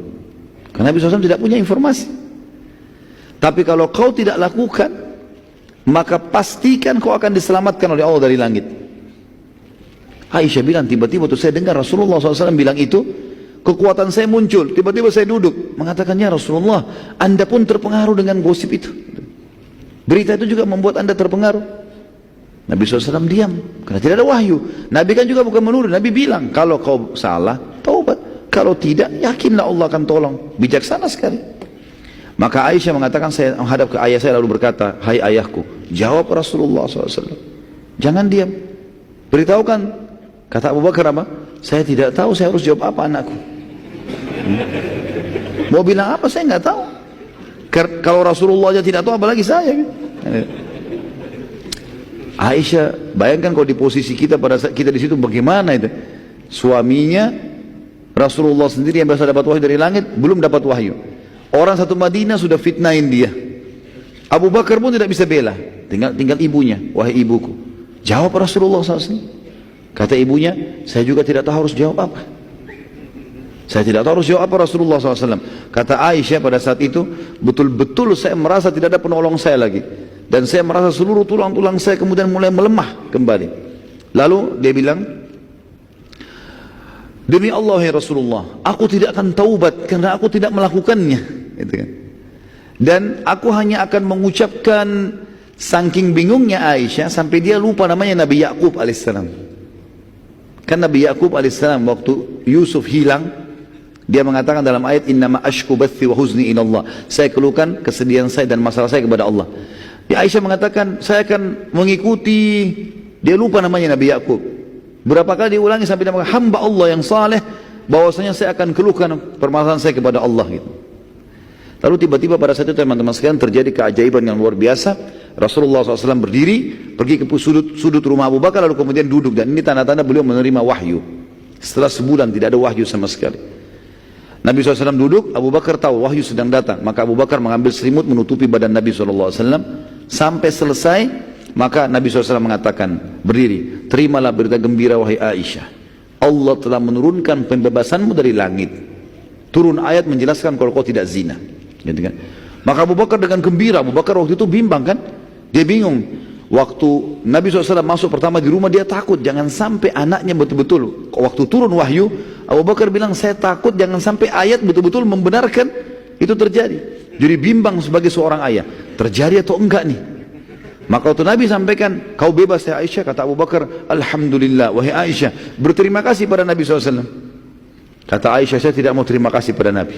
Karena Nabi SAW tidak punya informasi. Tapi kalau kau tidak lakukan, maka pastikan kau akan diselamatkan oleh Allah dari langit. Aisyah bilang, tiba-tiba tuh saya dengar Rasulullah SAW bilang itu, kekuatan saya muncul, tiba-tiba saya duduk, mengatakannya Rasulullah, Anda pun terpengaruh dengan gosip itu. Berita itu juga membuat Anda terpengaruh. Nabi SAW diam, karena tidak ada wahyu. Nabi kan juga bukan menuduh, Nabi bilang, kalau kau salah, taubat. Kalau tidak, yakinlah Allah akan tolong. Bijaksana sekali. Maka Aisyah mengatakan, saya menghadap ke ayah saya lalu berkata, hai ayahku, jawab Rasulullah SAW. Jangan diam, beritahukan. Kata Abu Bakar apa? Saya tidak tahu saya harus jawab apa anakku. Mau bilang apa saya nggak tahu. Kalau Rasulullah aja tidak tahu, apalagi saya. Aisyah, bayangkan kalau di posisi kita pada saat kita di situ bagaimana itu? Suaminya Rasulullah sendiri yang biasa dapat wahyu dari langit belum dapat wahyu. Orang satu Madinah sudah fitnahin dia. Abu Bakar pun tidak bisa bela. Tinggal ibunya, wahai ibuku, jawab Rasulullah SAW. Kata ibunya, saya juga tidak tahu harus jawab apa. Saya tidak tahu harus jawab apa Rasulullah SAW. Kata Aisyah pada saat itu, betul-betul saya merasa tidak ada penolong saya lagi. Dan saya merasa seluruh tulang-tulang saya kemudian mulai melemah kembali. Lalu dia bilang, demi Allah ya Rasulullah, aku tidak akan taubat karena aku tidak melakukannya. Gitu kan. Dan aku hanya akan mengucapkan, saking bingungnya Aisyah sampai dia lupa namanya Nabi Yakub alaihissalam. Kan Nabi Yakub alaihissalam waktu Yusuf hilang, dia mengatakan dalam ayat, innama ashku bathi wa huzni ilallah, saya keluhkan kesedihan saya dan masalah saya kepada Allah. Ya, Aisyah mengatakan, saya akan mengikuti, dia lupa namanya Nabi Yakub. Berapa kali diulangi sampai dia mengatakan, hamba Allah yang saleh, bahwasanya saya akan keluhkan permasalahan saya kepada Allah gitu. Lalu tiba-tiba pada saat itu teman-teman sekalian terjadi keajaiban yang luar biasa. Rasulullah SAW berdiri, pergi ke sudut rumah Abu Bakar, lalu kemudian duduk. Dan ini tanda-tanda beliau menerima wahyu. Setelah sebulan tidak ada wahyu sama sekali. Nabi SAW duduk, Abu Bakar tahu wahyu sedang datang. Maka Abu Bakar mengambil selimut menutupi badan Nabi SAW. Sampai selesai, maka Nabi SAW mengatakan, berdiri, terimalah berita gembira wahai Aisyah. Allah telah menurunkan pembebasanmu dari langit. Turun ayat menjelaskan kalau kau tidak zina. Gitu kan? Maka Abu Bakar dengan gembira, Abu Bakar waktu itu bimbang kan? Dia bingung. Waktu Nabi SAW masuk pertama di rumah, dia takut jangan sampai anaknya betul-betul. Waktu turun wahyu, Abu Bakar bilang, saya takut jangan sampai ayat betul-betul membenarkan itu terjadi. Jadi bimbang sebagai seorang ayah, terjadi atau enggak nih. Maka waktu Nabi sampaikan, kau bebas ya Aisyah, kata Abu Bakar, alhamdulillah wahai Aisyah, berterima kasih pada Nabi SAW. Kata Aisyah, saya tidak mau terima kasih pada Nabi.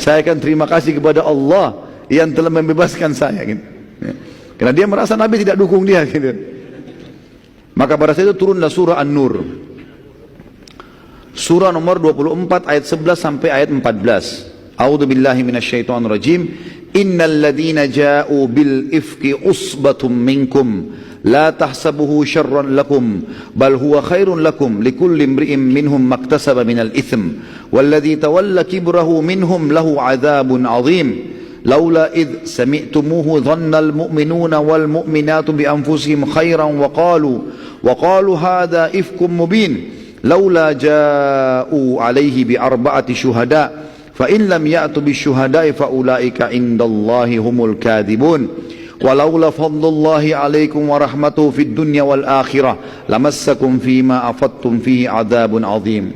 Saya akan terima kasih kepada Allah yang telah membebaskan saya gitu. Karena dia merasa Nabi tidak dukung dia gitu. Maka pada saat itu turunlah surah An-Nur. Surah nomor 24 ayat 11 sampai ayat 14. A'udzu billahi minasyaitonir rajim. Innal ladzina ja'u bil ifki usbatum minkum la tahsabuhu syarran lakum bal huwa khairun lakum likulli imri'in minhum maktasaba minal itsm walladzi tawalla kibrahu minhum lahu 'adzabun 'adzim laula id sami'tumuhu dhannal mu'minuna wal mu'minatu bi anfusihim khairan wa qalu hadha ifkum mubin laula ja'u 'alaihi bi arba'ati syuhada fa in lam ya'tu bi syuhada'i fa ulaika indallahi humul kadhibun walaula fadlullahi alaikum wa rahmatuhu fid dunya wal akhirah lamassakum fima afattum fihi adzabun azim.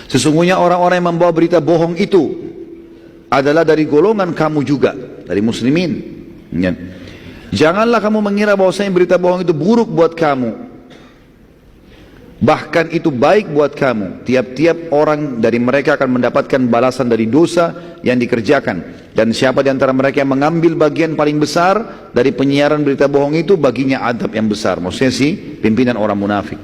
Sesungguhnya orang-orang yang membawa berita bohong itu adalah dari golongan kamu juga, dari muslimin. Janganlah kamu mengira bahwasanya berita bohong itu buruk buat kamu. Bahkan itu baik buat kamu. Tiap-tiap orang dari mereka akan mendapatkan balasan dari dosa yang dikerjakan. Dan siapa di antara mereka yang mengambil bagian paling besar dari penyiaran berita bohong itu, baginya adab yang besar. Maksudnya si pimpinan orang munafik.